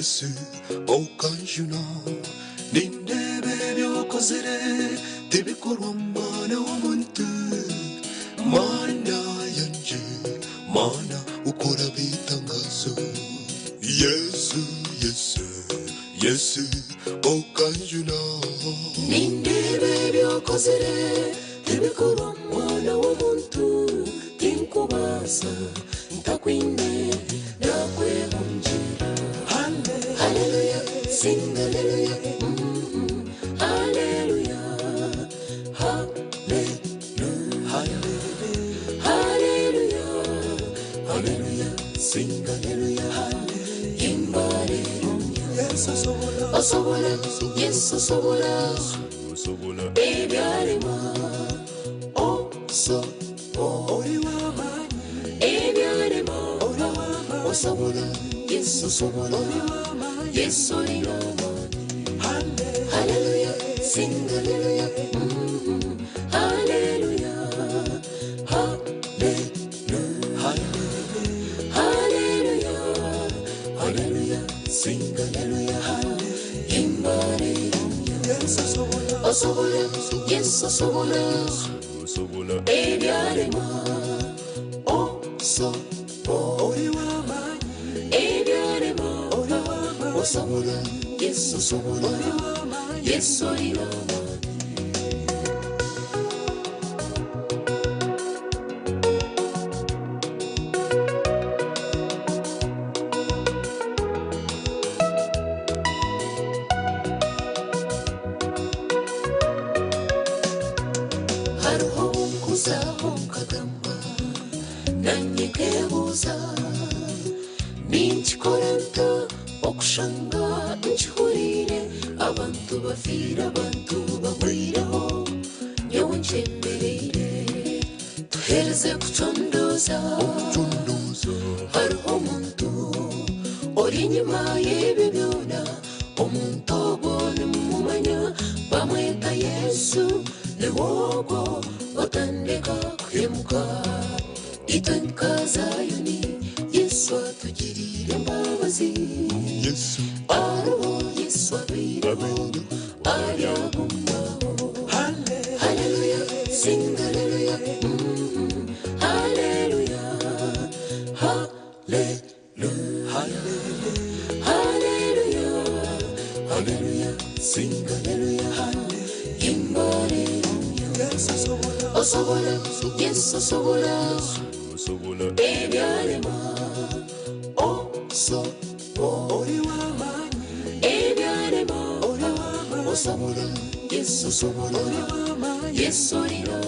Yesu okanjuna nindebe byokozere tebikorwa mwana w'omuntu mana yanje mana ukora bitangazo Yesu Yesu Yesu okanjuna nindebe byokozere tebikorwa mwana w'omuntu tinkubasa ntakwine Hallelujah, sing hallelujah, hallelujah, hallelujah, hallelujah, hallelujah, sing hallelujah, yes, baby, oh, so, oh, yes, hallelujah, sing hallelujah, hallelujah, hallelujah, hallelujah, sing hallelujah, baby, oh, so, oh, yes, okushanga nchihurire abantu bafira abantu bagwiraho nyewe nchemerere tuhereze kucondoza hariho omuntu ori inyuma y'ebi byona omuntu ogo nimumumanya bamweta Yesu niwogo otandika kuhemuka itwe nka Zayoni Yesu atugirire mbabazi Yesu ariho Yesu abiriho ariagumaho hallelujah sing hallelujah hallelujah hallelujah hallelujah sing hallelujah Osobola Yesu osobola baby arema oh so Osobola, yes, osobola, yes, orino.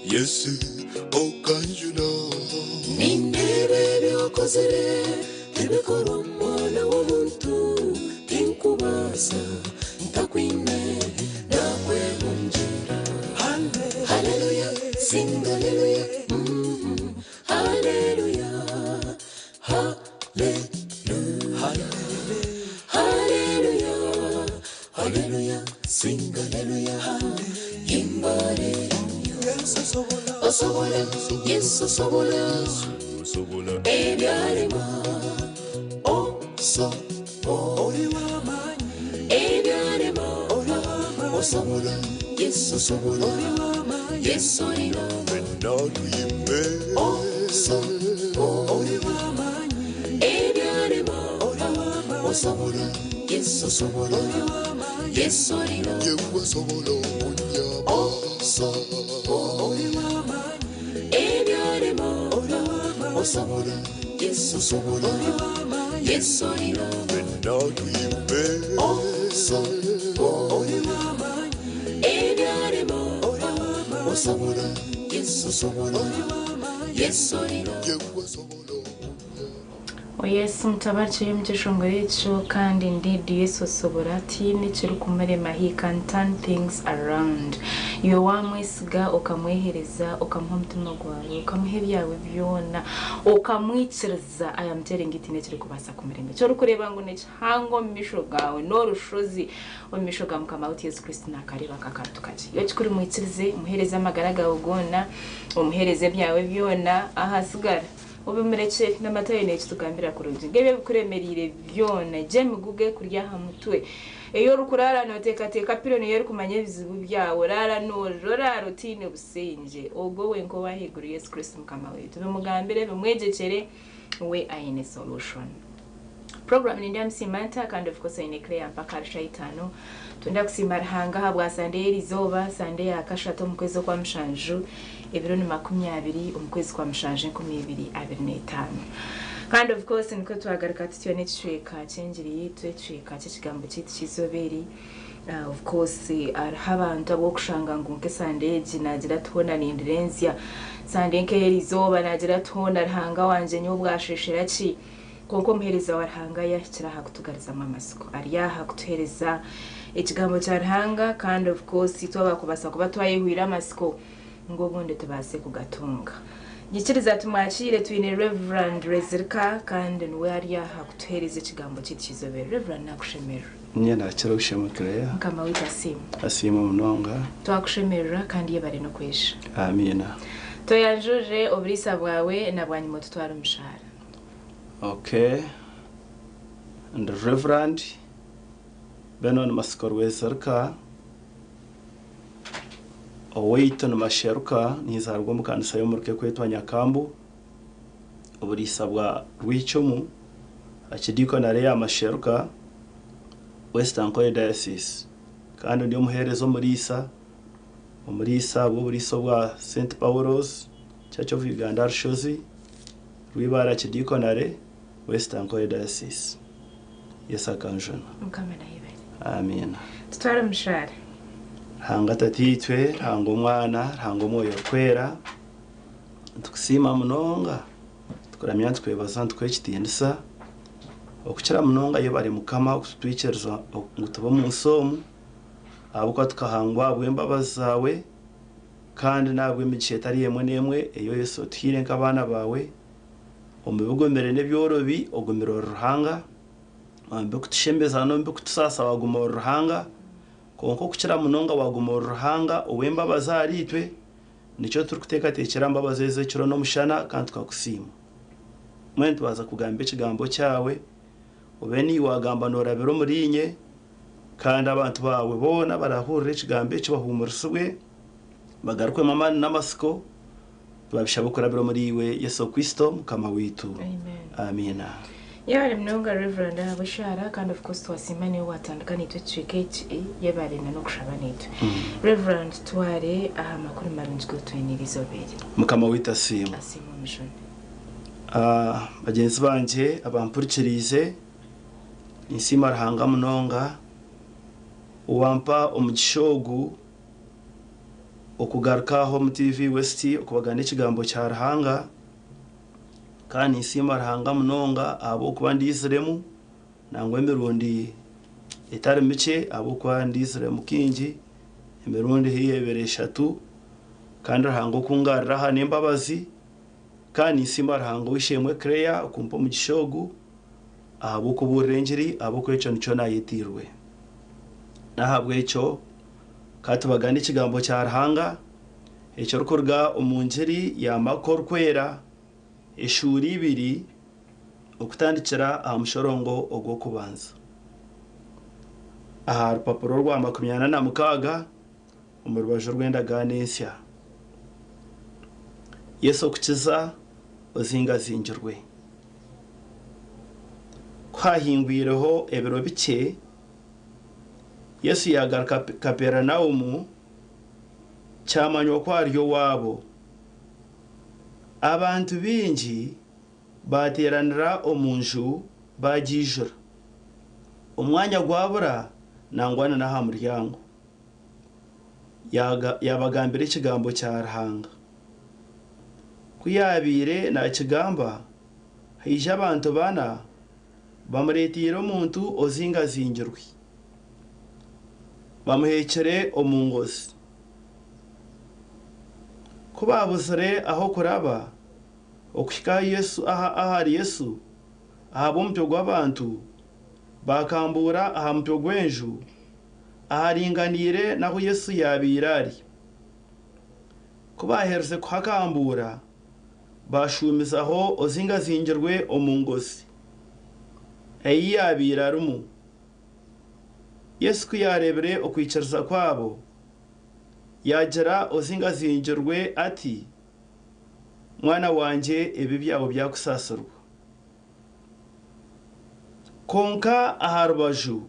Yes, okanjuna. Nindebe byokozere. Tebekoro mwana w'omuntu tinkubasa ntakwine nakwehungira hallelujah sing hallelujah hallelujah hallelujah hallelujah sing hallelujah osobola yes osobola baby arema so Osobola, yes, osobola, yes, orino. Menado yime. Oh, so, Osobola, yes, osobola, yes, orino. Yewa osobola, munya. Oh, so, Osobola, yes, osobola, yes, orino. Menado yime. Oh, so, Osobola, yes, osobola, yes, orino. Yesu mutabaciye mugishongo yecho kandi indeed Yesu sobora tini kiri kumarema he can turn things around. Iyo wamwisiga ukamwehereza ukamuha umutima gwawe ukamuha ibyawe byona ukamwikiriza I am telling it nekiri kubasa kumirembe cyo rukureba ngo ne hango misho gawe no rushozi omisho ga mukama uti Yesu Kristo nakariba kakatukaje iyo kuri mwikirize umuhereza amagaraga ugona umuhereze byawe byona ahasigara ubimereke n'amataye n'iki tugambira kurugi ngebe kuremerire byona je muguge kurya hamutwe iyo rukurara no teka piloni yeri kumanye bizibu byawo rara no rora rutine busenje ubwo we ngo wahigura Yesu Kristo mukama wetu bimugambire bimwegekere we ayine solution. Program ni ndam simanta kind of course ine clear mpaka shaitano tunda kusimara hanga habwa Sunday rizoba Sunday akashato mukwezo kwa mshanju ibiro ni 20 umkwezi kwa mshanje 2025 kind of course niko tuhagarika tutyo n'icweka cengiri twecweka cy'ikigambo cy'ikizoberi of course arahabantu abo kushanga ngunke Sunday nagira tubona ni Indonesiya Sunday nke rizoba nagira tubona hanga wanje nyo bwashishira ki konko muhereza warhanga yakira hakutugariza amasiko ari yaha kutuhereza ikigambo cyarhanga kandi of course twabakubasa kuba twayihwira amasiko ngo bonde tubase kugatunga gikiriza tumwakire twine Reverend Rezirka kandi we ari yaha kutuhereza ikigambo cy'ikizobere. Reverend nakushemera nyena cyaro gushemukira kama wita asima munonga twakushemera kandi yebare no kwesha amina toyanjuje obrisa bwawe nabwanyi moto twara umushara. Okay, and the Reverend Benon Maskorwe Zerka Owaiton Masheruka nizarwa mukanisa yo murke kwetwa Nyakambu oburisa bwa Rwichomu akidiko na Leya Masheruka Western Koye Diocese kandi ndi muherezo murisa bwo buriso bwa St Paulos Church of Uganda Arshozi Rwibara Chidikonare Western Koye Diocese. Yes akanjona. Mukamena yibere. Amen. Tutwara mshara. Hanga tatitwe, hango mwana, hango moyo kwera. Tukusima munonga. Tukuramya twebazana twekitindisa. Okukira munonga yo bari mukama okutwikereza ngutuba mu nsomu. Abuka tukahangwa abwembabazi zawe kandi nabwe michetari yemwe nemwe eyo Yesu twire nk'abana bawe. Omubigo mbere nebyorobi ogumiro ruhanga ambe kutushembeza no mbe kutusasa waguma ruhanga konko kukira munonga waguma ruhanga owemba bazaritwe nico turukuteka tekera mbabazeze kiro no mushana kandi twakusima mwentu baza kugamba ikigambo cyawe obeni wagamba norabero murinye kandi abantu bawe bona barahurira ikigambo cy'abahumuriswe bagarukwe mama namasiko babishabukura biro muriwe Yesu Kristo mukama witu. Amen. Amina. Yabare mnonga Reverend abashara kandi of course twasimane watandukanye twicikeke yabare no kushabanitwe. Reverend tware aha makuru marinjwe twenirizobereye. Mukama wita sima. Asima mission. Bagenzi banje abampurikirize insima rahanga mnonga uwampa umugishogu okugaruka Home TV West okubagana ikigambo cya Ruhanga kandi insima Ruhanga munonga abo kubandiziremu nangwe mirundi etari mice abo kubandiziremu kingi emirundi hiyebere 3 kandi Ruhanga kungarira ha nembabazi kandi insima Ruhanga wishemwe Creya okumpa mu gishogu abo kuburengeri abo kwecho nico nayitirwe nahabwe ico katubagana ikigambo cya Ruhanga icyo rukorga umungeri yamakor kwera ishuri 2 okutandikira amushorongo ogwo kubanza aha rupapuro rwa 26 umurubajo rw'endaganensya Yesu kukiza ozinga zinjirwe kwahingwireho ebiro bike Yesu yagaruka Kapernaumu cyamanywa kwaryo wabo abantu bingi bateranira omunju bagijura umwanya gwabura nangwana na hamuryango yabagambira ikigambo cya Ruhanga kuyabire na kigamba haije abantu bana bamuretire omuntu ozingazingirwe bamuhekere omungozi kubabuzire aho kuraba okushika Yesu ahari Yesu ahabo mupyo gw'abantu bakambura aha mupyo gwenju aharinganire naho Yesu yabirari kubahereze kuhakambura bashumizaho ozingazingirwe omungozi yabirarumu Yesu kuyarebere okwicariza kwabo yagera ozingazingirwe ati mwana wanje ebi byabo byakusasurwa konka aharubaju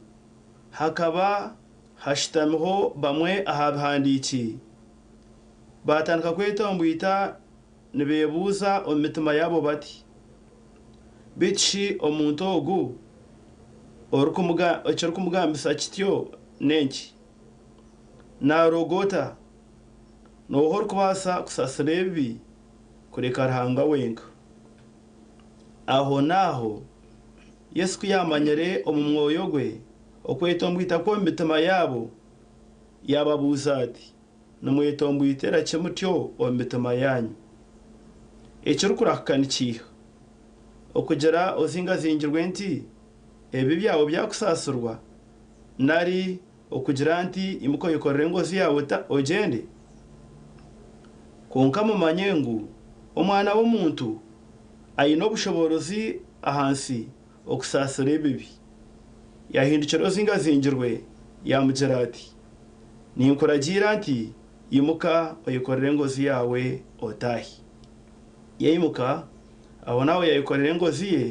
hakaba hashitamiho bamwe ahabhandiki batandika kwetombwita nibebuza omumitima yabo bati bichi omuntu ogu orukumugambisa kityo nenki narogota nohor kubasa kusasira ebi kureka Ruhanga wenka aho naho Yesu kuyamanyere omumwoyo gwe okwetombwita ko mitima yabo yababuza ati namwetombwitera kimutyo omumitima yanyu ekyo rukurakanikiha okugera ozingazingirwe nti ebi byabo byakusasurwa nari okugira nti imuko yikorere ngozi yawe ogende konka mumanyengu omwana w'omuntu ayina obushoborozi ahansi okusasira ebibi yahindukira ozingazingirwe yamugira ati ninkuragira nti yimuka oyikorere ngozi yawe otahi yimuka aho nawe yayikorere ngozi ye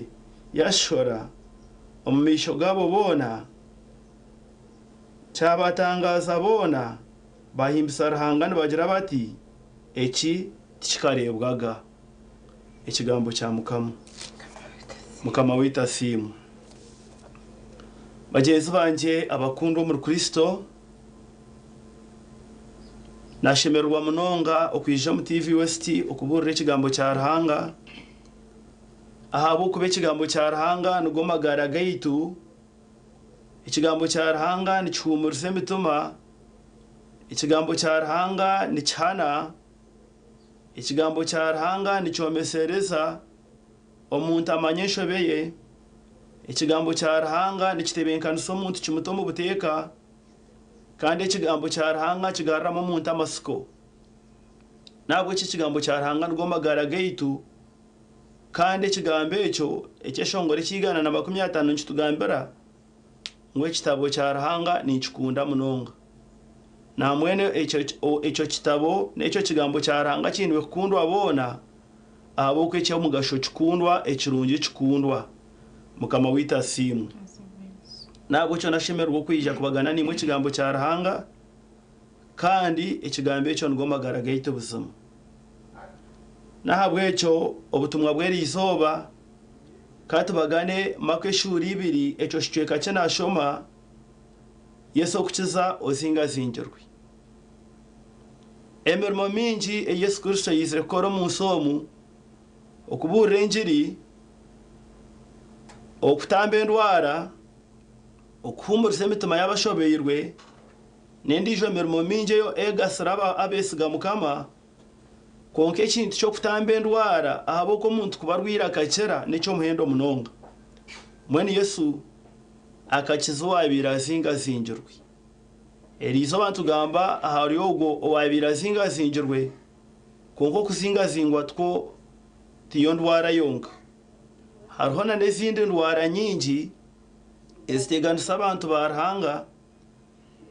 yashora omumisho gabo bona cyabatangaza bona bahimbisa Ruhanga nibagira bati eki tikikarebwaga ekigambo kya mukama wita simu bagenzi banje abakundwa muri Kristo nashemerwa munonga okwija mu TV West okuburira ekigambo kya Ruhanga ahabo kube ekigambo kya Ruhanga nugo magara gaitu ekigambo kya Ruhanga nichumurse mituma ekigambo kya Ruhanga nichana ekigambo kya Ruhanga nichomesereza omuntu amanyesho beye ekigambo kya Ruhanga nikitebenkanisa omuntu kimutomo buteka kandi ekigambo kya Ruhanga kigarramo omuntu amasiko nabwo ekigambo kya Ruhanga nugo magara gaitu kandi ekigambo ekyo ekyeshongore kigana na 50 nikitugambira ngwe kitabo kya Ruhanga nikikunda munonga na mwene ekyo kitabo n'ekyo kigambo kya Ruhanga kinwe kukundwa bona abo kwekyo mugasho kikundwa ekirungi kikundwa mukama wita simu nabwo cyo nashemerwa kwija kubagana nimwe kigambo kya Ruhanga kandi ekigambo ekyo ngo magara gaito buzima nahabwe ekyo obutumwa bweri izoba katubagane makweshuri ibiri ekyo shicweka cyenashoma Yesu okukiza ozingazingirwe emirimo mingi Yesu Kristo yizire kora mu nsomu okuburira enjiri okutamba endwara okuhumuriza emitima y'abashobeirwe n'endijo mirimo mingi yo egasira abesiga mukama konka ekintu ky'okutamba endwara ahabo ko omuntu kubarwira akakera n'ekyo muhendo munonga mwene Yesu akakiza owabirazingazingerwe erizo abantu gamba ahari ogwo owabirazingazingerwe konko kuzingazingwa two tiyo ndwara yonka hariho na n'ezindi ndwara nyingi eziteganisa abantu ba Ruhanga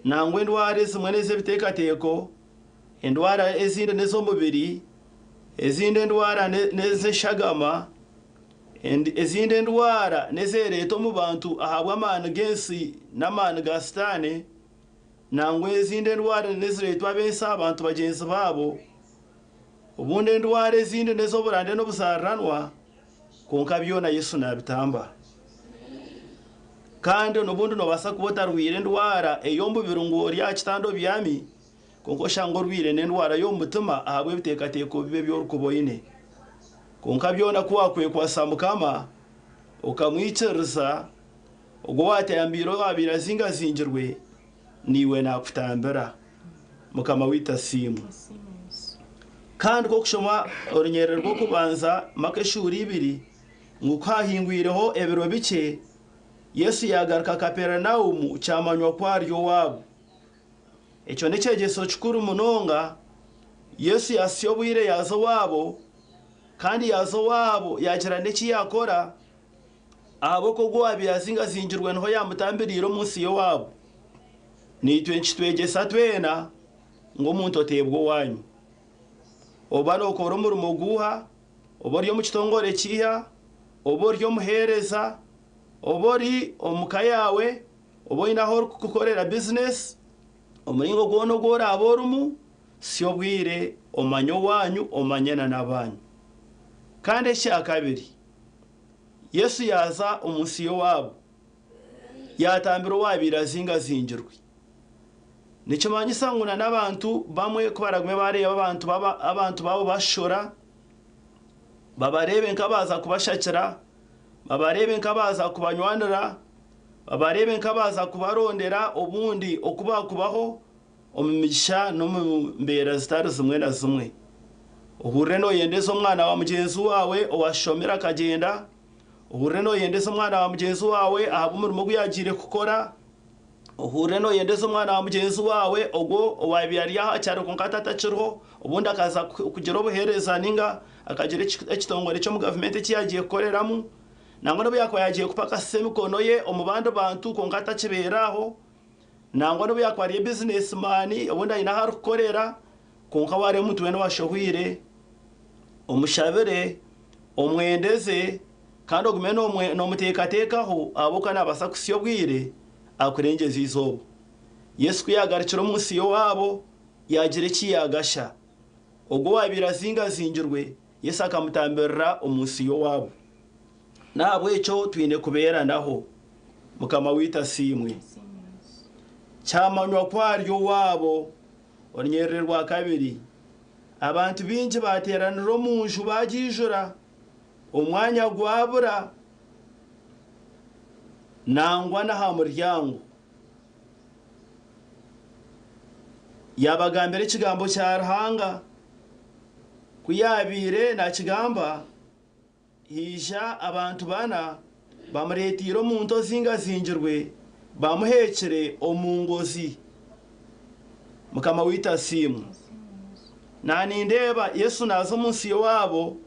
nangwa endwara ezimwe n'ez'ebiteekateeko endwara ezindi n'ez'omubiri ezindi endwara n'ez'eshagama ezindi endwara n'ezereeta omu bantu ahabwa amaani g'ensi n'amaani ga sitaani nangwa ezindi endwara n'ezireetwa ab'ensi abantu bagyenzi baabo obundi endwara ezindi n'ez'oburande n'obuzarranwa konka byona Yesu nabitamba kandi n'obundi nobasa kuba otarwire endwara ey'omubiri ngu ori aha kitanda obyami konka oshanga orwire n'endwara y'omutima ahabwa ebiteekateeko bibe by'orukuba oine konka byona kuwa kwe kwasa mukama ukamwicerza ubwo watayambiro wabirazinga zingirwe niwe nakutambira mukama wita simu kandi ko kushoma orunyerero rwo kubanza makeshuri ibiri nguko hahingwireho ebiro bike Yesu yagaruka Kaperinaumu cyamanywa kwaryo wabo icyo ni cyegeso cyukuru munonga Yesu yasiyobwire yazo wabo kandi yazo wabo yagira neki yakora abo ko gwabiyazinga zingirwe nho yamutambiriro munsi yo wabo ni twegesa twena ngo muntu otebwo wanyu obano okoro murumo guha oboryo mu kitongore kiha oboryo muhereza obori omukayawe oboina hor kukorera business omuringo gwono gora aborumu siyobwire omanyo wanyu omanyena nabanyu kandi cyakabiri Yesu yaza umusiyo wabo yatambiro wabirazinga zingirwe nico manyisanguna nabantu bamwe kubaragwe bare abantu babo bashora babarebe nkabaza kubashakira babarebe nkabaza kubanywanira babarebe nkabaza kubarondera obundi okubakubaho omumisha no mbera zitari zimwe na zimwe uhure no yendeza umwana wa mugenzi wawe owashomera kagenda uhure no yendeza umwana wa mugenzi wawe ahabu umurimo gwagire gukora uhure no yendeza umwana wa mugenzi wawe ogwo owabyariya cyaro konkatatakirho ubundi akaza kugira obuhereza ninga akagira ekitongore cyo mu government kiyagiye koreramu nangwa no yakwa yagiye kupaka semikono ye omubando bantu konkatakiberaho nangwa no yakwariye businessman ubundi ayina har kukorera konka ware mutwe no washohwire omushabere omwendeze kandi ogumeno no mutekatekaho aboka nabasakusiyo bwire akurengeza izobo Yesu kuyagarikira munsi yo wabo yagire kiyagasha ogwo wabirazinga zingirwe Yesu akamutambirira umunsi yo wabo nabo echo twine kubera naho mukama wita simwe cyamanywa kwaryo wabo onyererwa kabiri abantu binje bateraniro munju bagijura umwanya gwabura nangwa na hamuryango yabagambere kigambo cya Ruhanga kuyabire na kigamba hija abantu bana bamuretiro mu nto zinga zingirwe bamuhekere omungozi mukama wita simu nani ndeba Yesu nazo munsi yo wabo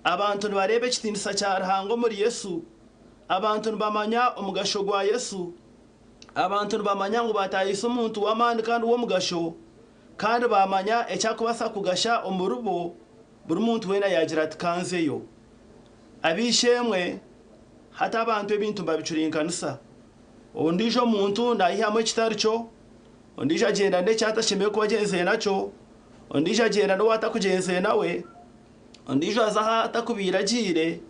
abantu barebe kitindisa cya Ruhanga muri Yesu abantu bamanya umugasho gwa Yesu abantu bamanya ngo batayise umuntu w'amandi kandi wo mugasho kandi bamanya ecyakubasa kugasha omurubo buri muntu wena yagira atikanzeyo abishemwe hata abantu ebintu babicurinkanisa ondijo muntu ndayihamo kitaricho ondijo agenda ndecyatashimye ko bagenzeye naco ondijo agenda no watakugenze nawe ondijo azaha atakubiragire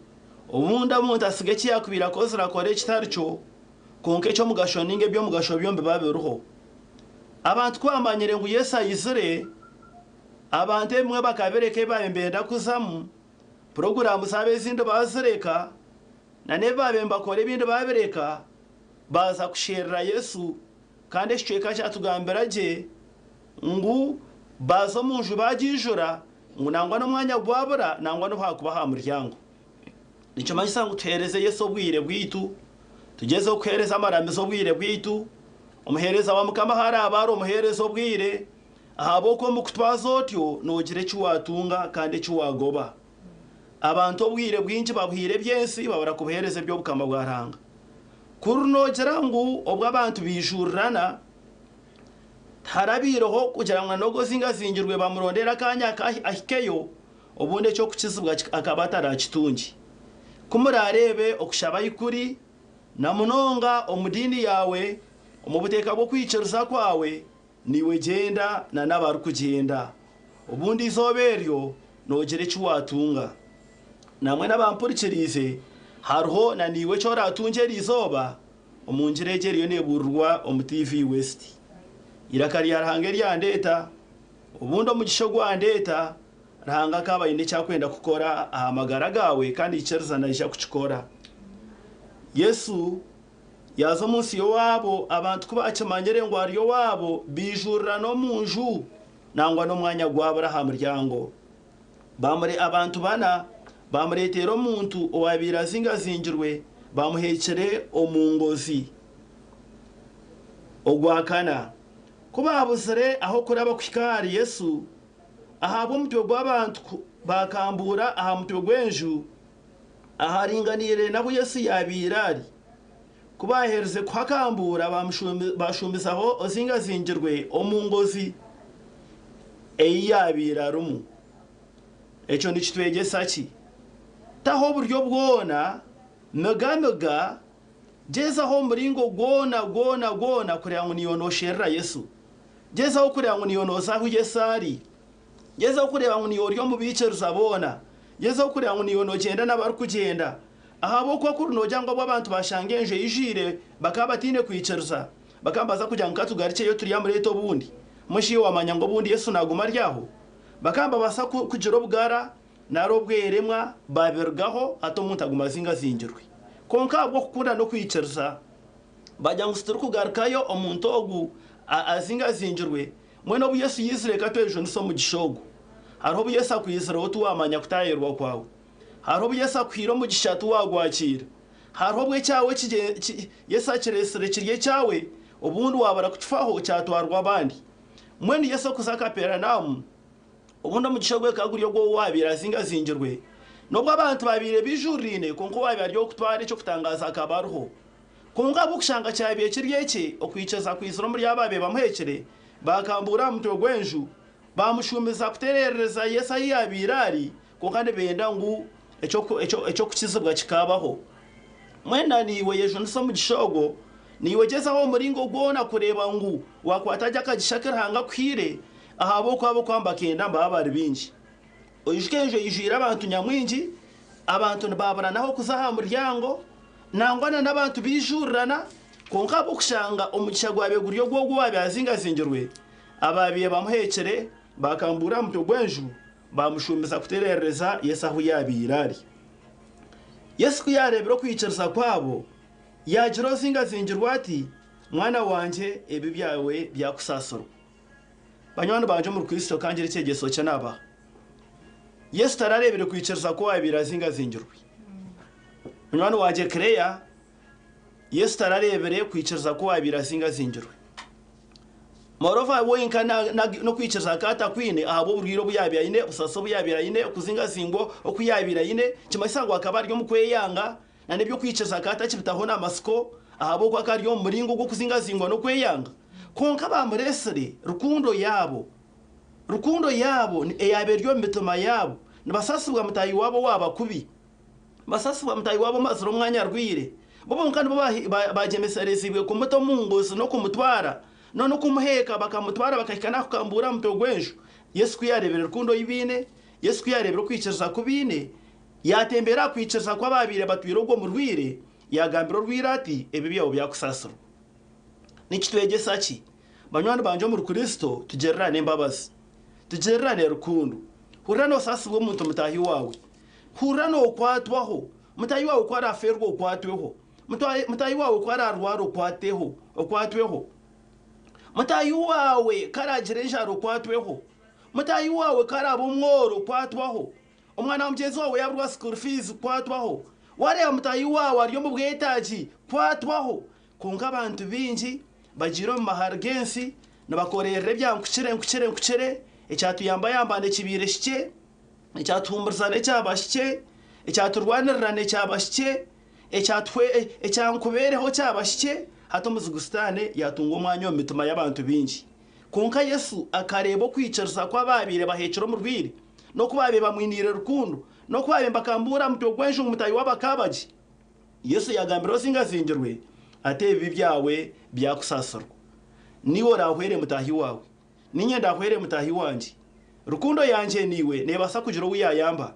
umunda muntu asige kiyakubira kozira kore kitaricho konke cyo mugasho ninge byo mugasho byombe baberuho abantu kwamanyire ngo Yesu ayizire abantu emwe bakabereke bayembenda kuzamu program sabe zindo bazireka na neba bemba kore bindi babereka baza kushirira Yesu kandi eshweka cyatugambira je ngu bazo munju bagijura ngo nangwa no mwanya gwabura nangwa no hakuba ha muryango nico manyisa ngo tuhereze Yesu obwire bwitu tugeze okuhereza amaramizo obwire bwitu umuhereza wa mukama hari abari umuhereza obwire ahaboko mu kutwaza otyo nogire cyuwatunga kandi cyuwagoba abantu obwire bwinji babwire byensi babara kubuhereze byo bukama bwa Ruhanga kurunogera ngo obwo abantu bijurana harabiroho kugira ngo nogo zinga zingirwe bamurondera kanya ahikeyo obunde cyo kukizibwa akabata rakitungi kumurarebe okushaba ikuri na munonga omudini yawe omubuteka bwo kwiceruza kwawe niwe genda na nabaru kugenda ubundi izoberyo nogere cyuwatunga namwe nabampurikirize harho na niwe cyo ratungera izoba omunjiregeriyo neburwa omu TV West irakari yarange ryandeta ubundo mugisho gwandeta rahanga kabaye n'icyakwenda kukora ahamagara gawe kandi icyereza naje kukikora. Yesu yazo munsi yo wabo abantu kuba akimanyere ngo ari yo wabo bijurira no munju nangwa no mwanya gwabura ha muryango. Bamure abantu bana bamuretera omuntu owabira zingazingirwe bamuhekere omungozi. Ogwakana kuba abusere aho kuraba kwikari Yesu ahabo mutwe gw'abantu bakambura aha mutwe gwenju aharinganire nabo Yesu yabirari kuba ahereze kwakambura bashumbisaho ozingazingirwe omungozi eyabira rumu. Echo nikitwegesa ki taho buryo bwona noga jeza ho muringo gona kurya ngo niyonosherera Yesu. Jeza ho kurya ngo niyonoza hu Yesari. Jeza ho kurya ngo niyoryo mu bice ruzabona. Jeza ho kurya ngo niyonogenda n'abari kugenda. Ahabo kwa kurunoja ngo abantu bashangenje ijire bakabatine kwiceruza. Bakambaza kujya nkatugarice yo turi yamureto bundi. Mushi wamanya ngo bundi Yesu naguma ryaho. Bakamba basa kujiro bwara narobweremwa babergaho ato muntaguma zingazingirwe. Konka bwo kukunda no kwicerza bajya ngusituru kugarkayo omuntu ogu azingazingirwe mwene obu Yesu yizire katwejo niso mu gishogo. Hariho obu Yesu akwizira otu wamanya kutayirwa kwawe. Hariho obu Yesu akwira mu gishatu wagwakira. Hariho obu cyawe Yesu akiresere kirye cyawe obundi wabara kukifaho cyatwarwa abandi. Mwene Yesu kuzakapera namu ubundi mu gishogo kaguriyo gwo wabira zingazingirwe. Nobwo abantu babire bijurine konko wabiryo kutwara cyo kutangaza akabaruho. Konga bukushanga cyabiye kiryeke okwiceza kwiziro muri yababe bamuhekere bakambura mutwe gwenju bamushumiza kuterereza Yesu yabirari kokande benda ngu echo kukizibwa kikabaho. Mwenda niwe yejo niso mu gishogo niwe gezaho muringo gwona kureba ngu wakwatajya kagishakira hanga kwire ahabo kwabo kwamba kenda mbabari binji. Oyishkenje yijira abantu nyamwinji abantu babara naho kuzaha muryango nangwana n'abantu bijurana konka bukushanga omugisha gwabe guriyo gwo wabazingazingirwe ababiye bamuhekere bakambura mutwe gwenju bamushumiza kuterereza Yesu aho yabirari. Yesu kuyarebero kwicerza kwabo yagiro zingazingirwa ati mwana wanje ebi byawe byakusasoro. Banywana banje mu Kristo kanjye cyegeso cya naba Yesu tararebere kwicerza ko wabira zingazingirwe. Mwana wanje Kreya Yesu tararebere kwicerza ko wabira zingazingirwe. Morova woyinka no kwicerza kata kwine ahabo buriro buyabya ine usaso buyabira ine okuzingazingo okuyabira ine kimasango akabaryo mukweyanga na nebyo kwicerza kata kibitaho na masiko ahabo kwa karyo muringo gwo kuzingazingo no kweyanga. Konka bamuresere rukundo yabo eyaberyo mitoma yabo nibasasibwa mutayi wabo wabakubi basasibwa mutayi wabo maziro mwanya rwire bobo nkandi bajemeserezibwe ku muto mungozi no kumutwara none kumuheka bakamutwara bakahikana kukambura mutwe gwenju. Yesu kuyarebera rukundo yibine Yesu kuyarebera kwicerza kubine yatembera kwicerza kwa babire batwira ubwo mu rwire yagambira rwirati ebi byawo byakusasiro. Nikitwegesa ki banywana banje mu Kristo tugererane imbabazi tugererane rukundo hurano sasibwo umuntu mutahi wawe hurano kwatwaho mutahi wawe kwara fergo kwatweho mutahi wawe kwara rwaro kwatweho mutahi wawe karagireja ro kwatweho mutahi wawe karabo mworo kwatwaho umwana w'umugezi wawe yabrwa school fees kwatwaho ware mutahi wawe ariyo mu bwetaji kwatwaho konka abantu binji bajiro mu mahargensi nabakorere byankukire ecyatuyamba yambane kibire shike ecyatumbuzane cyabashike ecyaturwanirane cyabashike ecyankubereho cyabashike hato muzigustane yatunga umwanya w'mituma y'abantu binji. Konka Yesu akarebo kwicerza kwa babire bahecero mu rwire no kubabe bamwinire rukundo no kubabe bakambura mutwe gwenje umutayi wabakabaji. Yesu yagambira zingazingirwe ate ibi byawe byakusasarwa niwo rahwere mutahi wawe ninye ndahwere mutahi wanje rukundo yanje niwe nebasa kugira uyayamba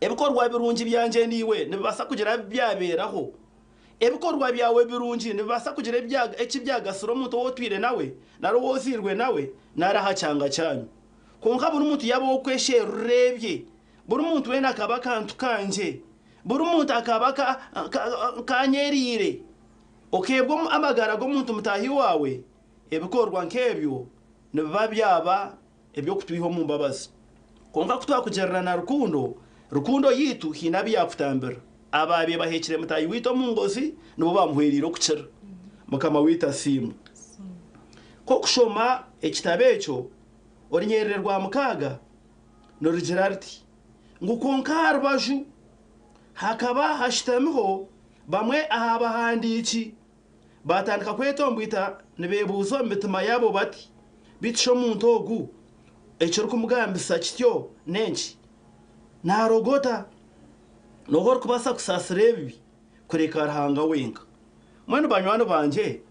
ebikorwa birungi byanje niwe nebasa kugira byaberaho ebikorwa byawe birungi nebasa kugira byagasoro muntu wotwire nawe naro wozirwe nawe naraha cyanga cyanyu konka buri muntu yabo kweshera urebye buri muntu wena akaba kantu kanje buri muntu akaba kanyerire okebwo amagara go muntu mutahi wawe ebikorwa nkebyo nibiba byaba ebyo kutwiho mu mbabazi konka kutwakugererana rukundo yitu hina byakutambira ababe bahekire mutayi wito mu ngozi nibo bamuhwerira okukira mukama wita simu ko kushoma ekitabe ekyo orinyererwa mukaga no Gerardi ngukonka rubaju hakaba hashitamiho bamwe ahabahandiki batandika kwetombwita nibebuzo mitima yabo bati bityo muntu ogu ekyo kumugambisa kityo nenki narogota nohor kubasa kusasira ebibi kureka arahanga wenka mwene banywano banje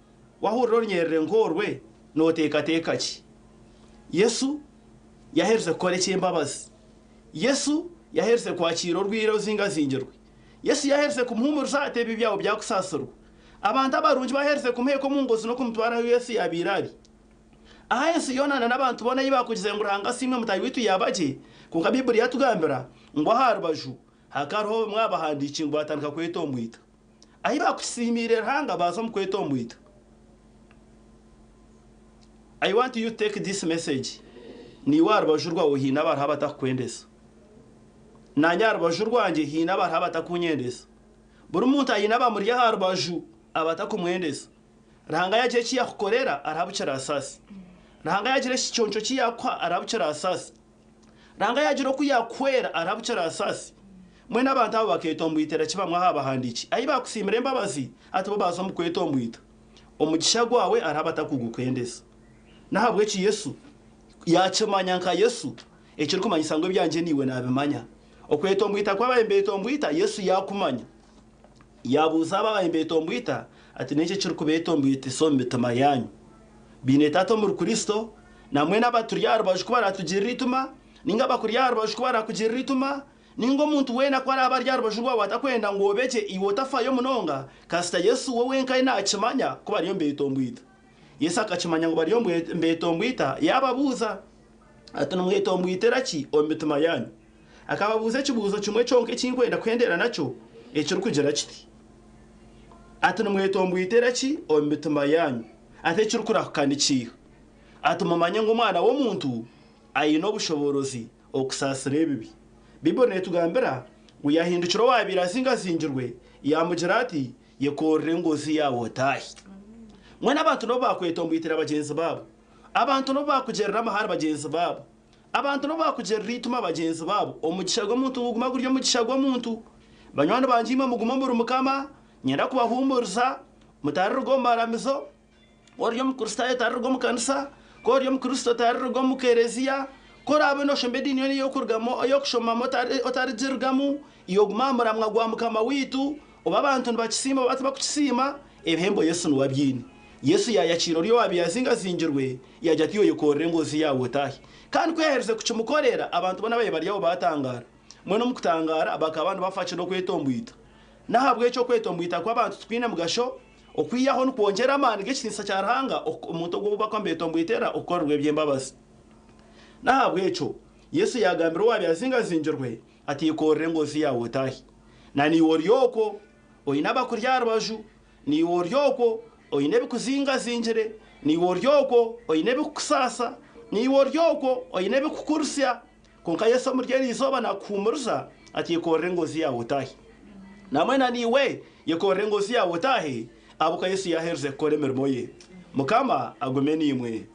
wahuriro nyerere ngorwe noteka ki Yesu yaherze kore cyembabazi Yesu yaherze kwakira urwiro zingazingirwe Yesu yaherze kumuhumuriza atebi byawo byakusasirwa abantu abarungi baherze kumheko mu ngozi no kumutwara Yesu yabirabi aha Yesu yonana n'abantu bona yibakugize nguranga simwe mutayi witu yabaje kunga Biblia yatugambira ngo harubaju hakaroho mwabahandiki ngo batandika kwetombwita ahi bakusimire hanga baza mu kwetombwita. I want you to take this message ni warubajurwa uhina barha batakwendesa na nyarubajurwanje hina barha batakunyendesa buri muntu ayina bamuri ya harubaju abatakumwendesa ranga yaje kiyakukorera arabucara asasi ranga yaje shicyoncho kiyakwa arabucara asasi ranga yaje ro kuyakwera arabucara asasi mwe nabantu abo baketombwitera kibamwe habahandiki ayi bakusimire mbabazi atubo bazo mu kwetombwita umugisha gwawe arabatakugukwendesa nahabwe ki Yesu yacemanya nka Yesu ekyo kumanyisa ngo byanje niwe nabimanya okwetombwita kwabaye mbetombwita Yesu yakumanya yabuza ababaye mbetombwita ati neke kiri kubetombwita sombe tamayanyu bine tato mu Kristo namwe n'abaturya rubaju kubara tugirituma ninga bakurya rubaju kubara kugirituma ningo muntu wena kwara abarya rubaju rwa watakwenda ngo obeke iwotafayo munonga kasita Yesu wowe nkai nacemanya kuba ariyo mbetombwita Yesu akacimanya ngo bariyo mbetombwita yababuza ati numwetombwitera ki omituma yanyu akababuza kibuzo kimwe cyonke kinkwenda kwendera naco ekyo rukugera kiti ati numwetombwitera ki omituma yanyu ate ekyo rukurakanikiha ati mumanye ngo umwana wo muntu ayino obushoborozi okusasira ebibi Bibone tugambira ngo yahindukiro wabira zingazingirwe yamugira ati yekorre ngozi yawo tahi mwana abantu no bakwetombwitira bagenzi babo abantu no bakugerera amahari bagenzi babo abantu no bakugerera ituma bagenzi babo omugisha gwo muntu uguma guryo mugisha gwo muntu banywana banjima muguma muri mukama nyenda kubahumuriza mutarurgo maramizo oryo mukristo tarurgo mukanisa koryo mukristo tarurgo mukerezia korabe no shembedi niyo yo kurgamo yo kushoma otarijirgamu iyo gumamura mwagwa mukama witu obabantu bakisima bati bakisima ebihembo Yesu nuwabyini Yesu yayakiro ryo wabiyazinga zingirwe yajatiyo yokorre ngozi yawo tahi kandi kwehereze kucumukorera abantu bona baye bariyo batangara mwe mu kutangara bakabantu bafache no kwetombwita nahabwe cyo kwetombwita kwa abantu twine mugasho okwiyaho no kwongera amani gekinisa cyarahanga umuntu gwo bakwambetombwitera ukorwe byembabazi nahabwe cyo Yesu yagambira wabiyazinga zingirwe ati yokorre ngozi yawo tahi na ni woryoko oyinaba kurya rubaju ni woryoko oyinebe kuzinga zingire ni woryoko oyinebe kusasa ni woryoko oyinebe kukurusya konka Yesu murgeri izoba nakumuruza ati yekorre ngozi yawo tahi namwe na niwe yekorre ngozi yawo tahi abuka Yesu yaherze kore mirimo ye mukama agume nimwe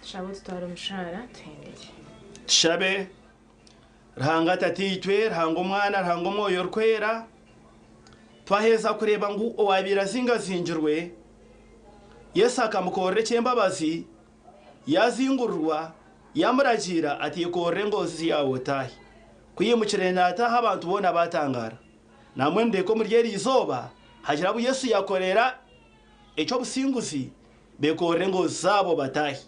shabo tutwara umushara twendeye shabe rhanga tatitwe rhango mwana rhango moyo rkwera twaheza kureba ngo owabira zingazingirwe Yesu akamukorre cyembabazi yazingurwa yamuragira ati yekorre ngozi yawo tahi kuyimukire nataha abantu bona batangara namwe ndeko muryeri izoba hagira bu Yesu yakorera ecyo businguzi bekorre ngozi zabo batahi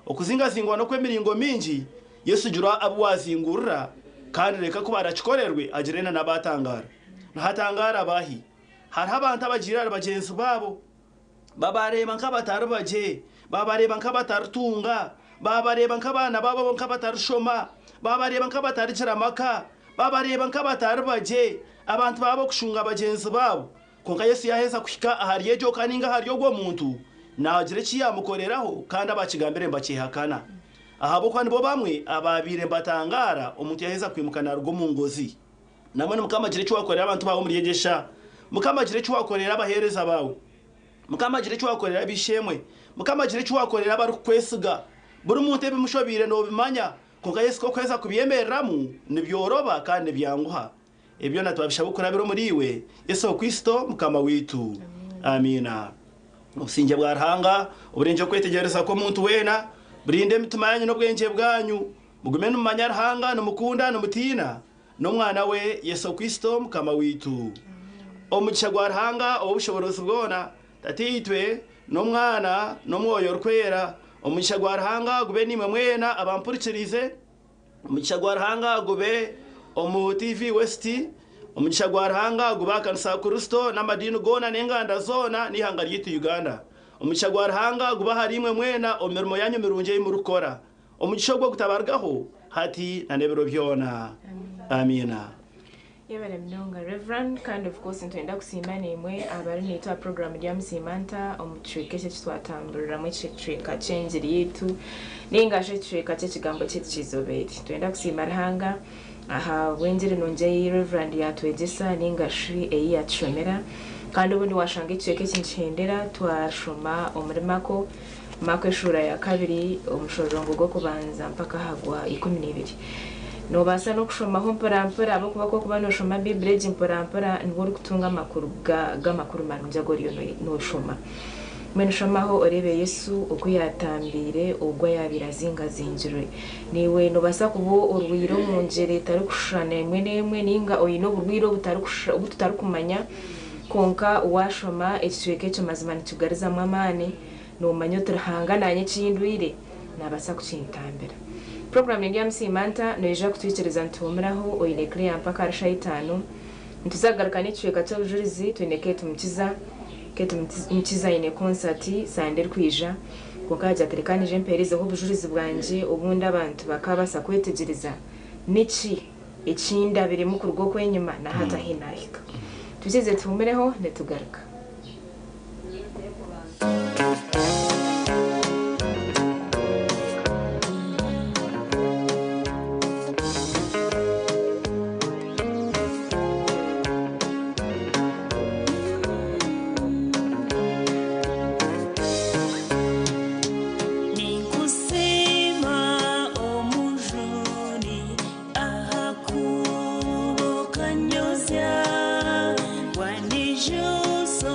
okuzingazingwa no kwemiringo mingi Yesu jura abwazingurra kandi reka kubara kikorerwe agirena nabatangara nahatangara bahi hari abantu abagira bagenzi babo babareba nkabatari baje babareba nkabatarutunga babareba nk'abana babo nk'abatarushoma babareba nk'abatarikira amaka babareba nk'abatari baje abantu babo kushunga bagenzi babo konka Yesu yaheza kuhika ahariye jo kaninga hariyo gwo muntu nagire kiyamukoreraho kandi abakigambire mbakihakana ahabo kwani bo bamwe ababire mbatangara umuntu yaheza kwimukana rugo mu ngozi namwe mukamagire cyo wakorera abantu babo muri yegesha mukamagire cyo wakorera abahereza bawe mukamagire cyo wakorera bishemwe mukamagire cyo wakorera bari kwesiga buri muntu ebimushobire no bimanya konka Yesu ko kweza kubiyemereramu nibyoroba kandi byanguha ebyo natwabisha gukora biro muri iwe Yesu Kristo mukama witu amina ubusinge bwarahanga uburenje kwetegereza ko muntu wena burinde mitima yanyu no bwenge bwanyu mugume numanyarahanga no mukunda no mutina no mwana we Yesu Kristo mukama witu omugisha gwarahanga obushoborozi bwona tatitwe no mwana no mwoyo rkwera omugisha gwarahanga gube nimwe mwena abampurikirize omugisha gwarahanga gube omu TV West omugisha gwarahanga gubakanisa Kristo n'amadini gona n'enganda zona n'ihanga ry'itu Uganda omugisha gwarahanga guba harimwe mwena omirimo yanyu mirunje y'imurukora omugisha gwo gutabargaho hati na nebero byona amina yebere mnonga Reverend kind of course ntenda kusimba nimwe abari nita program ya msimanta omutrike cyo twatambura mu cicika change yitu ningashe cicika cyo kigambo cyo kizobeti twenda kusimba hanga aha wengere nonje Reverend yatwegesa ningashi eyi yacomera kandi ubundi washanga icike cy'ingendera twashoma umurimako mako shura ya kabiri umushorongo gwo kubanza mpaka hagwa 12 no basa no kushoma ho mparampara abo kuba ko kubano shoma Bible mparampara ngori kutunga makuru gamakuru marunja goriyo no shoma mwene shomaho orebe Yesu uko yatambire ubwo yabirazinga zinjire niwe no basa kubo urwiro munjere tari kushana mwene ninga oyino burwiro butari kumanya konka uwashoma ekicweke cyo mazimana tugariza mwamane no manyotra hangananye cyindwire nabasa kucintambira program ya msimanta noje kutwikiriza ntumiraho oyine clear mpaka arisha 5 ntuzagaruka n'icweka cyo bujurizi twineke tumukiza mchiza ine concert sande kwija kukaja terekanije mpereze ho bujurizi bwanje ubundi abantu bakabasa kwetegereza niki icinda biri mu kurwo kwenyuma na hata hinahika tuzize tumumereho netugaruka So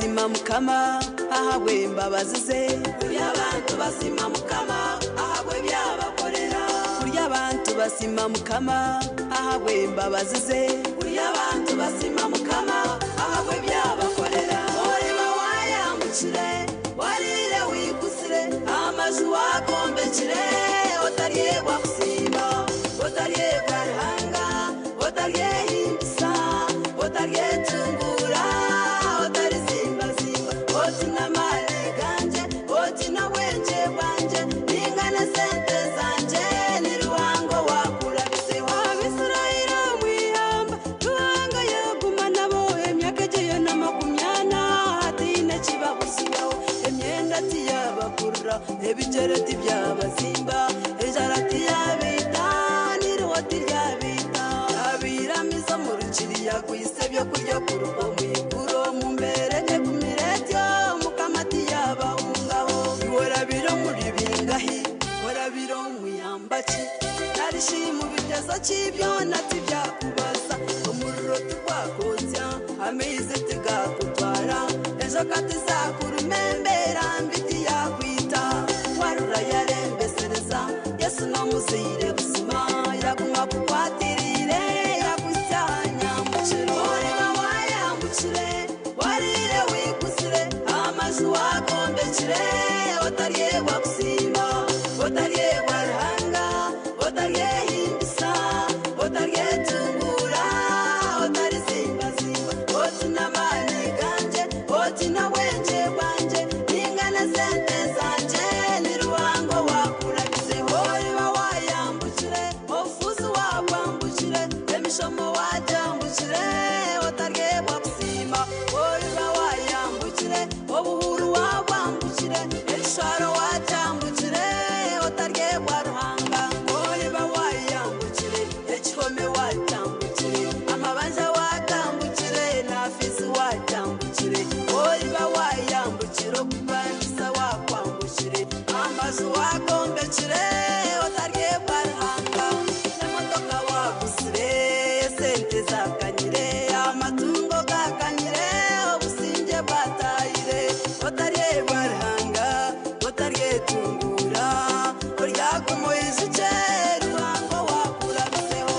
basima mukama ahabwe imbabazi ze kurya abantu basima mukama ahabwe byabakorera kurya abantu basima mukama ahabwe imbabazi ze kurya abantu basima mukama ahabwe byabakorera oreba wayambukire warire wigusire amazu wakombekire otaryegwa kusimba otaryegwa ruhanga otaryehindisa otaryetungura otarizimba otina mali ganje otina wenje bwanje ningana sente zanje ni ruhango wakurabize wabisirayira mwihamba ruhanga yagumana bo emyaka egeyo n'amakumyana hatine kibabusigaho emyenda tiyabakurura ebijereti byabazimba ejarati yabita nirwoti ryabita abiramiza mu rukiriya kwise byo kurya ku rugo mwiguro mu mbere ku miretyo mukamati yabahungaho iworabiro muri bingahi worabiro muyambaci narishimu bitezo cy'ibyo nati byakubaza umuriro turwakotya ameze tigakutwara ejo katizakurumembera mbiti yakwita warura yarembesereza yesu no muzire busima iraguma kukwatirire yagusyanya muciro oreba wayambukire warire wigusire amazu wakombekire otaryegwa kusimba otaryegwa ruhanga otaryehindisa otaryetungura otarizimba otina mani ganje otina wenje bwanje ningana sente zanje ni ruhango wakurabize oreba wayambukire ofuzi wakwambukire emishomo wajambukire otaryegwa kusimba oreba wayambukire obuhuru wabwambukire esharo wajambukire otaryegwa ruhanga oreba wayambukire ekihome wajambukire amabanja wagambukire nafizi wajambukire oreba wayambukire okupangisa wakwambukire amazu wakombekire otaryegwa ruhanga emotoka wagusire sente zakanyire amatungo gakanyire obusinge bwatayire otaryegwa ruhanga otaryetungura oryakumoyize ruhango wakurabizeho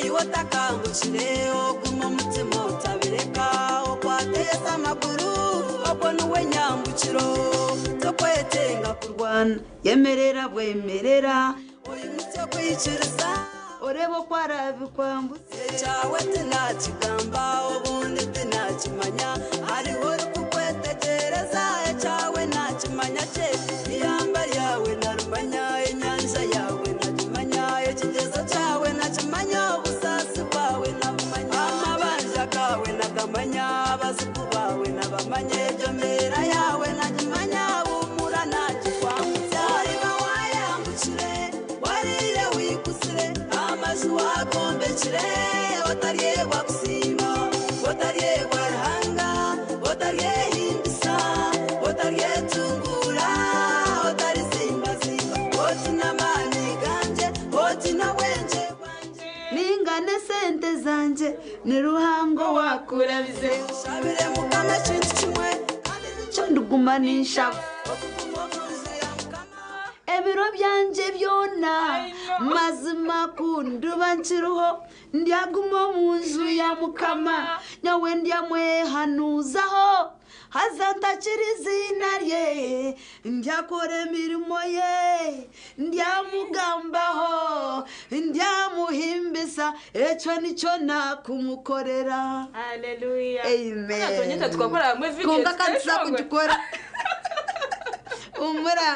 niwotakangukire oguma umutima utabireka okwateza amaguru obwo nuwe nyambukiro zo kwetenga kurwana yemerera bwemerera uyu muti wo kwiyiciriza oreba ko arabikwambutse cyawe tinakigamba ubundi tinakimanya hariho uri kukwetegereza cyawe nakimanya cye iyamba ryawe narumanya inyanja yawe nakimanya ikigezo cyawe nakimanya ubusasi bwawe nabumanya amabanja kawe nagamanya abazuku bawe nabamanye ibyo mbera yawe nakimanya umura nakikwambutse oreba wayambukire warire wigusire amazu wakombekire otaryegwa kusimba otaryegwa ruhanga otaryehindisa otaryetungura otarizimba otina mani ganje otina wenje bwanje ningane sente zanje ni ruhango wakurabize shabire mukama kintu kimwe kandi nicyo ndugumanisha ebiro byanje byona mazima kunduba nkiruho ndyaguma mu nzu ya mukama nyawe ndyamwehanuzaho hazantakira izina rye ndyakora imirimo ye ndyamugambaho ndyamuhimbisa ecyo nicyo nakumukorera haleluya amen tonyita twakora hamwe kumva kandi sakudukora umura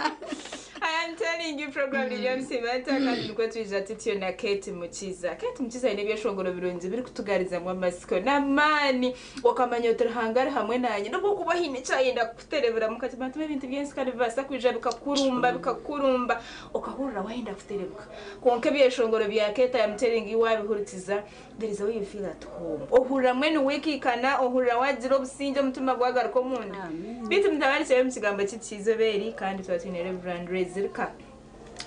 aya I'm telling you program ya msibata kandi nuko twija titiyo na Kate Mukiza. Kate Mukiza ine byashongoro birunze biri kutugariza ngo amasiko namani wakamanyotera hangari hamwe nanye no kuba hine cyayenda kuterebera mukati bantu ibintu byensi kandi basa kwija bikakurumba ukahurira wahenda kuterebuka. Konke byashongoro bya Kate I'm telling you wabihuritiza there is a way you feel at home. Ohurira mwene wekikana ohurira wajira obusinje mutima gwagaruko munda. Bitu mtabari cyo mukigamba kitizoberi kandi twatine Reverend Rezirka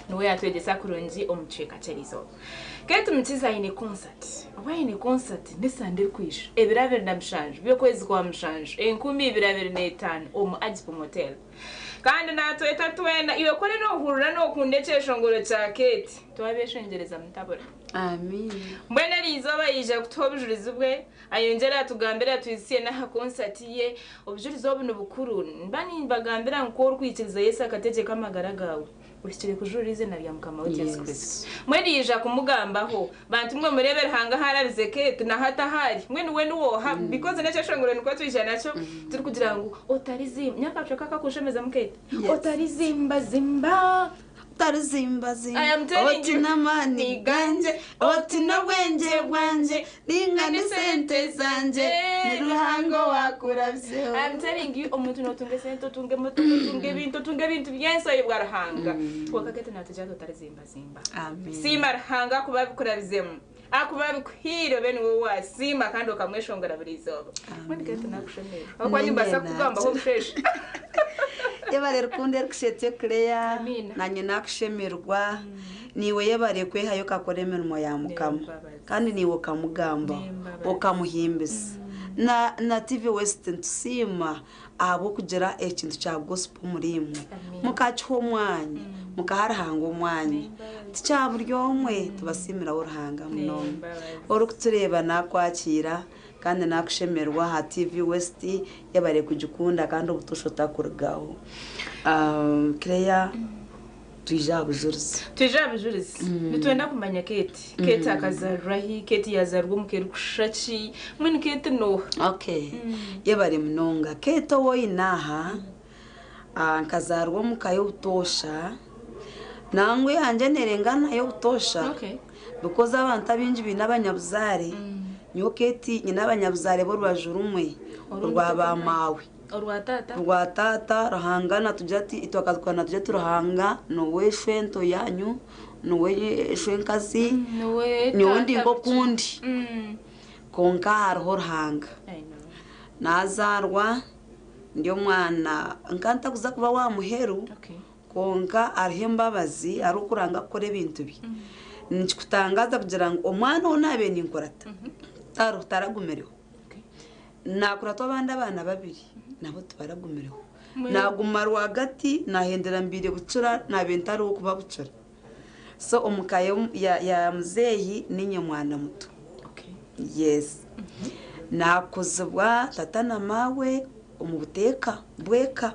niwe yatwegesa kurungi omucweka cyerizo. Kate Mukiza ine concert. Waine concert nisande kwisha. Ebirabere ndamshanje byo kwezi kwa mshanje. Enkumi ebirabere n'etano omu Agipo Motel. Kandi natweta twenda iwe kore no hurura no kundeceshongoro cya Kate. Twabeshengereza mutabora. Amen. Mbwene rizoba yije kutobujuriza ubwe ayongera atugambira twisiye na concert ye obujuriza obuno bukuru mbani bagambira nko kwikiriza Yesu akatege kamagaragawe urikire kujurize na bya mukama wa Yesu Kristo. Mwene yije kumugambaho bantu mwe murebere hanga harabize Kate na hata hari mwene we wo because neceshongoro niko twijana naco turi kugira ngo otarizim nyaka chokaka kushemeza mukete otarizimba zimba tarizimba I am telling you namani ganje otina bwenge bwanje ningane sente zanje niruhango wakuravye. I am telling you omuntu notunge sente tunge moto tunge bintu byenso yibwarahanga wakakete natujado tarizimba zimba. Amen. Sima rahanga kuba bikuravizemu akuba bikuhiro bene wowe wasima kandi okamweshongora burizobo. Mwene kete nakushemera akwani mbasa kugamba ho fresh. Yebare rukunde rukushete Claire Amina. nanye nakushemerwa niwe yebare kwehayo kakore imirimo ya mukama kandi niwe kamugamba okamuhimbisa na TV West tusima abo kugira ekintu cya gospel murimu mukacho umwanya mukaharahanga umwanya ticyaburyomwe tubasimira uruhanga muno orukutureba nakwakira kandi nakushemerwa ha TV West yabare kujukunda kandi ubutushota kurugaho. Claire tujabujurize bitwenda kumanya Kate akazarahi Kate yazarwa mukeru kushachi mwene Kate no okay yabare munonga Kate woyinaha nkazarwa mukayo utosha nangwe hanje nerengana yo utosha okay because abantu abinji binabanyabuzare nyo Kate nyina abanyabuzare bo rwajurumwe rwabamawe rwa tata rahangana tujati itwakazukana tujati ruhanga nowe shwento yanyu nowe shwenkazi nowe ndingo kundi konka hariho ruhanga nazarwa ndio mwana nkanta kuza kuba wa muheru konka ariho imbabazi ari ukuranga kore ibintu bi nikikutangaza kugira ngo omwana onabe ninkorata taragumereho nakurata abana babiri nabo tubaragumireho nagumara hagati nahendera mbire bucura nabentari wo kuba bucura so omukaye ya muzeyi ninye mwana muto yes nakozebwa tata na mawe omubuteka bweka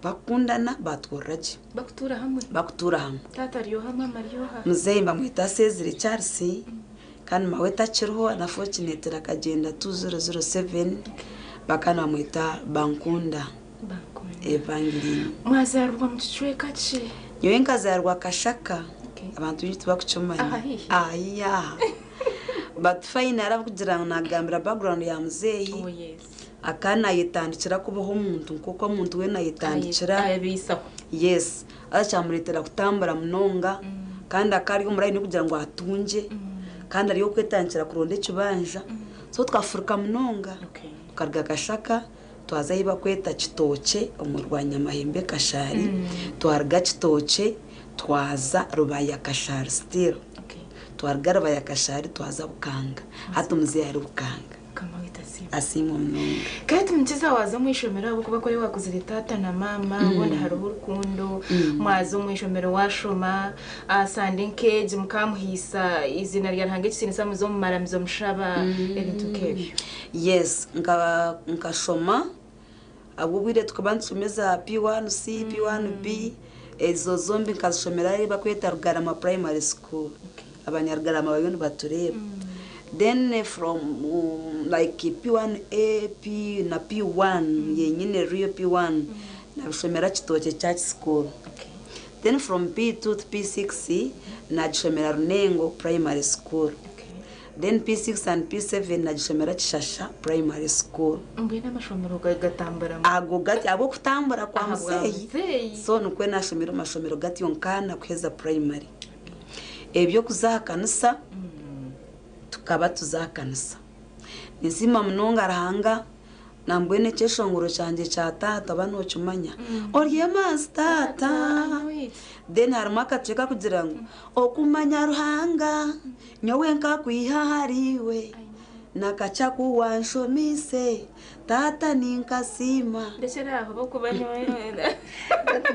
bakundana batworaje bakutura hamwe tata riyo hamwe mariyoha muzeyi bamwita Sezire Charles kandi mawe takiriho na fortunate rakagenda 2007 bakana bamwita Bankunda Evangeline. Mwazarwa mchweka chi yewe nkazarwa Kashaka abantu b'intu bakucumanya ahiya but final kugira ngo nagambira background ya muzeyi akana yitandikira kubaho umuntu kuko umuntu we nayitandikira abisaho yes achamuretera kutambara munonga kandi akari umurayi no kugira ngo atunje kandi ariyo kwetandikira kuronde kibanja so twafuruka munonga karga Kashaka twazayiba kweta Kitoke umurwanya mahembe Kashari twarga Kitoke twaza Rubaya Kashari still twarga Rubaya Kashari twaza Bukanga hatu muzeyi ari Bukanga kama witasiba asimo munonga Kate Mukiza waza mwishomera abo kuba kore wakuzira tata na mama ubona hari urukundo mwazo mwishomero washoma Sanding Cage mukamuhisa izina rya ntange kisinisa muzo mu maramizo mushaba ebintu kebyo yes nkashoma abo bwire tukabantsumeza P1C P1B ezo zombi nkashomera ari bakweta Rugarama primary school abanyarugarama bayone batureba then from like P1A P na P1 yenyine Rio P1 na bishomera Kitoke Church School then from P2 to P6 najishomera Runengo primary school. Then P6 and P7 najishomera Kishasha primary school. Mbwina amashomero gatambara ago gati abo kutambura kwa muzeyi so nukwe nashomera amashomero gati yonkana kweza primary ebyo kuzakanisa tukaba tuzakanisa nizima mnonga arahanga nambwene cyeshongoro cyanje cha tata bano cyumanya oriye mastata then harimo akaceka kugira ngo okumanya ruhanga nyowe nka kwihahariwe nakacha kuwanshomise tata ninkasima ndeshera aho kubanya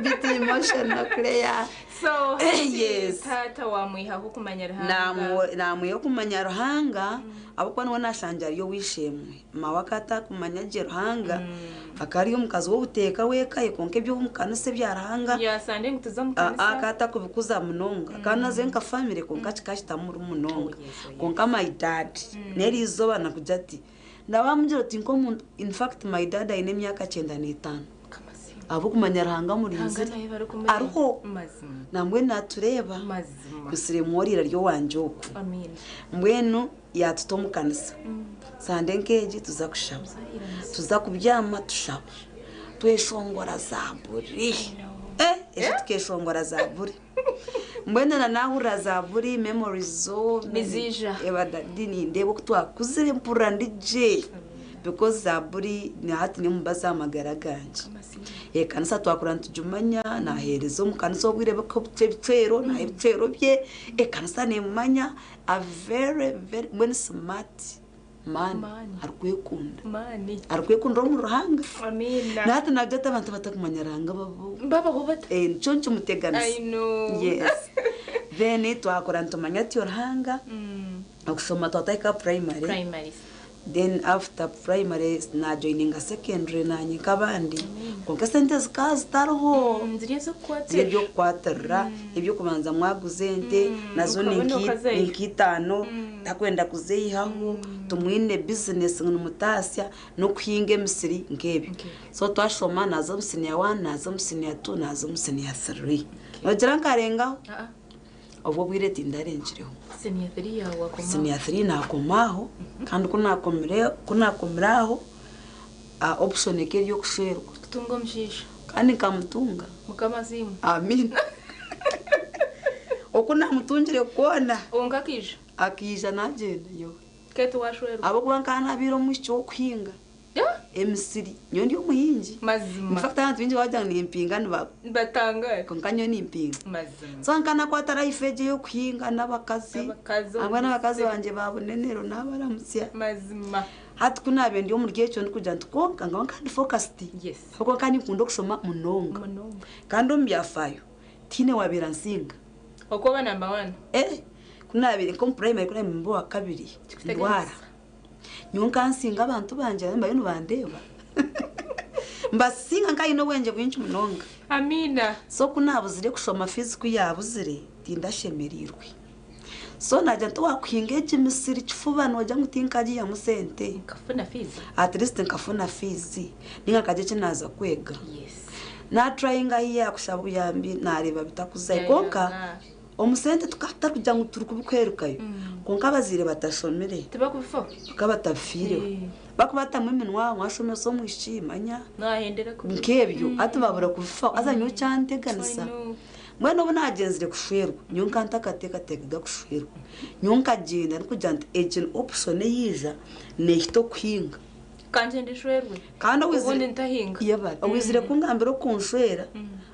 bit emotional clear so yes tata wamwiha ho kumanya ruhanga namwe yo kumanya ruhanga abukwa niwe nashanjari yo wishemwe mawakata kumanya je ruhanga akari umukazi wo buteka wekaye konke byo umukanise byarahanga yasande ngutuzamukanisa akata kubikuza munonga kana zenka family konka kikashita muri munonga konka my dad neri izoba nakujati ndabamjiro tinko in fact my dad ine myaka 95 abo kumanya ruhanga muri nzi ariho namwe natureba kusire mworira ryo wanjoko amen mbwenu yatutomukanisa sande nkeje tuzakushaba tuzakubyama tushaba tweshongora zaburi tukeshongora zaburi mbwenu nahura zaburi memories zo bizija ebadadini ndebo kutwakuzire mpura ndije because zaburi ni hati ni mbaza amagara ganje kanisa twakuranta jumanya naherezo mu kanisa ogwirebe ko bicero na ibicero bye kanisa ne mumanya a very when smart man arkwekunda mu ruhanga amina nati najata abantu batakumanya ranga baba hobata nchoncho muteganisa I know yes then twakuranta manya ti ruhanga akusoma twataika primary then after primary na joining a secondary na nyikabandi konke sente zikazi tarho ziryo kwatara ibyo kubanza mwaguzente nazo ninkitano takwenda kuzeyihaho tumwine business n'umutasya no kuhinga Misiri ngebi so twashoma nazo musiniya 1 nazo musiniya 2 nazo musiniya 3 nogira nkarengaho obwo bwireti ndarenjireho senior 3 nakomaho kandi kunakomeraho option ke yo kusherwa kutunga mshisha kandi kamutunga mukamazimu amen okuna mutungire kona ongakije akija nagenda yo ketu washwerwa abo kwankana biro mucyo kwinga Misiri nyondi umuhinji mazima mfakta abantu binji wajya ni impingano batangaye konkanyo ni impinga mazima so nkana kwatara ifeje yo kuhinga n'abakazi abana bakazi banje babonenero n'abaramutse mazima hati kuna bendi yo murye cyo ndikuja ntukonka kandi focused yes kuko kandi kundo kushoma munonga kandi mbyafayo tine wabira nsinga okoba number 1 kuna biri ko primary kuna mbo wa kabiri ndwara nyonka nsinga abantu banje mbaye bandeba mbasinga nkayi no wenje bwinshi munonga amina so kunabuzire kushoma physical yabuzire tindashemerirwe so najya ntwakwingeje Misiri kifubano wajya ngutinkaji ya musente kafuna fees at least nkafuna fees ninga kaje kinaza kwega yes na trying ahiya kushabu yambi nareba bitakuzaye konka omusente tukata kujya nguturu kubukwerukayo konka bazire batashomere tibakufo tukabatafire bakubata mu minwa mwashome so mwishimanya nahendera ku nkebyo atubabura kufa azanyo cyanteganisa mwene ubu nagenzire kushwerwa nyonka ntakateka kushwerwa nyonka genda nikujyanta agent option yija nehito kwinga kanje ndishwerwe kandi ubundi ntahinga yabara awizire kungambira kunshwera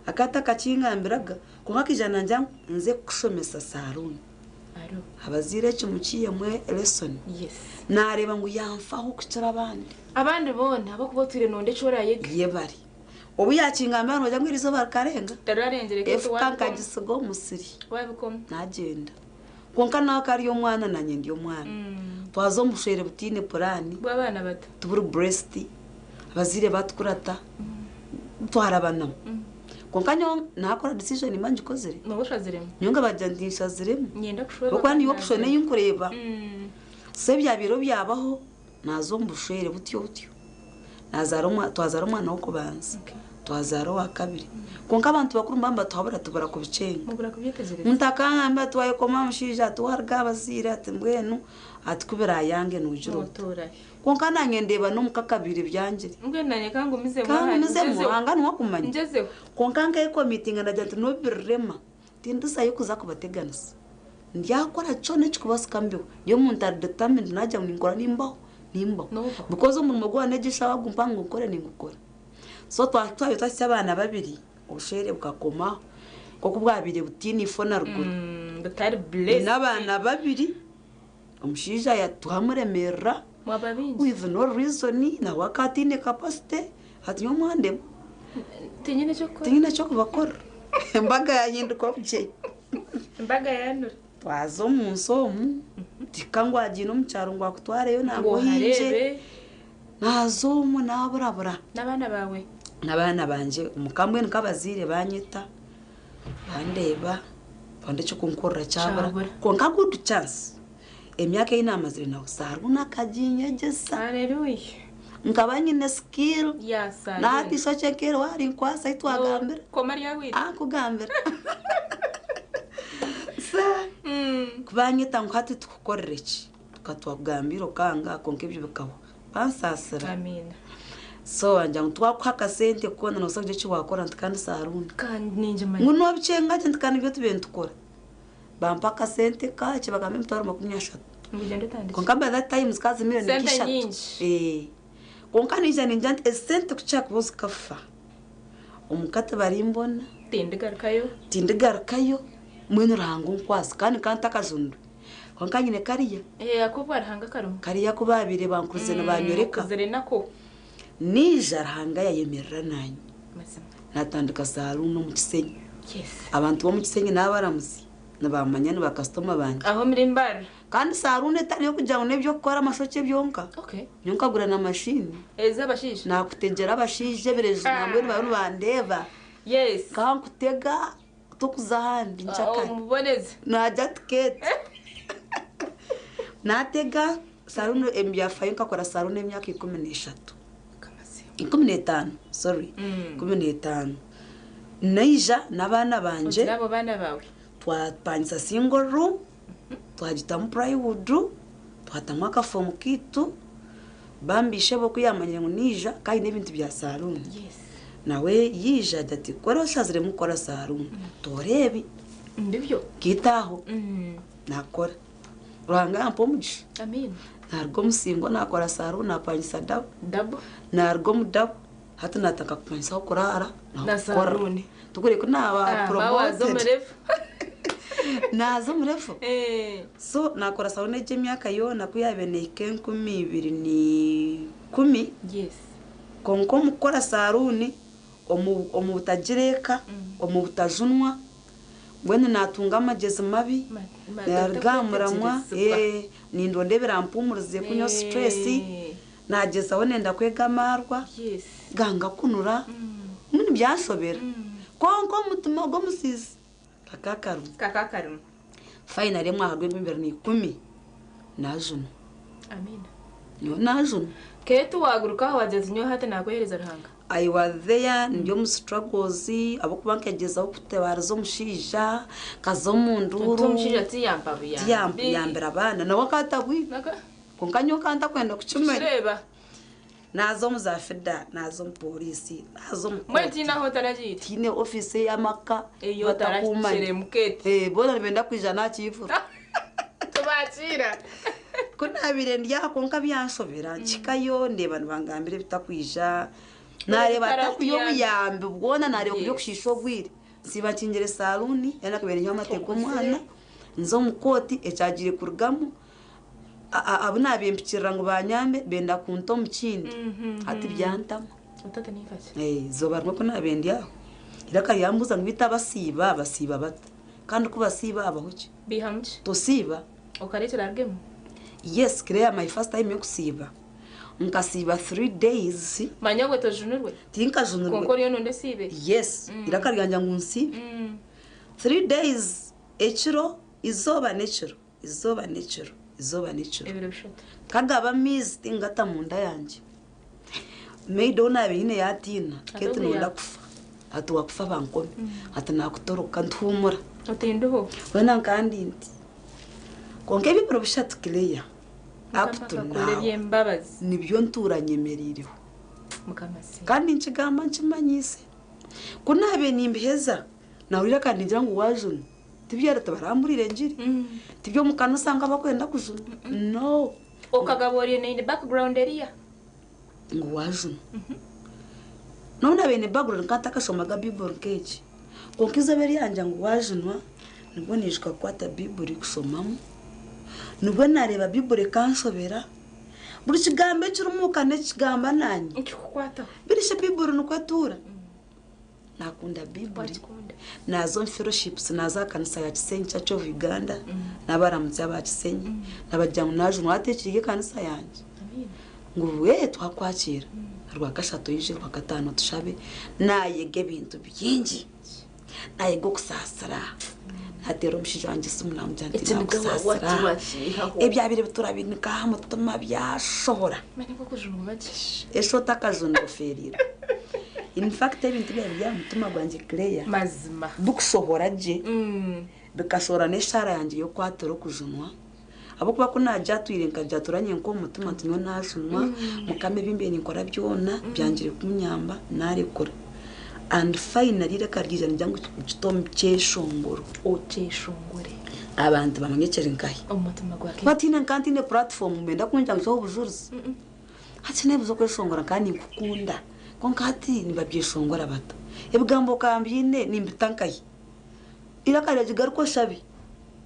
akata kachingambiraga kunkakijana njya nze kushomesa saruni aro abazire kimukiye mwe lesson yes nareba ngo yamfaho kucara abandi bona abo kubotire nonde chora yege yebari ubu yakingambira ngo jangwe rizo barkarenga tararengere ko wankagisigo Misiri wabikoma nagenda konka nakari yo mwana na nyindi yo mwana twazo mushere butine plani babana bato tuburu breast abazire batukurata twarabana konka nyo nakora decision imanje kozere nobushaziremo nyonga bajandisha ziremo nyenda kushora kuko ni option y'inkureba se bya biro byabaho nazo mbushere butyo twazara umwana wo kubanza twazara wa kabiri konka abantu bakuru mbamba twabura tubara ku bicenga mubura kubyitezereza muntakanga twaye koma mushija tuharga abazira ati mbwenu atukubira yange nujuro motora konka nange ndeba no mukakabiri byangire mbwenanye kangu mize muhanga nwa kumanya ngezeho konka nge ko meeting na jati no birrema tindusa yo kuza kubateganisa ndiyakora cyone cyubasikambyo yo muntu determined najya ngikora nimbaho because umuntu gwa negisha wagumpa ngukore ningukora so twayo twasi abana babiri ubushere bukakoma koko bwabire butini fona ruguru butari blessed n'abana babiri umushija yatuhamuremera mwababinji with no reason na wakati ne capacity ati yo mwande tinyine cyo kubakora mbaga yahinduka bye mbaga yanura twazo munsomu tikangwa agino mucyaro ngwa kutwareyo ntabwo hinje nazomu naburabura n'abana banje umukambwe nk'abazire banyita bandeba bande cyo kunkorera cyabura konka good chance emyaka y'inama ziri nawe saruna kajinyegesa haleluya nkabanyine skill yasa nati sochekero ari kwasa itwagambira ko Maria wita akugambira kubanyita nkati tukukorera iki tukatwagambira kanga konke ibyo bikaho bansasira amina so anja twakwaka sente kona no sabye cyo wakora ntikandi saruni kandi ninje manje nguno bicyenga ntikandi byo tubende tukora bampaka sente ka cyo bagambe mutwaro 30 mugende tandika konka that times kazi miliyoni nk'ishatu konka nije ninjante sente kuchaka bose kafa umukate barimbona tindigarukayo mwene rango nkwasi kandi kantakajundu konka nyine kariya akubwa rahanga karumu kariya kubabire bankuze na banyoreka kuzere nako nije arahanga yayemerera nanyi natandika saluno mu Kisenyi abantu bo mu Kisenyi n'abaramuzi nabamanyane ba customer banje aho mirimbara kandi sarune tari yo kujya nebyo gukora amashoke byonka nyonka gura na machine abashishe nakutegera abashije bereje nambwe bari bandeba kankutega tukuza handi nchaka muboneze najya ticket natega sarune embya fayo kakora sarune emyaka 13 15 sorry 15 naija nabana banje nabo bana bawe twapangisa single room twagita mu plywood twatamwa kafomu kitu bambishe bo kuyamanya ngo nija kandi n'ibintu bya salon nawe yija dati kora shazire mukora salon torebi ndivyo kitaho nakora uranga mpomuji amen nargo musingo nakora salon napangisa dabo nargo mudabo hata nataka kupangisa kurara na salon tukuri ko naba promoted nazo mrefu so nakora saune jemyaka yo nakuyabene 2010 konko mukora saruni omu butajireka omu butajunwa bwene natunga amagezi mabi yargamuramwa nindo ndebera mpumurize kunyo stress nageza wone ndakwegamarwa ganga kunura nini byashobera konko mutima go musizi kakakaru finally mwahagwe mbere ni 10 najuno amina yo najuno ketu waguruka wageze nyo hata nakohereza ruhanga I was there ndio mu struggles abo kubankegeza okutabarazo mushija kazomunduru mushija tiyambira abana na wakata bwi konkanyo kanta kwenda kuchumera nazo muzafida nazo polisi nazo mweti naho tarajiti tine office y'amaka yo tarashire mukete bona benda kwijana kifu tubacira kuna birendi yako nkabyansobera kikayo ndeba bangambire bitakwija nareba takuyo biyambe ubwona nareba kuyo kushisho bwire siba kingere saluni yana kubera nyo amatego mwana nzo mukoti ecagire kurugamo abuna bempikira ngo banyambe benda kunto mukindi ati byantama utate nifashe zobarwa ko nabendi aho iraka yambuza ngo bitabasiba basiba bata kandi ko basiba abahuki bihamje tosiba ukaretera argemo yes clear my first time yo kusiba nkasiba 3 days manyagwe tojunurwe tinka junurwe konkori yo nonde sibe yes iraka ryanja ngunsibe 3 days echiro izoba nature ebiro bishota kagaba mizi tingata munda yanje meido nabe ine yatina kete Adobe nonda ya. kufa ati wakufa bankome ati nakutoroka ntumura utinduho wena kandi ndi konke bibiro bishatukileya up to kule now byembabazi nibyo nturanyemeririho mukamasi kandi nchigamba nchimanyise kunabe nimbiheza nawurira kandi ngira ngo wajuna tibyara tabaramburire njiri tibyo mukana usanga bakwenda kujuna no okagaboriye ne background area ngo wajuna nona bene background kanta kashomaga bible kechi konkiza beri yanja ngo wajunwa nibwo nishika kwata bible kusomamo nibwo nareba bible kanshobera buri kigambe kirumuka ne kigamba nanyi ikikukwata birishe bible nukwatura nakunda bible watikunda nazo fellowships naza kanisa ya Kisenyi Church of Uganda nabaramutse abakisenyi nabajyamu najunwa atekiriye kanisa yanje amen ngo we twakwakira rwa gashato yije rwa gatano tushabe nayege bintu byingi nayego kusasara natero mushije wanje sumuna mujyandi kusasara ebyabire biturabinika mutuma byashobora mane ko kujunwa bagishe esho takajundo ferira in fact ibintu bya mutuma gwanje Claire mazima bukushobora je bikashora neshara yanje yo kwatoro kujunwa abo kuba ko najya tuyirenka byaturanye nko mutuma tunyo najunwa mukame bimbe ni nkora byona byangire kunyamba narekora and finally reka ryije njyangu kitom cyeshongoro oteshongore abantu bamanyekere nkaye umutima gwake batina kantine platform mbenda kunjanga cyo bujuruzi hati nebuzo kweshongora kandi nkukunda konkati nibabyeshongora bato ebigambo kambine nimbitankaye irakare jigaruko shabi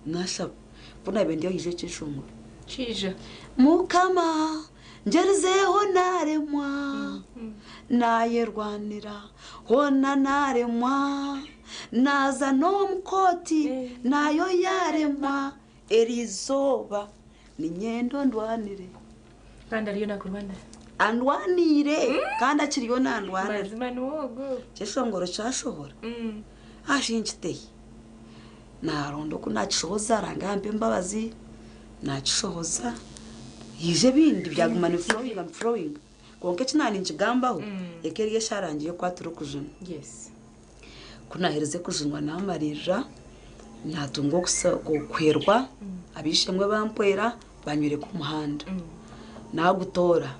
nashaba bona bendiyo yije cyeshongoro cije mukama njerizeho naremwa nayerwanira hona naremwa naza no mukoti nayo yaremwa erizoba ni nyendo ndwanire kandi ariyo nakurwana andwanire kandi akiriyo nandwanire mazima nuwogo cyeshongoro cyashobora ashinjiteye narondo ko nakishoboza rangambe mbabazi nakishoboza yije bindi byagumana flowing konke kinani nkigambaho ekeriye sharangiye kwaturu kujuna yes kunahereze kujunwa namarira natungo kwerwa abishemwe bampwera banyure ku muhanda nagutora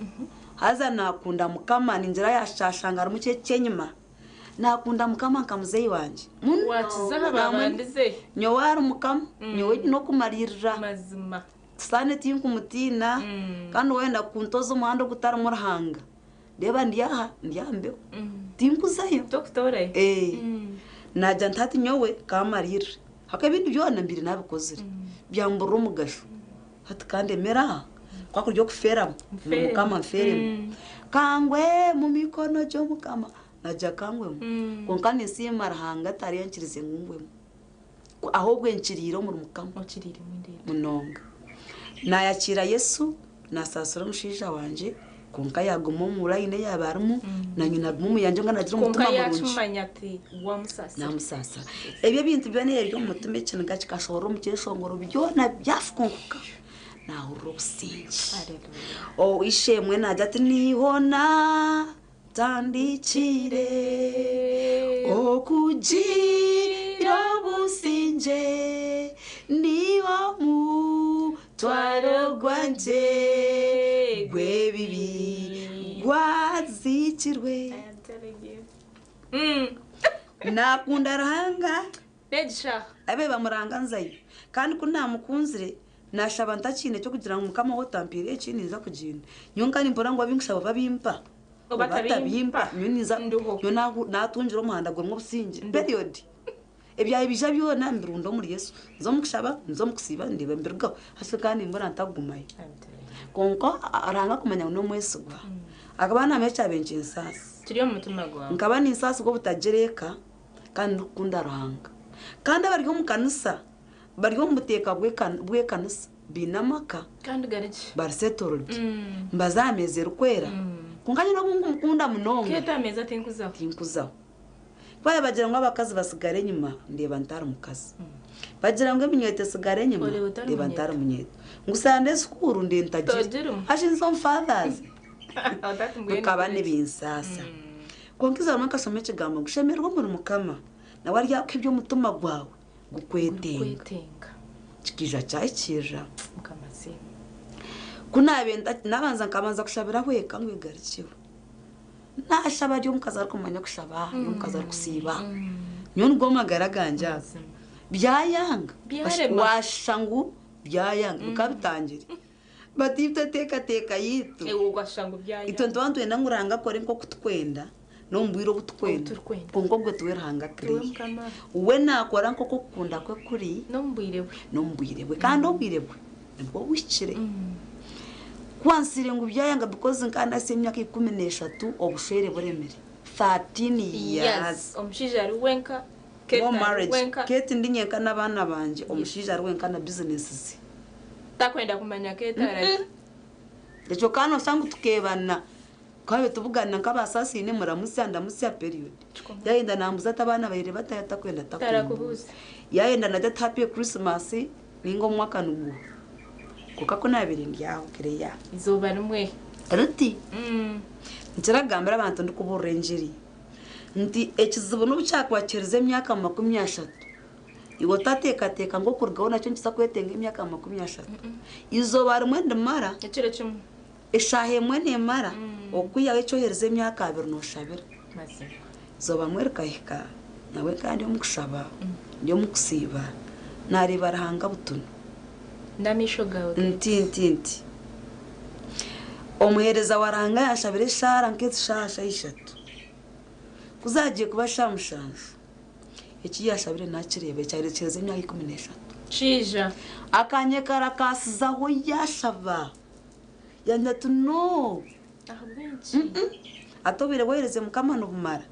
haza nakunda mukama ninzira yashashangara muke kenyuma nakunda mukama nkamuzeyi wanje wakizaha babandize nyowari mukama nyowe no kumarira mazima sane tinku mutina kandi wenda kuntozo muhanda gutara murahanga deba ndiyaha ndiyambe tinku zayo doctore najya ntati nyowe kamarira hakabindi byona mbiri nabikozire byambura umugasho hati kandi mera kwakuryo kufera mukama mfere kangwe mu mikono cyo mukama najya kangwe konkane simarahanga tari yankirize ngungwe ahubwo nkiriro mu mukama ukirire mwindira munonga nayakira Yesu nasasura mushija wanje konka yaguma mu line yabarmu na nyina mu yanje nganagira umutima konka murunji yacumanya ati wa musasa namusasa ebyo bintu byane ryo mutume kintu gakikashoro mu cyeshongoro byona byafukunguka naho rusinji haleluya ishemwe najya ati nihona tandikire okugira businje niho mu twaro gwanje gwebibi gwazikirwe nakunda ranga negisha abe bamuranga nzayi kandi ko namukunzire nashaba ntakine cyo kugira ngo mukama ho tampire ikiniza kugenda nyonka nimbora ngo abingishaba babimpa batabimpa nyoniza yo natunjira umuhanda gwo mubusinge period ebyaye bija byona mbirundo muri Yesu nzo mukishaba nzo mukusiba ndibe mbirga hase kandi mbora ntagumaye konko aranga kumanya no mwesugwa akabana mecha benje nsasi turiyo mutima gwawe nkaba ni nsasi go butagereka kandi ukunda ruhanga kandi abariho mu kanisa bariho muteka bwe kanisa binamaka kandi gariki barsetoro mbazameze rukwera kunganye no mukunda munonga keta meza tinkuzaho baye bagira ngo abakazi basigare nyuma ndeba ntara mukazi bagira ngo iminyete sigare nyuma ndeba ntara munyete ngusande skuru ndentagira ashin some fathers tukaba nibinsasa konkiza rumwe kasome kigambo gushemerwa muri mukama nawe arya ko ibyo mutuma gwawe gukwetenga kikija cyakira mukamasi kunabenda nabanza nkabanza kushabira hweka ngwigarikiwe nashaba ryo mukaza kumanya kushaba yo mukaza kusiba nyone gwo magara ganjaza byayanga washangu byayanga ukabitangire batibye teka yitu ugashangu byayanga ito ntwantu enda nguranga kore nko kutwenda no mbwiro butwenda kongo gwe tuweranga kiri we nakora nko kukunda kwe kuri no mbwirewe kandi obwirewe nibwo wikire kwansire ngo byayanga because nkana se imyaka 13 obushere buremere 13 years omushija ari wenka no marriage kete ndinyenka nabana banje omushija ari wenka na businesses takwenda kumanya kete ara ejo kano sangu tukebana kwabe tubugana nk'abasasi ne muramusanda musya period yayenda nambuza tabana bayire batayata kwenda tarakubuza yayenda na that happy Christmas ningo mwaka nugu kuko nabiri ndyaho kireya izoba rumwe ruti ntiragambira abantu ndikuburenjeri nti ekizibu n'ubucyakwakiriza emyaka 30 iwo tateka ngo kurgaho nacyo nkisa kwetenga emyaka 30 izoba rumwe ndimara ekire kimwe eshahe mwene mara okuyawe cyohereza emyaka 2 noshabira mazima zoba mwereka hika nawe kandi umukushaba ndiyo mukusiba nari barahanga butuno ndamisho gawe nti omuhereza waranga yashabire shara nk'eshasha 3 kuzagiye kuba shamushanje iki yashabire nakirebe cyarekeza emyaka 13 cija akanye karakasizaho yashaba yanda tuno atobire wereze mukamano bumara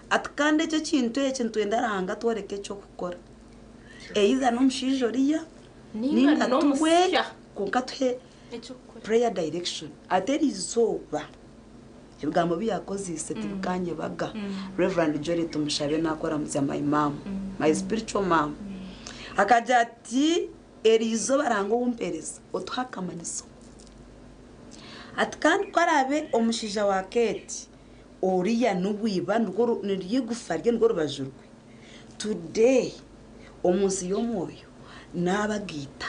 atkande cyo kintu ndaranga twereke cyo gukora eiza no mshijoriya ninga no musya kunkatwe prayer direction aterizoba ibigambo byakoze setikanye baga Reverend Jory tumushabe nakora muzya my mom my spiritual mom akaja ati erizo barango wumpereza otwakamaniso atkandi kwarabe omushija wa Kate oriya nuwiba ndugoro nirigufarye ndugoro bajurwe today omunsi yomoyo nabagita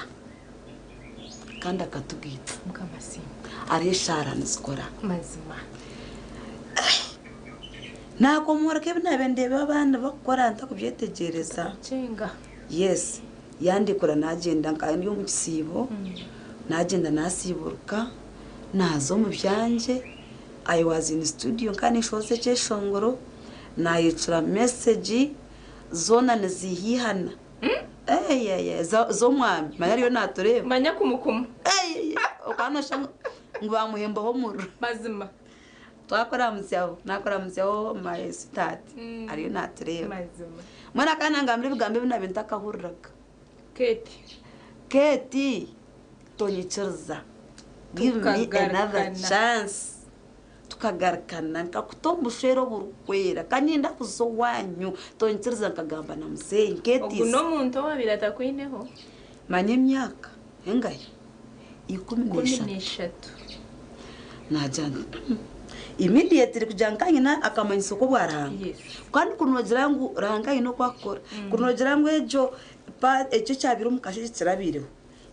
kandi akatugita mukamasi ari shara nzikora mazima nako mureke binabendebe abana bakora ntakubyetegereza cenga yes yandikora nagenda kandi yo mukisibo nagenda nasiburuka nazo mu byanje I was in studio kandi shose cyeshongoro nayicura message zona nezihihana zo mwami mayari natoreba manya kumukumu okanosha ngwamuhemba ho muru mazima twakora musyaho my start ariyo natoreba mazima mwana kana ngamire bigambe binabenta kahurraga Kate tonyicirza give me another chance tukagarukana nkakutombushero burukwera kaninda kuzo wanyu tonyicirza nkagamba na muzeyi Kate uno muntu wabirata kwineho manye myaka engaye 13 najana immediately kujankanye na akamanyiso ko bwaranga kandi kunogira ngo ranganye no kwakora kunogira ngo ejo pa ejo cyabiro mukashe kirabiriho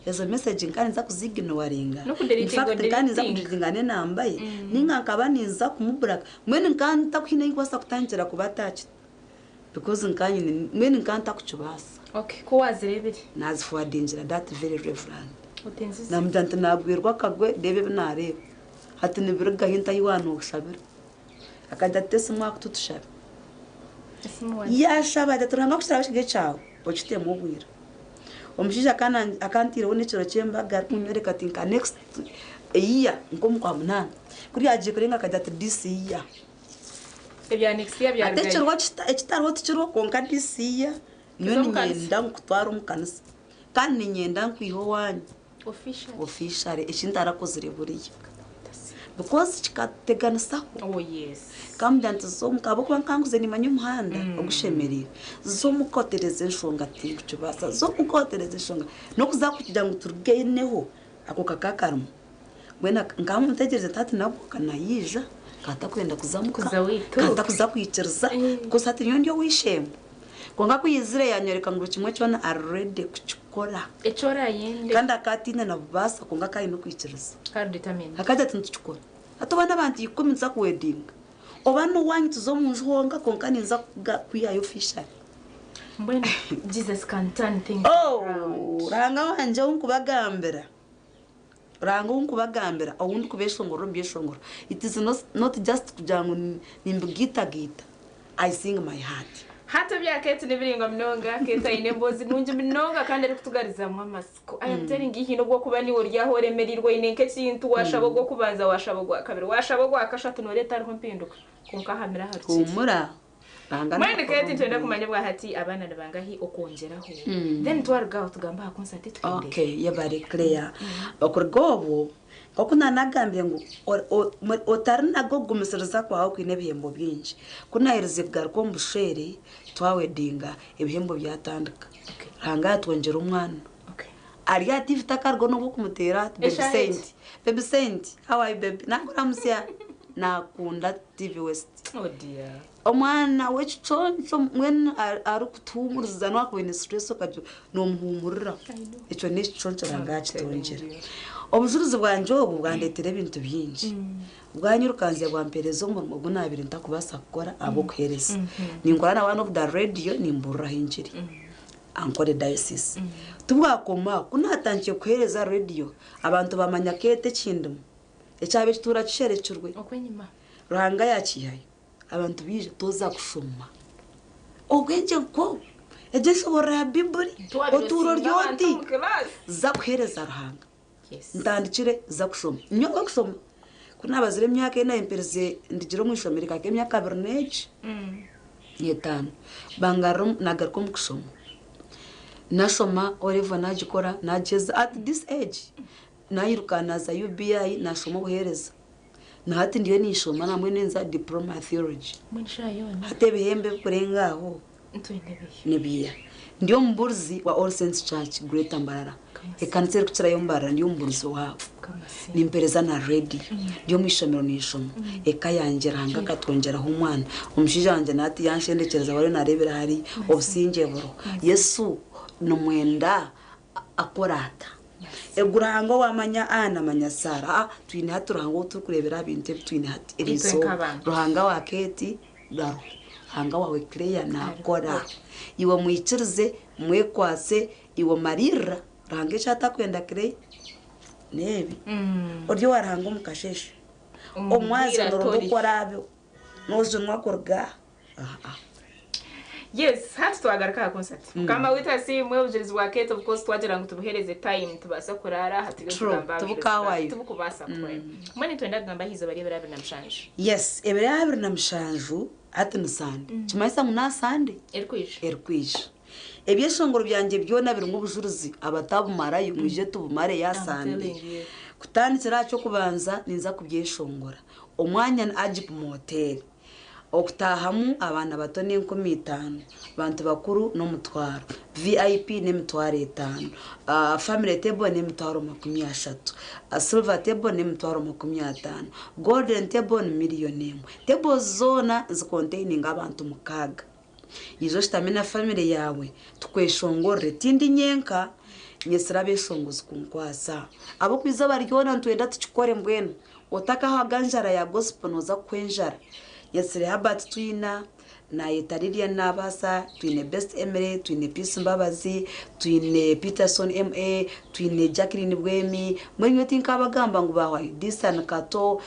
yazo message kandi nza kuzigino warenga in fact kandi nza kudingane nambaye ninga kabaninza kumubraka mwene nkanta kwine inkwasa kutangira kubataki because nkanye mwene nkanta kucubasa okay ko wazirebere nazi forwardingira that very reverend utenzize namjante nagwirwa kagwe debe binareba hati nibiruga hinta yiwano ushabira akadatese mwaka tutushabe yashaba daturanga kusaba shige chawo bochite mubwira omushija kana akantire wone ciro cyembaga kunyoreka tinka next year ngomu kwa munana kuri aje kurenga kadate this year ebya next year bya ate ciro ekitaro tikiro konka this year nyoni nyenda nkutwara umukanisa kandi nyenda nkwiho wanyu official ekintara kozire buriya because chikateganisa oh yes kamdanze zo mukabo kwankanguze ni manyumuhanda ogushemerera zo mukotereze nshonga tintu cyubasa zo mukotereze nshonga no kuza kujya ngo turugeneho ako kakakarumo mbwena ngamutegereze tati nabwo kanayija kata kwenda kuzamuka kata kuza kwikiriza kuko ati nyo ndio wishemo konga kuyizire yanyoreka ngo kimwe cyona already kuchikora echora yende kandi akatina na bubasa konga kai no kwikiriza kandi determine akaja tunchikora atobana abantu yikumitsa ku wedding obano wanyi tuzomunjhonga konka ninza kuyayo fisha mbwena Jesus can turn things around ranga wanje unkubagambira awundi kubeshongoro byeshongoro it is not just kujango nimbugita gita I sing my heart hata byakete nibiringa mnonga keta inembozi nunje mnonga kandi ari kutugariza mu amasiko I am telling you no kuba ni urya horemerirwa inenke kintu washabo go kubanza washabo gwa kabiri washabo gwa kashatu no leta ariho mpinduka kunka hamira hati humura mwende kete ntenda kumanya bwa hati abana nabangahi okongeraho then twarga tugamba ha concert twende okay yabari clear okurgobo okuna nagambye ngo otarina go gumisiriza kwaho kwine bihembo byinshi kunahirize bwarko mbushere twawedinga ibihembo byatandika hanga twongera umwana ari activity akargo no kumutera baby saint how are you baby nakuramsya nakunda TV West oh dear omwana wechichoncho mwene ari kutumuriza no akwene stress okajo no muhumurira echo ne chichoncho rangachi tongera obujuruzi bwanje obu bwandetere ibintu byinshi bwanyirukanze bwamperezo mu rugo nabiri ntakubasa gukora abo kuhereza ningorana one of the radio nimburra hinjiri ankore diocese tubwakoma kunatangiye kuhereza radio abantu bamanya kete kindimo echabe chitura chisherecurwe okwenyima ruhanga yakihaye abantu bije toza kushoma ogwenje ko ejeshobora ya bibuli oturo ryoti za kuhereza ruhanga ndandikire za kushoma nyo kushoma kuna bazire emyaka ena impereze ndigiro mwisho Amerika ke emyaka 2 yetano bangarum nagarko mukushoma nashoma Oliver najikora najeza at this age nayirukana za UBI nashoma buhereza nahati ndiye nishoma namwe nenza diploma theology munshayona hate bihembe kurengaho nebiya ndiyo mburzi wa All Saints Church Greater Mbarara ekanitse kuchira yo Mbarara ndiyo mburzi wabo nimpereza na ready ndiyo mwishomero nishoma ekayangira hanga katongeraho umwana umushije wanje nati yanshendekereza wari narebera hari obusinge buro Yesu no mwenda akorata egurango wamanya ana manyasara twine haturango tukurebera bintu twine hati erizo ruhanga wa keti garo hanga wawe clear na kora iwe mwikirize mwekwase iwe marira range chata kwenda clear nebi oryo waranga mukasheshe omwazi ndoro korabe nozo nwakorga yes hati twagaruka concert kama wita si mwe ujirizi wa kete of course twagira ngo tubuhereze time tubasa kurara hatiga kugamba tubukubasa kwe mwene twenda kugamba hizo bari bari na mshanje yes ebere na mshanju ati musande kimaisa muna sande erkwisha ebyeshongoro byanje byona biri ngo bujuruzi abatabumara yumuje tubumare ya sande kutandikira cyo kubanza ninza kubyeshongora omwanya ajip motel okutahamu abana bato ne 15 abantu bakuru no mutwaro VIP ne mutwaro 5 family table ne mutwaro 30 silver table ne mutwaro 50 golden table ne million table zona zicontaining abantu mukaga izo stamina family yawe tukweshongore tindi nyenka nyesira beshongozi kunkwasa abo kwiza baryona ntwenda tukikore mbwena otaka haganjara ya gospel noza kwenjara yesire habat twina na yetariria nabasa twine best emere twine peace mbabazi twine Peterson MA twine Jacqueline Bwemi mwenye tinka bagamba ngo bahwaye Disan Kato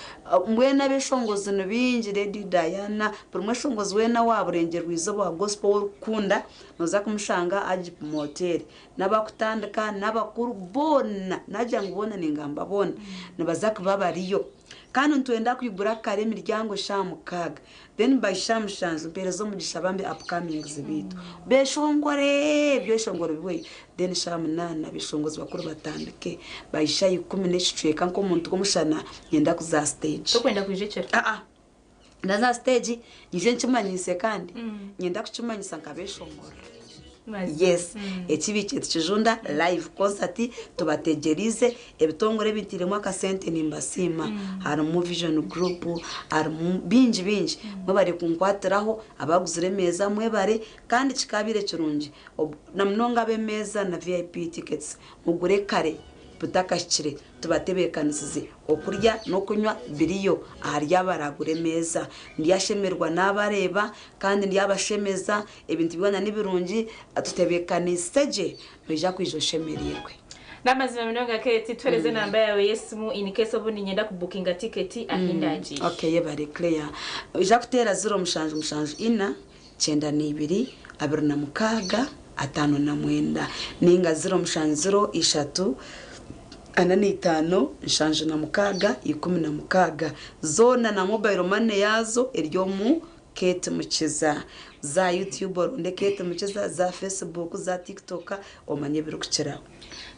mwena beshongozi no bingi Lady Diana promwe shongozi wena waburengero rwizo bwa gospel kunda noza kumushanga aji motel nabakutandika nabakuru bona najya ngubona ningamba bona nabazaka babariyo kandi ntwenda kwigura kare miryango shamukaga then by shamshanzo berezo mugisha bambe upcoming zibitu beshongore byeshongore biwe then shamnana bishongozi bakuru batandike bayisha 10 kanko muntu komushana yenda kuza stage tokwenda kwijecera ndaza stage nje nchimanyise kandi nyenda kuchimanyisa nkabeshongora yes ekibike tukijunda live concert tubategerize ebitongore bitiremo akasente nimbasima hari mu vision group hari binji mwe bari kunkwatiraho abaguzire meza mwe bare kandi kikabire kirungi namnonga bemeza na VIP tickets mugure kare butakashire tubatebekanisize okurya no kunywa biriyo aharya baragure meza ndiyashemerwa n'abareba kandi ndiyabashemeza ibintu bibona n'ibirungi atutebekanise noja kwijoshemererwe namazima minonga Kate twereze namba yawe yesimu in case of nyenda kubookinga ticket ahindaji okay yebare clear uja kutera 0 mushanju ina 92 26 59 ninga 0 mushanju 3 5 nshanju na mukaga 16 zona na mobile money yazo iryo mu Kate Mukiza za YouTube onde Kate Mukiza za Facebook za TikTok omanye birukiraho.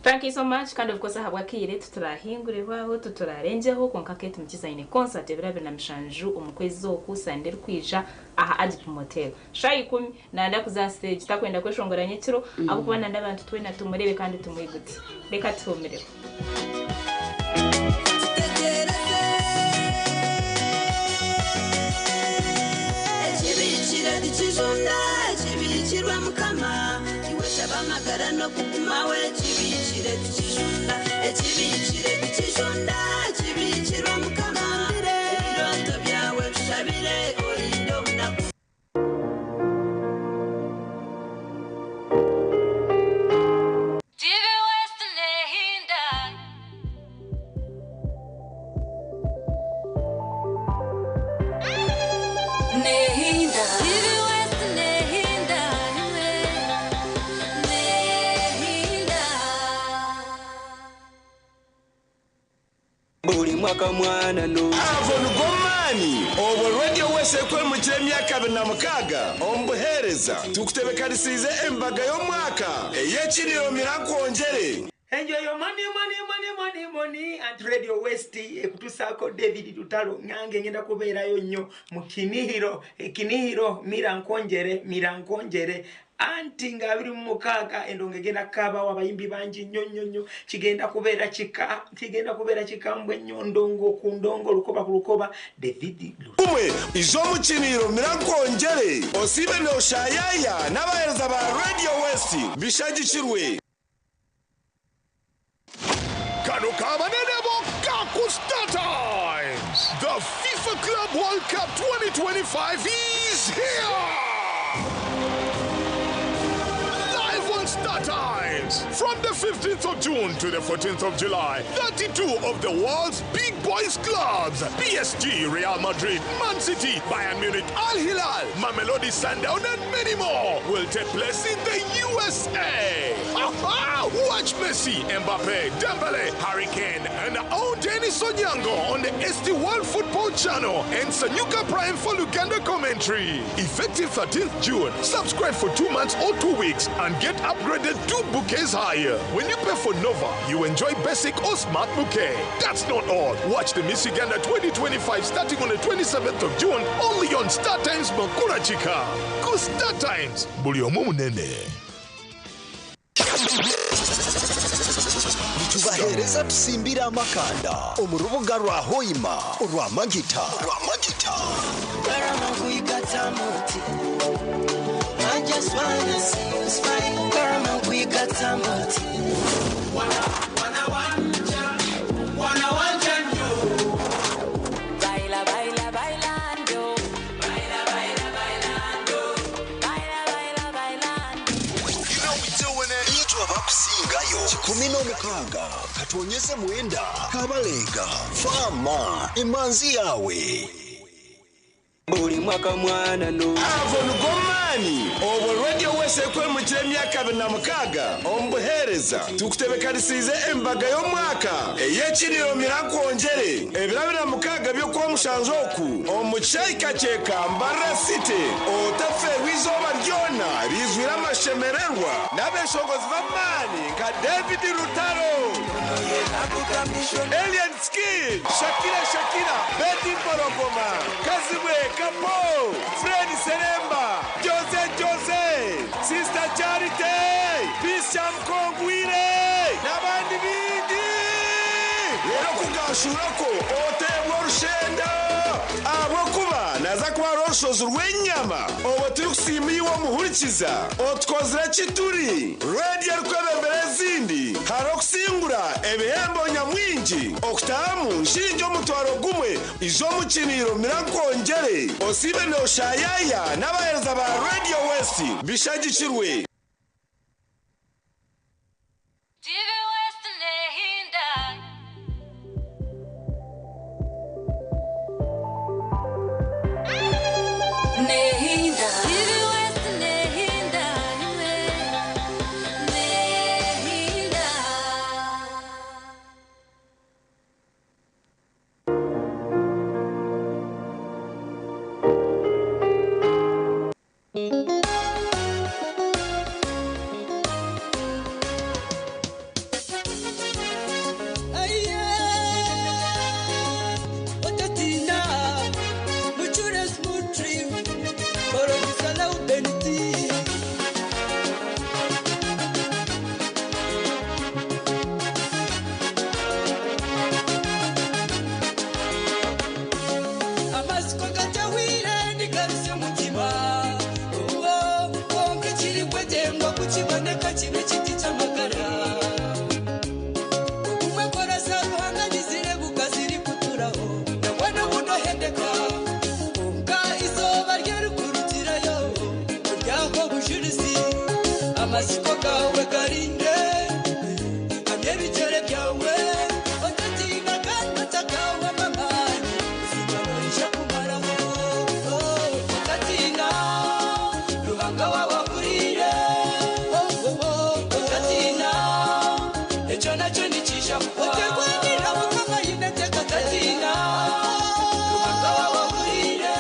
Thank you so much kandi of course habwakire tuturahinguriraho tuturarenjeho konka Kate Mukiza ine concert ebirabe na mshanju umukwezi okusandera kwija aha Adip Motel shayi 10 nanda kuza stage takwenda kweshongora nyekiro abo kubana ndabantu twena tumurebe kandi tumwiguti reka tumerere Chibikirwa mukama iwe shabamagara no kukumawe chibikire tikijunda chibikire tikijunda chibikirwa mukama ibiroto byawe bishabire orindo munaku Mwana no Avon Gomani obo radio wese kwe mu myaka 26 ombuhereza tukutebekanisize embaga yo mwaka eyekiriro mirakongere enjoy your money and radio west ekutusako David Tutalo nyange ngenda kubeerayo nnyo mu kinihiro mirankongere anti nga biri mu mukaaga endonge genda kaba wabayimbi banji nnyonnyonnyo kigenda kubeera kikambwe nnyo ndongo ku ndongo lukoba ku lukoba David umwe izo mu kinihiro mirakongere osibe no shayaya n'abahereza ba radio west bishagikirwe Kano kabanene boka ku Star Times. The FIFA Club World Cup 2025 is here. Live on Star Times from the 15th of June to the 14th of July. 32 of the world's big boys clubs: PSG, Real Madrid, Man City, Bayern Munich, Al Hilal, Mamelodi Sundowns, and many more will take place in the USA. Watch Messi, Mbappe, Dembele, Harry Kane, and our Dennis Onyango on the ST World Football Channel and Sanyuka Prime for Luganda commentary. Effective 13th June, subscribe for 2 months or 2 weeks and get upgraded 2 bouquets higher. When you pay for Nova, you enjoy basic or smart bouquet. That's not all. Watch the Miss Uganda 2025 starting on the 27th of June only on Star Times Makura Chika. Go Star Times. Buliomu Nene. tubahereza tusimbira amakanda omurubuga rwa Hoima rwa Magita I just wanna see you smile Karama kuikata muti Wana wanja Baila bailando You know we doing it Itwa bakusingayo 16 katonyeze mwenda kabalega fama imanzi yawe buri mwaka mwana no Avon Gomani obo radio wese kwe mu myaka 26 ombuhereza tukutebekanisize embaga yo mwaka eyekiriro mirakongere ebirabira mukaga byo kwa mushanjoku omucyeka cyeka Mbara City otafe wizoba ryona rizwira amashemererwa n'abeshogozi b'amani nka David Rutaro Alien Skin Shakira Betty Porogoma Kazibwe Kapo Fred Seremba Jose Sister Charity Bisham Kongwire n'abandi bindi rero kugashura ko otebwa rushenda abo kuba naza kuba roshozo rw'enyama obo turi kusimbiwa muhurikiza otkozera kituri radio rwebembere zindi haro kusingura ebihembo nyamwingi okutamu nshinjo mutwaro gumwe izo mukiniro Mirankongere osibe no shayaya n'abahereza ba Radio West bishagikirwe TV West nehinda nehinda TV West nehinda nehinda amasiko gawe garinde amyebicere byawe otatina kanata kawe mamani sinarisha kumaraho otatina ruhanga wawakurire otatina ejo nacyo nicisha otegwanira mukama yinete otatina ruhanga wawakurire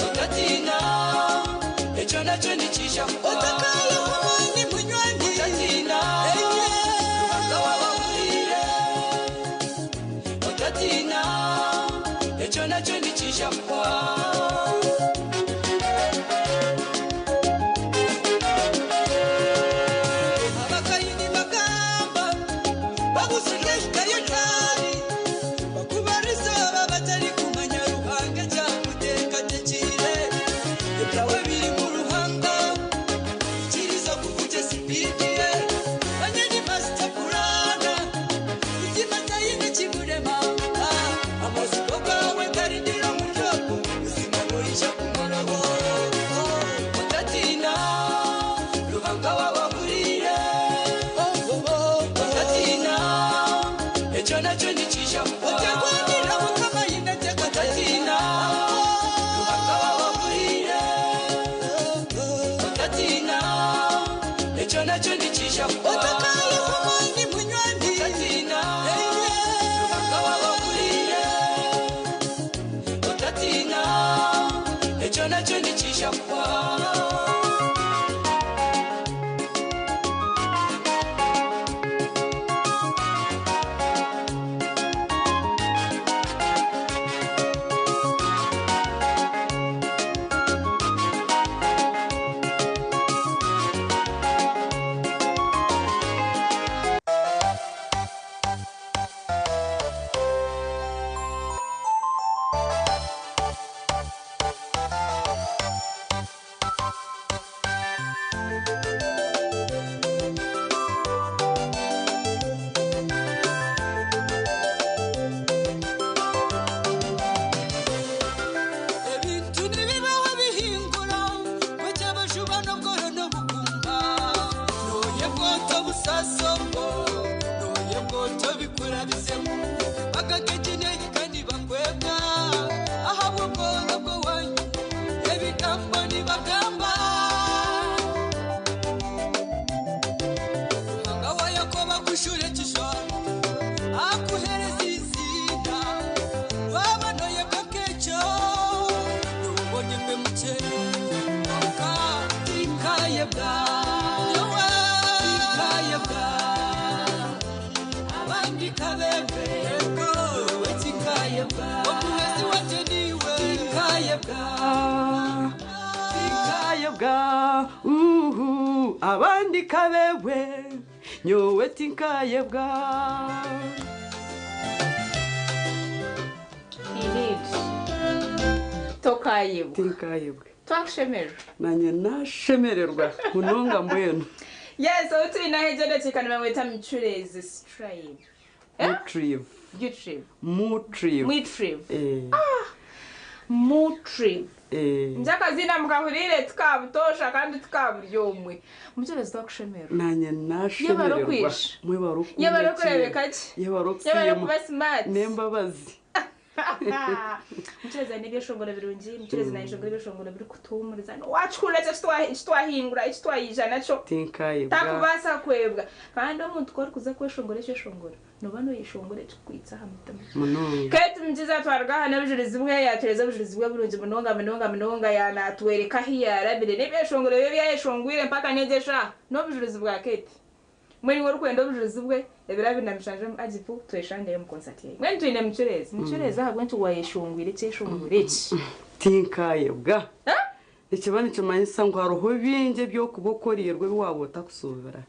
otatina ejo nacyo nicisha otakaye kumani munywani otatina ruhanga wawakurire otatina ejo nacyo nicisha abakayini bagamba bagusigeshikayo cyane bakubariza batari kumanya ruhanga cyangwa tekire ibyawe biri mu ruhanga ikiriza kuvuga sipidiye banyeni master kurana ikimata yine kimurema amaziko gawe karindira mu joko uzima murisha kumaraho otatina ruhanga wawakurire otatina ejo nacyo nicisha otegwanira mukama yinete otatina ruhanga wawakurire otatina ejo nacyo nicisha otakaye kumani munywani otatina ruhanga wawakurire otatina ejo nacyo nicisha ebintu nibibaho bihingura ngo cyabashuba no bworo no bukumba noye bwoto busasombo noye bwoto bikura bisemu bagagekine kandi bakwega ahabwo bworo bwo wanyu ebigambo nibagamba ruhanga wa yakoba kushure kishano akuhereza izina wabanoye kakecho ubonye mbe mukeye oka ikaye bwa yowa ikaye bwa abandi kabebe we ikaye bwa omuhezi wanje niwe ikaye bwa abandi kabewe nyowe tinkayebwa tokayebwa tinkayebwa twakushemerwa nanye nashemererwa munonga mbwenu yes so turi nahe jenda chikana mweta mchurezi strive mutrive mutrive njakazina mukahurire tukabutosha kandi tukaburyomwe mchurezi twakushemera nanye nashemererwa yebarokurebeka ki yebarokuba smart nembabazi mchurezi nibyo shongora birungi mchurezi nayo shongora ibyo shongora biri kutumuriza no wachukura cyitwahingura cyitwayijana cyo tinkayebwa takubasa kwebwa kandi umuntu kora kuza kweshongora cyo shongora no bano yishongora cykwitsa hamutama kete mjiza twargaha nabijurizi bwe yatereza bijurizi bwe birungi munonga yanatwereka hiyarabire nibyo shongora byo yashongwire mpaka nejesha no bijurizi bwa kete mwini wari kwenda bijurizi bwe ebirabi namishanje ajipu tweshange mu concert ye mwe twine mchurezi aha gwentu wayeshongwire cyeshongwire ki tinkayebwa ikibani kimanyisa ngo haroho binge byo kubokorerwe wabota kusubira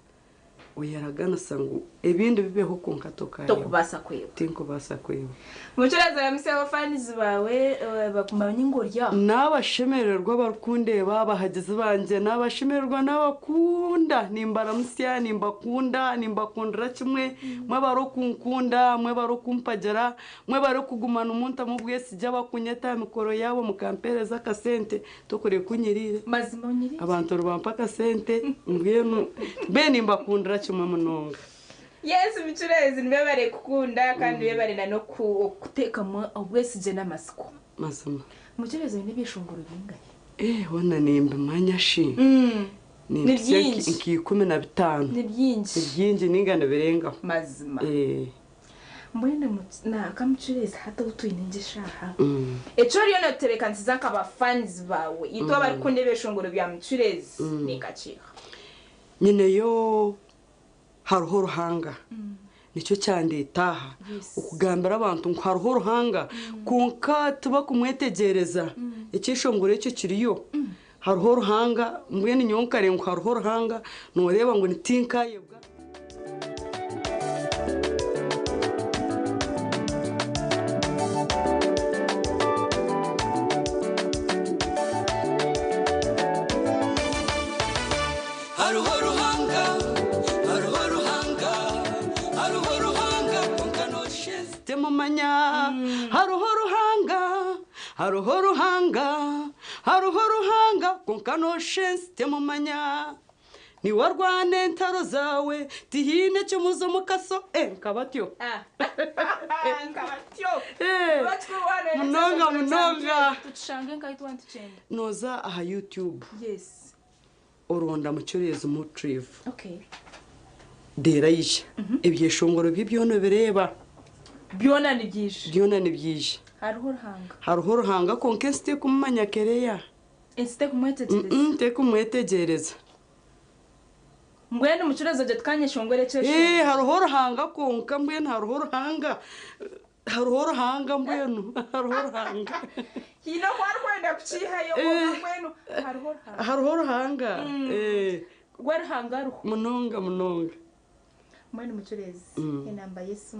uyaragana sangu ebindi bibeho konkatokaye tokubasa kwewe tinkubasa kwewe mchurezi yamseho fans bawe bakumanya ingorya nabashemererwa barukundeba bahagize banje nabashemererwa nabakunda nimbara musya nimbakundira kimwe mwe barokunkunda mwe barokumpagera mwe barokugumana umuntu amubwese jya bakunyeta mikoro yabo mukampereza kasente tokore kunyirire mazima unyirire abantu rubampa kasente mbwenu be nimbakundira kimwe munonga yes mchurezi nibe bare kukunda kandi nibe bare no kuteka mu obwesije namasiko mazima mchurezi nibe shongoro bingaye hona nimba manyashi ni byinshi nki 15 ni byinshi ningana birenga mazima mbwene na kamchurezi hata utwinenge shaha echori yo tereka nzaka ba fans bawe itwa bari kundebe shongoro bya mchurezi nikachira nyine yo haruho ruhanga nicyo cyanditaha ukugambira abantu ngo haruho ruhanga kunka tuba kumwetegereza ikishongore cyo kiriyo haruho ruhanga mbwene nyonkare ngo haruho ruhanga noreba ngo nitinkayebwa haruho ruhanga konkanoshense temumanya ni warwane ntaro zawe tihine cyo muzo mukaso nkabatyo munonga tutshange nkaitwa ntchende noza aha YouTube yes oronda mucyurezi mutrive okay derayije ebyeshongoro bibyono bireba byona ni byije haruho ruhanga konke nsite kumanya kereya nsite kumwetegereza mbwene mucurezo je twanye shongore cesho haruho ruhanga konka mbwene haruho ruhanga mbwene haruho ruhanga hino kwarkwenda kuciha yo mbwene haruho ruhanga gwe ruhanga ruho munonga mwene mucurezi inamba Yesu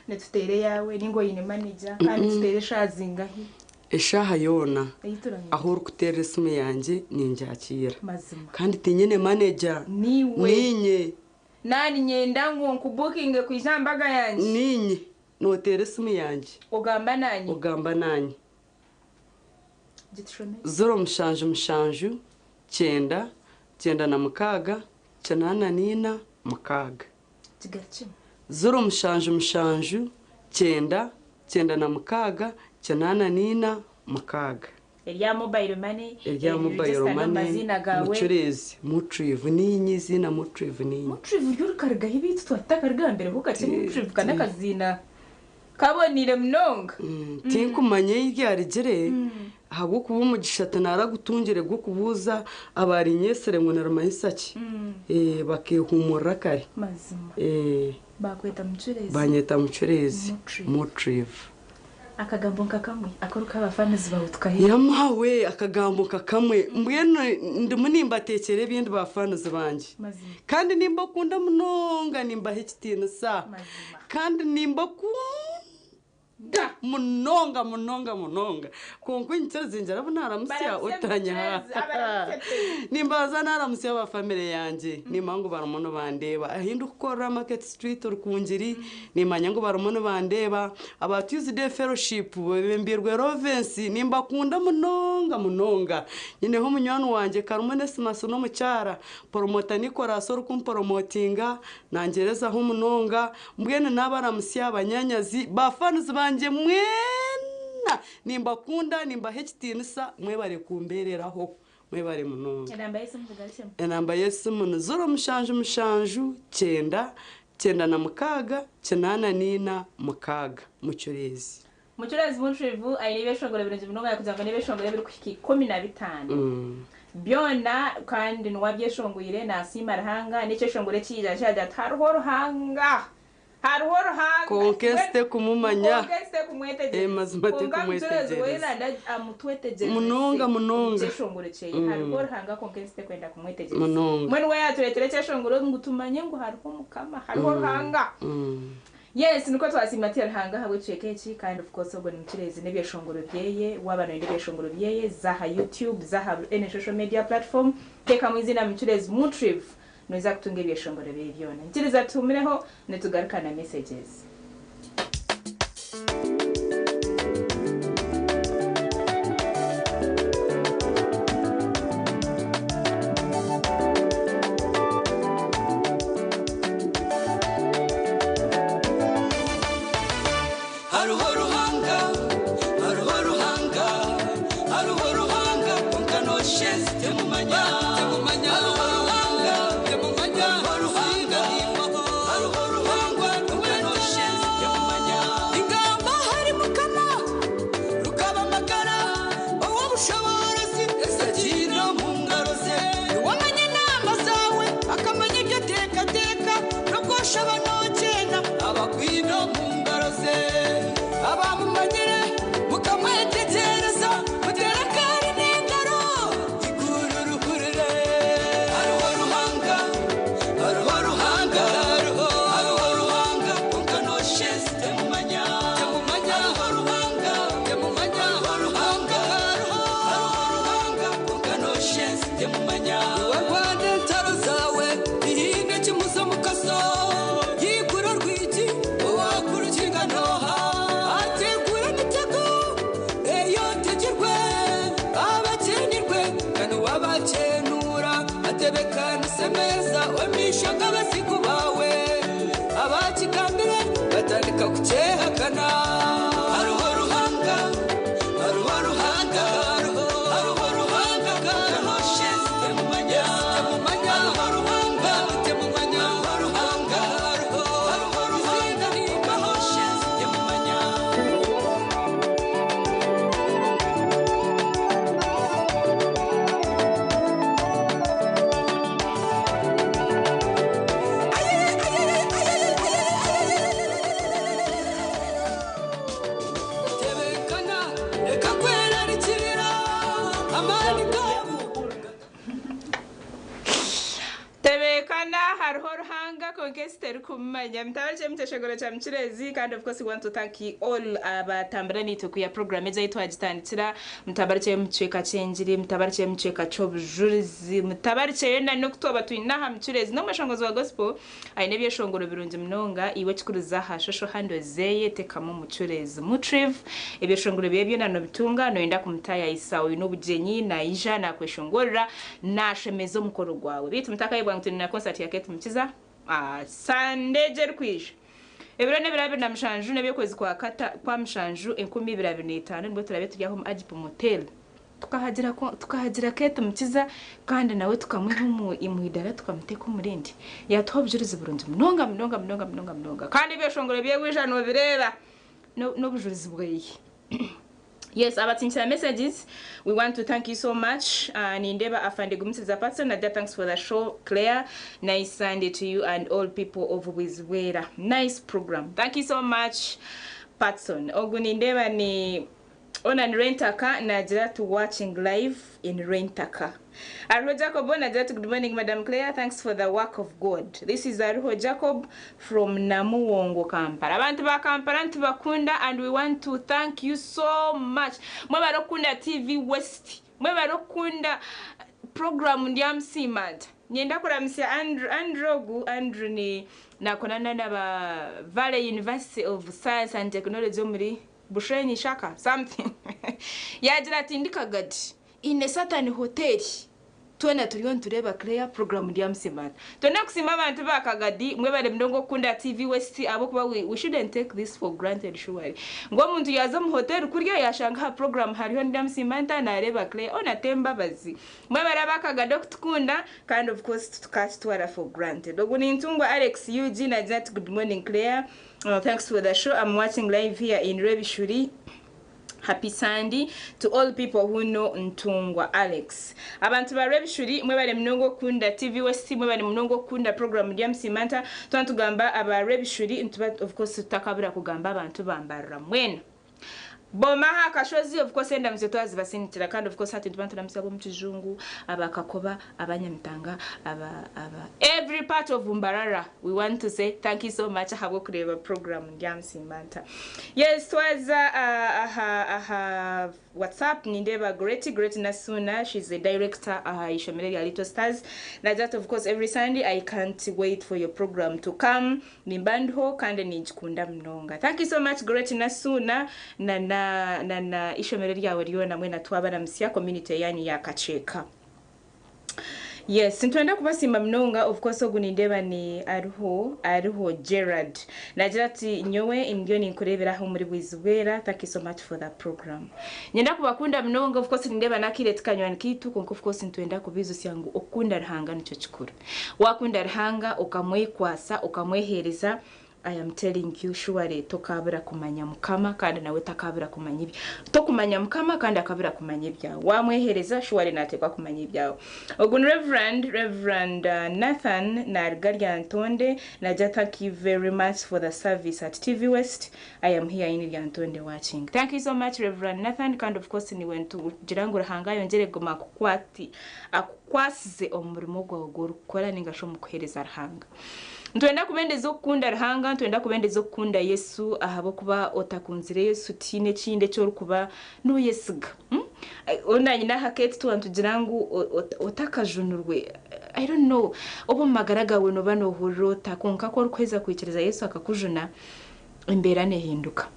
netutere yawe ningo yine manager kandi tutere shazingahi eshaha yona aho rukutere sume yanje ninjakira kandi tinyene manager ninye nani nyenda ngo nkubookinge kwijambaga yanje ninye notere sume yanje ogamba nani zoro mushanju cyenda na mukaga cyanana nina mukaga zoro mushanju cyenda na mukaga cyanana nina mukaga Elia mobile money mucurezi mutrive ninyi zina mutrive ninyi mutrive yurkarga hibitse twatakarga mbere hukati mutrive kana kazina kabonire mnonga tinkumanye iryarigere habo kuba umugishata naragutungire gwo kubuza abari nyesere ngo naramayisaki bakehumura kare mazima bakweta mucurezi banyeta mucurezi mutrive akagambo kakamwe akoruka abafanizi bahutkahe yamawe akagambo kakamwe mbwene ndimo nimbatekere ibindi bafanizi banje kandi nimba kunda munonga nimba hekitino sa kandi nimba munonga konko inchazinjara bunaramusya utanya nimbaza naramusya ba family yanje nimango baramono bandeba ahindu gukora Market Street urukunjiri nimanya ngo baramono bandeba aba Tuesday fellowship bembirwe Rovensi nimba kunda munonga nyine ho munywano wanje Karumene Simaso no mucyara promota nikora so rukumpromotinga nangereza ho munonga mbwene nabaramusya abanyanyazi bafanizi banje mwena nimba kunda nimba hekitinisa mwebare kumbereraho mwebare munonga enamba Yesu muno zoro mushanju cyenda na mukaga cyenana nina mukaga mucyurezi muntrivu ayine beshongora birenge munonga yakuzanga ne beshongora biri kwiki 15 byona kandi nwabyeshonguyire nasima rahanga nice shongore kija cyada taruhanga konkeste kumumanya mazimate kumwetegereza munonga shongore cye haruhanga konkeste kwenda kumwetegereza mwene we yaturetere cye shongore ngutumanye ngo haruho mukama haruhanga yes nuko twasimatira hanga hawe chekeki kind of course ubwo nimukirezi nebye shongoro byeye wabana nebye shongoro byeye zaha YouTube zaha any social media platform teka mwizina mukirezi Mutriv noza kutunga ebye shongoro byona nkiriza tumireho netugarukana messages and of course we want to thank you all abatambrani tukuya program ezaitwa agitandikira mutabarike mcheka chenjiri mutabarike mcheka chobujurizi mutabarike yenda nokutoba twinaha mchurezi no mashongozo wa gospel aine byeshongoro birunje mnonga iwe chikuruza ha shosho hando zeye tekamo muchurezi Mutriv ebyeshongoro byebyo nano bitunga no yenda kumtaya isawo inobujenyi na ija na kweshongorera na shemezo mukoro gwawe bitu mutaka yebwa ngutini na concert ya Kate Mukiza Sunday jerkwisha ebirane birabe na mshanju nebyo kwezi kwa kata kwa mshanju 2025 nibwo turabe tujya home agipo motel tukahagira Kate Mukiza kandi nawe tukamweho mu imuhidara tukamuteka umurindi yatwabujurize burundu mnonga kandi byeshongoro byegwisha no bireba no bujurize bweye. Yes, our messages. We want to thank you so much. Nindeba afande gumisiza person. Nadia, thanks for the show. Claire, nice Sunday to you and all people of Wizwera. Nice program. Thank you so much. Patson ogu nindeba ni ona ni Rentaka nagira to watching live in Rentaka. Aruho Jacob nagira to good morning Madam Claire, thanks for the work of God. This is Aruho Jacob from Namuwongo, Kampala. Abantu ba Kampala ntibakunda, and we want to thank you so much. Mwe barokunda TV West, mwe barokunda program ndi amsimanta. Nyenda kuramisia Andrew ni nakonana na ba Valley University of Science and Technology muri Bushenyi Shaka something. Yagira ati ndikagati ine Saturn Hotel twena turiyo ntureba Claire program ndi amsimanta. Tona kusima abantu bakagadi mwe bare mndongo kunda TV West abo kuba we shouldn't take this for granted surely. Ngo muntu yaza mu hotel kurya yashanga ha program hariho ndi amsimanta na reba Claire ona temba bazi. Mwe bare bakagada kutukunda kind of course tukatch twara for granted. Ogu ni ntungwa Alex Eugene na that good morning Claire. Thanks for the show. I'm watching live here in Rebishuri. Happy Sunday to all people who know Ntungwa Alex. Abantu ba Rebishuri mwe bale mnongo kunda TV West mwe bale mnongo kunda program ndi amsimanta twantugamba aba Rebishuri ntuba of course tutakabira kugamba abantu bambarra mwena. Boma akashozi of course enda mzeto azibasinitira kandi of course hati ntubantu namsabo mtujungu abakakoba abanyamtanga aba every part of Umbarara. We want to say thank you so much habo kureba program Ndamsimanta. Yes, was WhatsApp Nindeba Great Nasuna. She's the director Ishomereri Little Stars. Na that of course every Sunday I can't wait for your program to come. Nimbandho kande nijikunda mnonga. Thank you so much Great Nasuna na Ishomereri yawe riona mwena twabana msia community yani ya Kacheka. Yes, ntwenda kubasimba mnonga of course ogunindeba ni Aruho Gerard. Najati nyowe indio ninkurebera ho muri bwizubera. Thank you so much for that program. Nyenda kubakunda mnonga of course nindeba nakire tikanywa kitu konko of course ntwenda kubizo syangu okunda Ruhanga nico chikuru. Wakunda Ruhanga okamwekwasa okamwehereza. I am telling you surely tokabira kumanya mukama kandi nawe takabira kumanya ibi tokumanya mukama kandi akabira kumanya ibyawe wamwehereza surely natekwa kumanya ibyawe. Ogun Reverend Nathan Nargarya Ntonde naja thank you very much for the service at TV West. I am here in Ntonde watching. Thank you so much Reverend Nathan, and of course ni went to Jirango Ruhanga yongere goma kukwati akukwasize omurimo gwo gukora ningasho mukuhereza Ruhanga. Ntwenda kubendeza okukunda Ruhanga, ntwenda kubendeza okukunda Yesu ahabo kuba otakunzire Yesu tine kinde cyo kuba no yesiga. Ona nyina haketi tuwantugirangu otakajunurwe. I don't know. Obo magaraga we no bano hurota konka ko rukweza kwikiriza Yesu akakujuna imbera ne hinduka.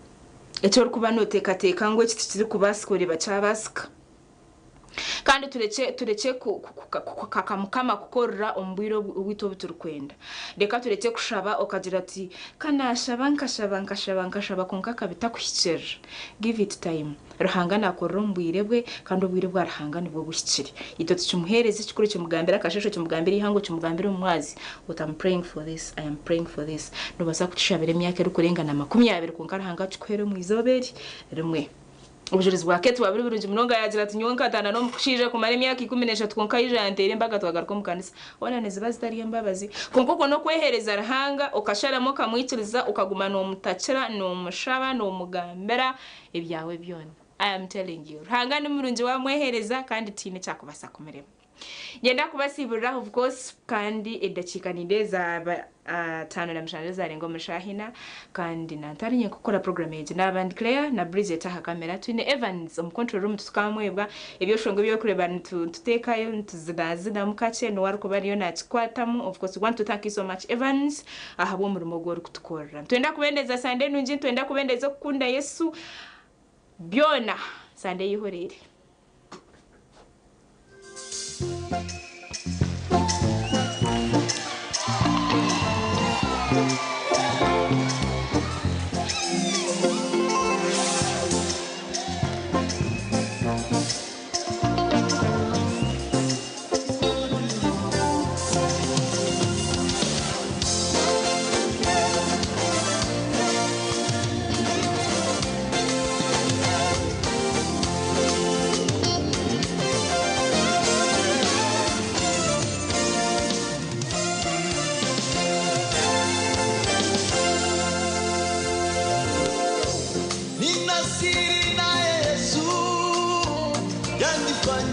Ecyo kuba no teka ngo kitiri kubasikore bacabasika. Kandi turece kakamukama kukorra ombwiro wito buturukwenda. Deka turece kushaba okagira ati kanashaba nkashaba konka kabita kuhikira. Give it time. Ruhanga nakorra ombwire bwe kandi obwire bwa Ruhanga nibwo buhikire. Ito tuchumuhereze kikuru cyumugambira kashesho cyumugambira ihango cyumugambira umwazi. What I'm praying for this, I am praying for this. Nubasa kutishabire myaka rukurengana 20 konka Ruhanga cyukwere mu izoberi rimwe. Ubujurizi bwakete wabiri birungi munonga yagira ati nyonka atana no mukushije kumara imyaka 13 twonka yijantere mbaga twagaruka mu kanisa ona neziba zitari mbabazi konko no kwehereza Ruhanga ukasharamo kamwikiriza ukaguma no mutakira no mushaba no mugambera ibyawe byone. I am telling you Ruhanga ni murungi wa mwehereza kandi tine cyakubasa kumerema. Ngenda kubasibura of course kandi edakika nindeza 5 na mshanje zarengo mushahina kandi natarinye gukora program yeje n'abandi Claire na Bridget aha kamera twine Evans mu control room tukamwebwa ibyo shongo byo kureba tutekayo ntuzidazida mukache no waruko bariyo nakikwatamu. Of course we want to thank you so much Evans ahabo murimo gwo kutukora. Twenda kubendeza Sunday nunji twenda kubendeza kukunda Yesu byona Sunday yihorere.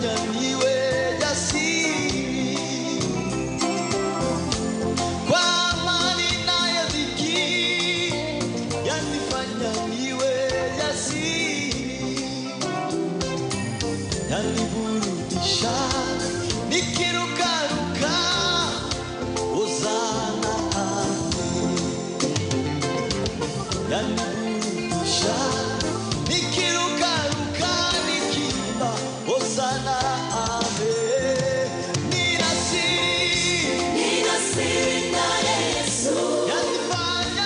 yanifanya niwe jasiri kwa amani nayo dhiki yanifanya niwe jasiri yaniburudisha nikirukaruka Hosana ame yaniburudisha nikirukaruka nikimba Hosana ame nina siri na Yesu yanifanya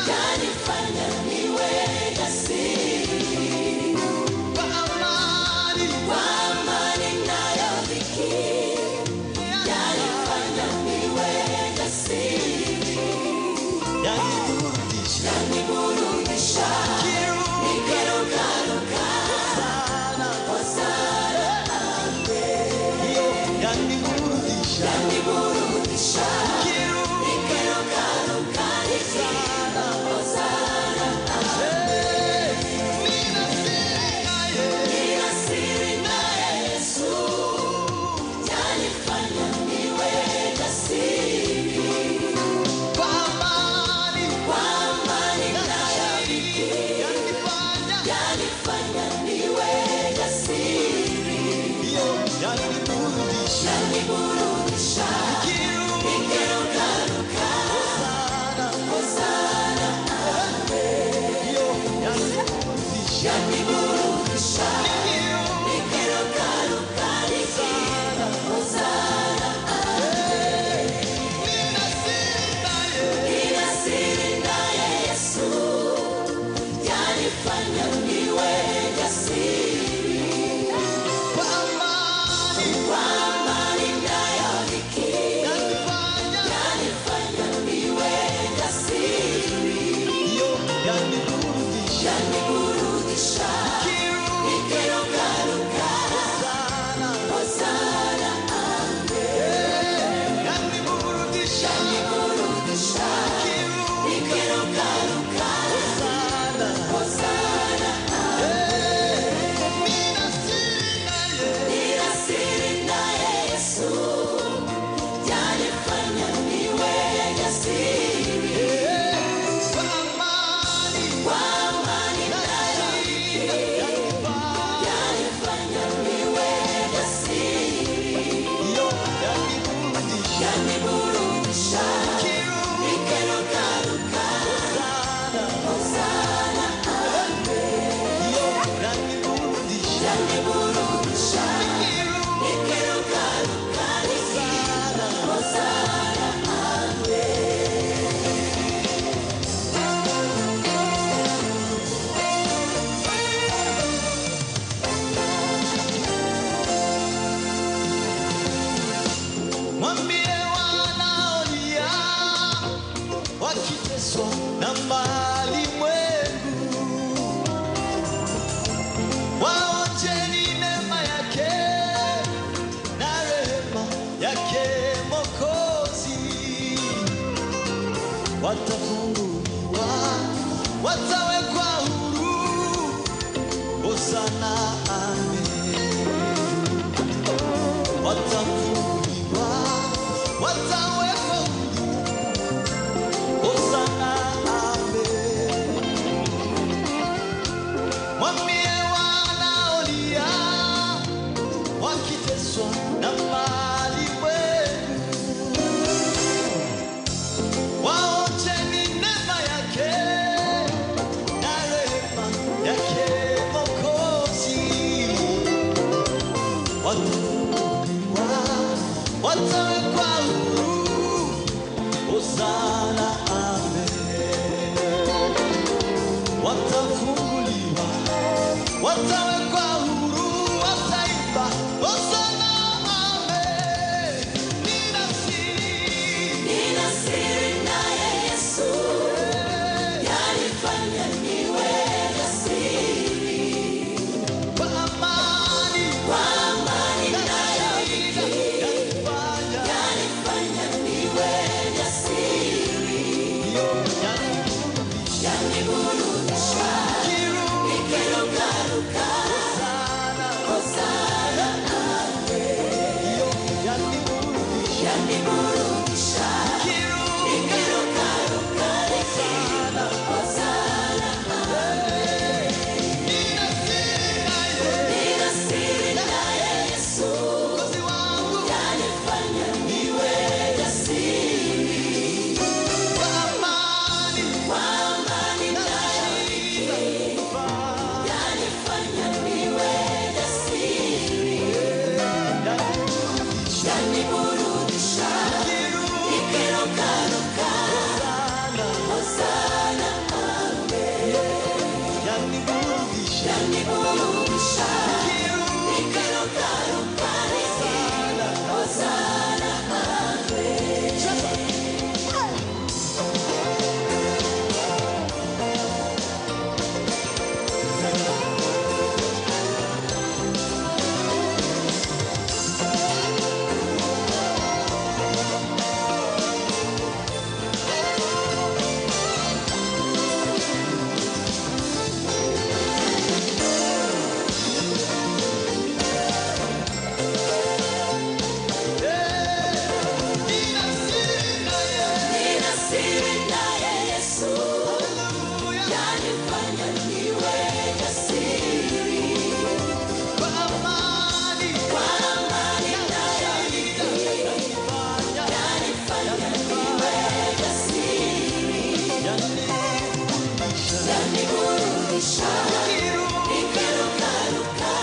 niwe jasiri kwa amani nayo dhiki yanifanya niwe jasiri yaniburudisha nikirukaruka Hosana ame yaniburudisha nikirukaruka nikimba Hosana ame nina siri na Yesu yanifanya niwe jasiri kwa amani nayo dhiki yanifanya niwe jasiri yaniburudisha nikirukaruka Hosana ame yaniburudisha nikirukaruka nikimba Hosana ame nina siri na Yesu yanifanya niwe jasiri kwa amani nayo dhiki yanifanya niwe jasiri yaniburudisha nikirukaruka Hosana ame yaniburudisha nikirukaruka Hosana ame nina siri na Yesu yanifanya niwe jasiri kwa amani nayo dhiki yanifanya niwe jasiri yaniburudisha nikirukaruka Hosana ame yaniburudisha nikirukaruka nikimba Hosana ame mwambie wanaolia wakiteswa na malimwengu waonjeni neema yake na rehema yake Mwokozi watafunguliwa watawekwa huru Hosana ame watafunguliwa watawekwa huru Hosana ame mwambie wanaolia wakiteswa na malimwengu waonjeni neema yake na rehema yake Mwokozi watafunguliwa watawekwa huru Hosana ame watafunguliwa watawekwa huru wataimba Hosana ame nina siri na Yesu yanifanya niwe jasiri kwa amani nayo dhiki yanifanya niwe jasiri yaniburudisha nikirukaruka Hosana ame yanifanya niwe jasiri. Kwa amani nayoitii, yanifanya niwe jasiri. Yaniburudisha, nikirukaruka,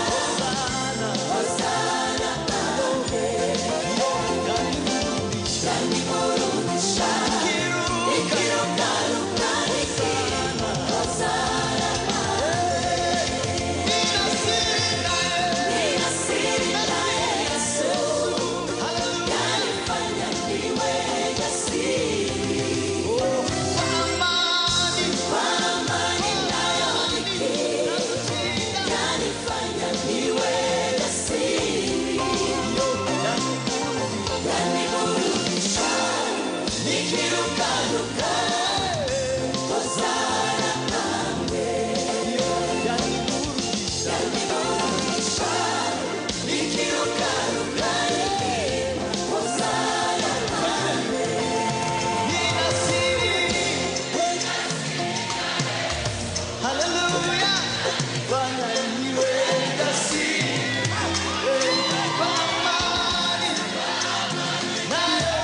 hosana nawe. Yaniburudisha, nikirukaruka, hosana nawe. Nina siri naye Yesu, yanifanya niwe jasiri. Kwa amani nayoitii, yanifanya niwe jasiri. Yaniburudisha, nikirukaruka, hosana nawe. Yaniburudisha, nikirukaruka, hosana nawe. Nina siri, haleluya, Bwana niwe jasiri. Kwa amani nayo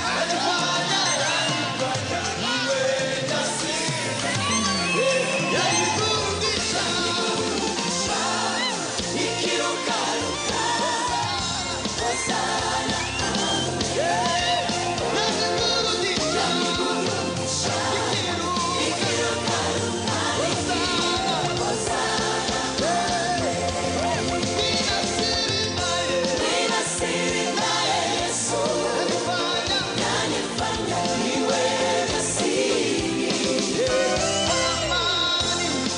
yanifanya niwe jasiri. Yaniburudisha, nikirukaruka, hosana nawe. Yaniburudisha, nikirukaruka, hosana nawe. Nina siri naye Yesu, yanifanya niwe jasiri.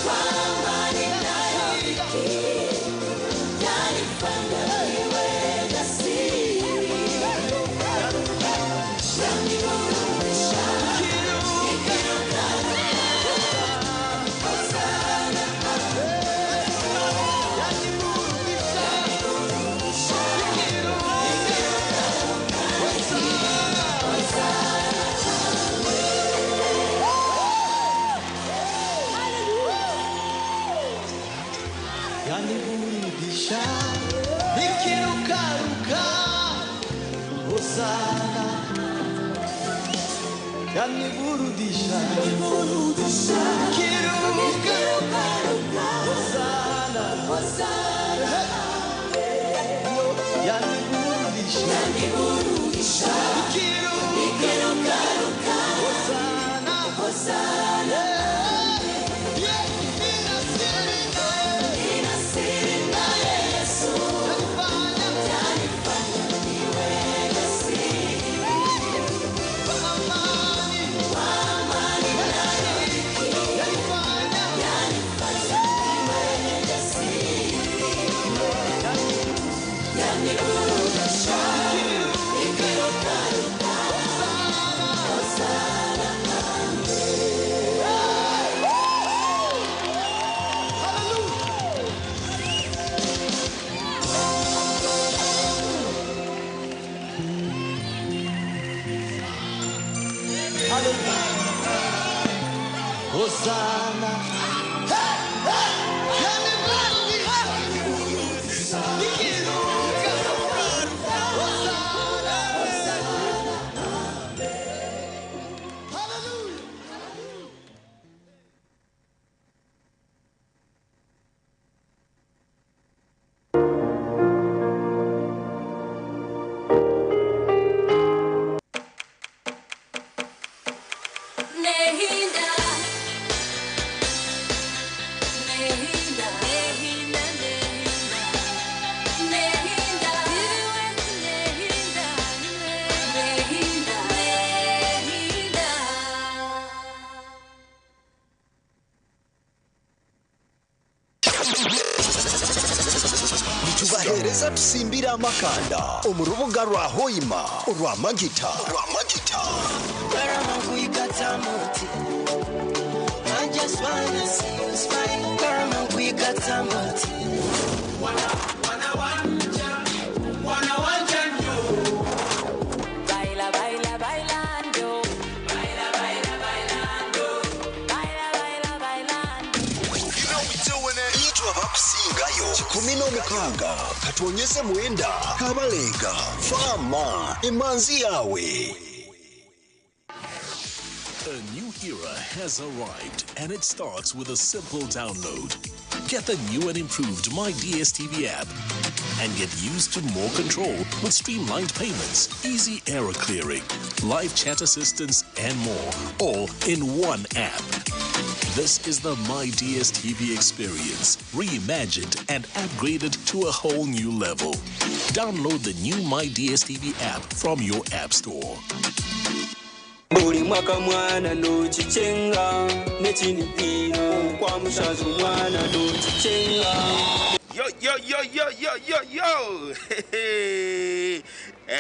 Kwa amani nayoitii, yanifanya niwe jasiri. Yaniburudisha, nikirukaruka, hosana nawe. Yaniburudisha, yaniburudisha, nikirukaruka, hosana. Yaniburudisha, nikirukaruka, hosana. Yaniburudisha, nikirukaruka, hosana. Nina siri naye Yesu, yanifanya niwe jasiri. Kwa amani nayoitii, yanifanya niwe jasiri. Yaniburudisha, nikirukaruka, hosana nawe. Hosana. Nehinda, nitubahereza tusimbira amakanda omu rubuga rwa hoima rwa magita I just wanna see you smile, kama kuikata moti. baila, baila, bailando. Baila, baila, bailando. Baila, baila, 16 katonyeze mwenda kabalega fama imanzi yawe. A new era has arrived, and it starts with a simple download. Get the new and improved My DSTV app and get used to more control with streamlined payments, easy error clearing, live chat assistance, and more, all in one app. This is the My DSTV experience, reimagined and upgraded to a whole new level. Download the new My DSTV app from your app store. Buri mwaka mwana ndochichenga nechinipiro kwa mushazo mwana ndochichenga. Yo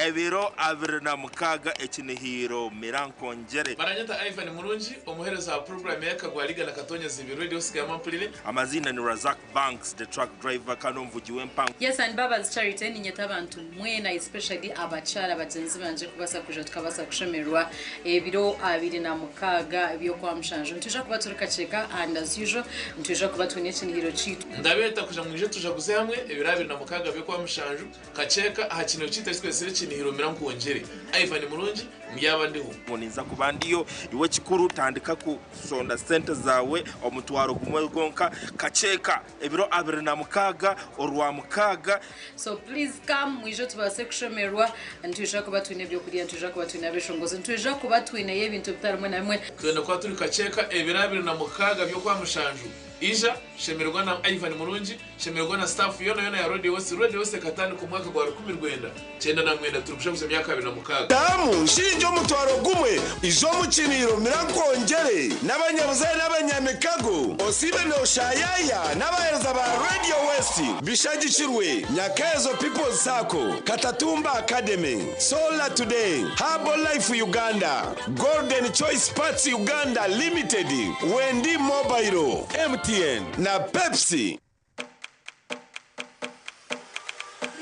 ebiro avirna mukaga ekinihiro mirankongere baranyata Ivan Murunji omuhereza wa program ya kagwaliga na katonye zibiro radio sikama mpulire amazina ni Razak Banks the truck driver kanomvuji wempango. Yes, and Baba's Charity ni nyeta abantu mwena especially abachara bagenzi banje kubasa kuja tukabasa kushemerwa ebiro abiri na mukaga byo kwa mshanjo ntuje kuba turika cheka and as usual ntuje kuba tunyekinihiro chitu ndabeta kuja mwije tuje guze hamwe ebiro abiri na mukaga byo kwa mshanjo kacheka hakino chita twese kinihiro mirankongere Ivan Murunji myaba ndiho muninza kubandiyo iwe kikuru tandika ku sonda center zawe omutwaro kumwe gonka kacheka ebiro abiri na mukaga orwa mukaga. So please come mwije tubase kushemerwa ntuje kuba twine byo kuriya ntuje kuba twine abeshongoze ntuje kuba twine yebintu bitarumwe na mwe twende kwa turi kacheka ebiro abiri na mukaga byo kwa mshanjo ija shemerwa na Ivan Murunji shemerwa na staff yona ya radio wose katani ku mwaka gwa 10 cyenda na mwenda turusha gusa myaka 2 na mukaga damu shinjo mutwaro gumwe izo mukiniro mirankongere n'abanyabuzaye n'abanyamikago osibe no shayaya n'abahereza ba Radio West bishagikirwe Nyakaezo People's Circle Katatumba Academy Solar Today Herbal Life Uganda Golden Choice Parts Uganda Limited Wendi Mobile MTN na Pepsi.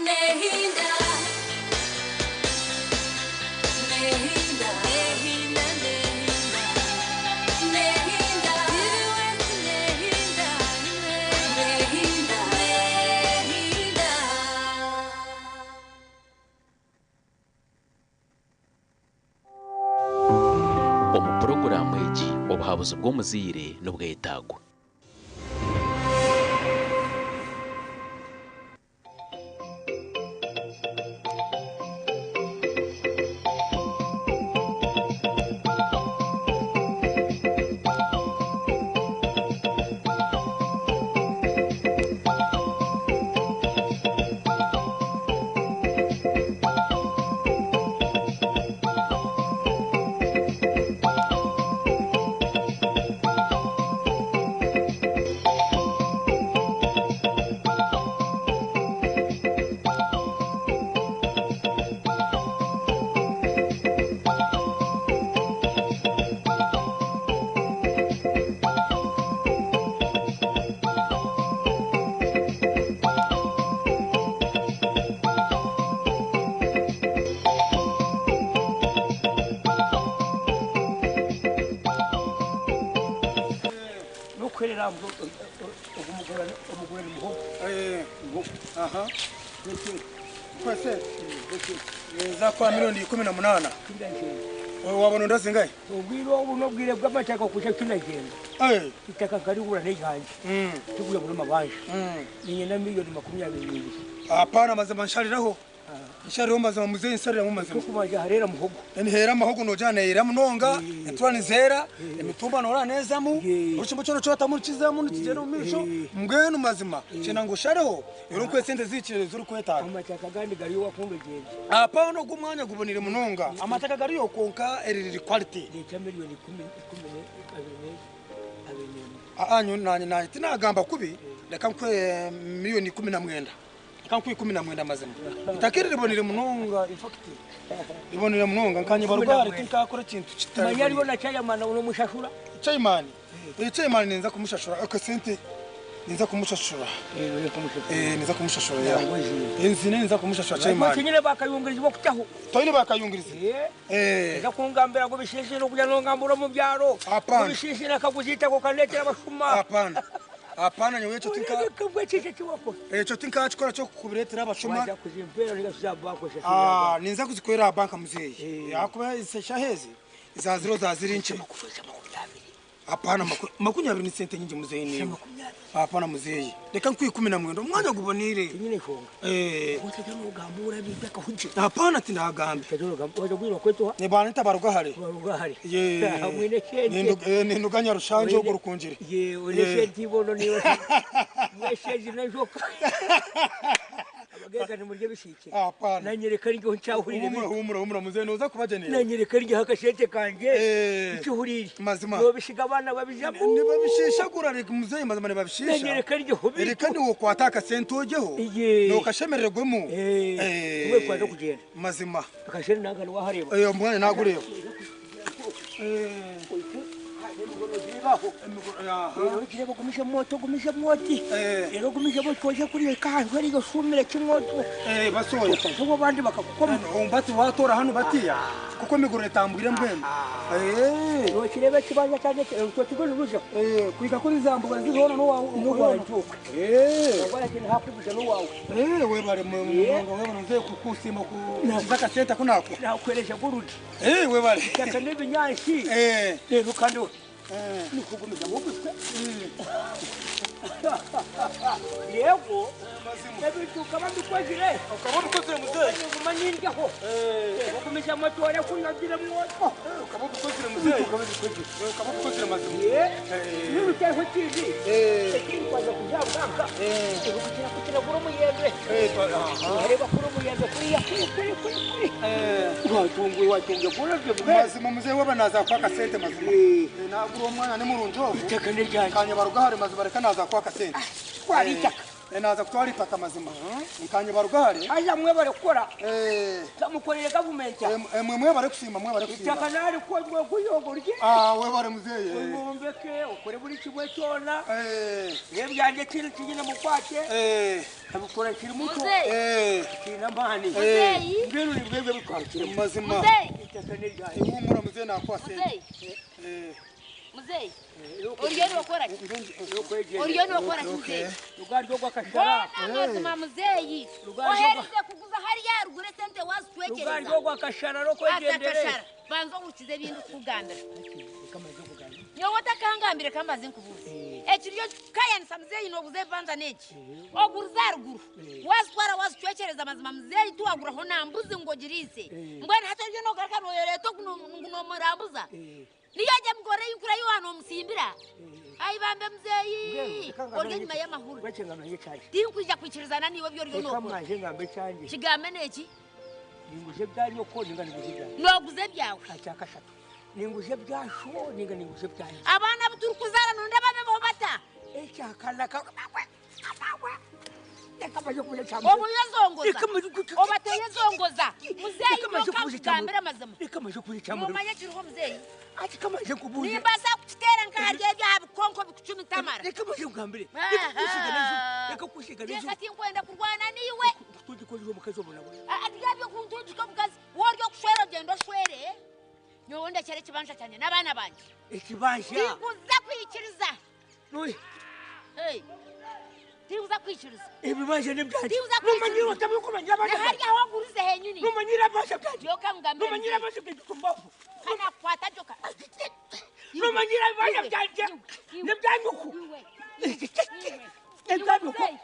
Nehinda omuporogaramu egi obuhabuzi bw'omuzire n'obwetagwa. za kwa milioni 18 wabona ndazingaye ubwiro ubunobwire bw'amateka kuca kinagenda itaka karibura n'ijanje tuguye muri mabanje ninye na milioni 22 apana maze manshariraho nshariho maze muzeyi nsarira mu maze kubaje harera muhogo ni hera mahogo no jana hera munonga etwani zera emitumba nora nezamu uruchimbo cyo cyota muri kizamu ntikigera umisho mbwenu mazima cena ngo shareho ero kwesende zicire zuru kwetana amataka gandi gari wakungegenda apana gumwanya gubonire munonga amataka gari yo konka eriri quality ni miliyoni 10 anyu nanye tinagamba kubi reka nkwe miliyoni 19 kanku 19 mazima itakiri ribonire munonga in fact ribonire munonga nkanye barugare tinkakora kintu kitari manyari bona cyayamana uno mushashura cyayimani cyayimani nenza kumushashura akasente nenza kumushashura nenza kumushashura ya nenza kumushashura cyayimani kinyine bakayungiriza bokutaho toyine bakayungiriza eza kungambira ngo bishishire no kujya no ngambura mu byaro bishishire akaguzita ko kanetera abashuma apana Hapana nyewe cyo tinka. Kabwa cece kiwako. Cyo tinka chikora cyo kubiretera abashuma. Waza kuzimpera nigasha bako shasha. Ninza kuzikorera banka muzeyi. Yakuba isesha hezi. Za zero za zirinche. Hapana makunyabiri ni sente nyingi muzeyi niwe. Hapana muzeyi. Reka nkwi 10 umwanya gubonire. Nyine fonga. Utajya mugambura bidaka huje. Hapana tindagambe. Waje gwira kweto. Ne bana tabaruga hari. Baruga hari. Ye. Hamwe shente. Ni nduganya rushanje yo gurukunjire. Ye ule shente ibono niwe. Mwesheje najoka. Abageka ni murye bishike. Hapana. Nanyereka ryo ncahurire. Humura muzeyi noza kubagenera. Nanyereka ryo hakashete kanje. Icyuhurire. Mazima. Yo bishiga abana babijamo. Ni babishishagura reka muzeyi mazima ne babishisha. Nanyereka ryo hobi. Reka ni wo kwataka sentojeho. No kashemererwemo. Uwe kwaje kugenda. Mazima. Akashene nangana wahareba. Mwana nagureba. Rero gumisha moto rero gumisha moto waje kuri kantu ari gusumira kimoto basoya ubu bandi bakakukoma umbati watora hano batiya kuko migoro etambwire mbwembe yo kirebe kibaza cyane cyo kigone ruja kwika kuri zambuga zihona no wawe umugwantu wala kina hapo kuja no wawe we bare mu wewe nze kukusima ku zaka senta kunako nakwelesha kurudi we bare kaka nebinyanshi rero kandi nikugumiza mubutwe yego ebituka babikozire ukabona ukozire muzeyi umanyireho gugumiza moto wari kunyagire mwoto ukabona ukozire muzeyi ukabona ukozire mazima n'uruteho kizi kwaza kujabanga kukira kuri umuyembe areba kuri umuyembe kuriya watunguye kuri mazima muzeyi wabanaza kwa kasente mazima nagura umwana ni murunjo itaka n'iryanjye kanyabaruga hari mazima reka naza kwa kasente twari itaka naza kutwara itaka mazima kanyabaruga hari aya mwe barekora tamukorere government mwe bare kusima mwe bare kusima itaka nari ko mwe kuyogorye we bare muzeyi ngombeke ukore buri kimwe cyona yebyanje kiri kigine mukwake abukora kiri muto kina mani ngero ni bwebwe bikwakira mazima itaka n'iryanjye ihumura muzeyi nakwase Muzeyi, uriyo wakora muzeyi. Rugaryo gwakashara. Ngazima muzeyi. Ohereze kuguza hariya rugure sente wasitwekereza. Rugaryo gwakashara ro kwegendere. Banzo ukize bintu kugandara. Yo watakangambire kamaze nkubuze. Ekiriyo kayanisa muzeyi no buze banza neki. Oguruza ruguru. Wasitwara wasitwekereza mazima muzeyi tuwaguraho nambuze ngo girise. Mbwana hataryo no garaka no yoreto kuno murambuza. Niyaje mgore yukura yohano musimbira. Ayibambe muzeyi. Orye nyuma y'amahuru. Bacengana y'icyaje. Tinkwija kwikirizana niwe byo ryo noko. Kamaje ngambe cyanje. Kigame neki? Ninguje byanyo ko ninga ninguje byanyo. Noguze byawe. Acyakashatu. Ninguje byasho ninga ninguje byanyo. Abana buturukuzara nonde babe bo bata. Ecyakana ka. Obu yazongoza. Obateye zongoza. Muzeyi nokambira mazama. Ikamaje kuyicyamura. Mumanye kiriho muzeyi. Ati kamaje kubuye. Nimbasa kutera nkarye bya bikonko bikucumi tamara. Ikamaje ngambire. Ikukushiga nejo. Reka tinkwenda kurwana niwe. Tugikozwe mukazo bona. Adigabyo kuntujuka mukazi. Woryo kushwera gendo shwere. Nyonde cyare kibanja cyane nabana banje. Ikibanja. Tikuza kwikiriza. Noy. Hey. Tiuza kwikiriza. Ibibanje nebyaje. Numanyira utamukumanya abanje. Hari aho ngurize henyuni. Numanyira abanje byaje. Yoka ngambe. Numanyira abanje byaje kumbavu. Kana kwata joka. Numanyira abanje byaje. Nebyanduku. Nebyanduku.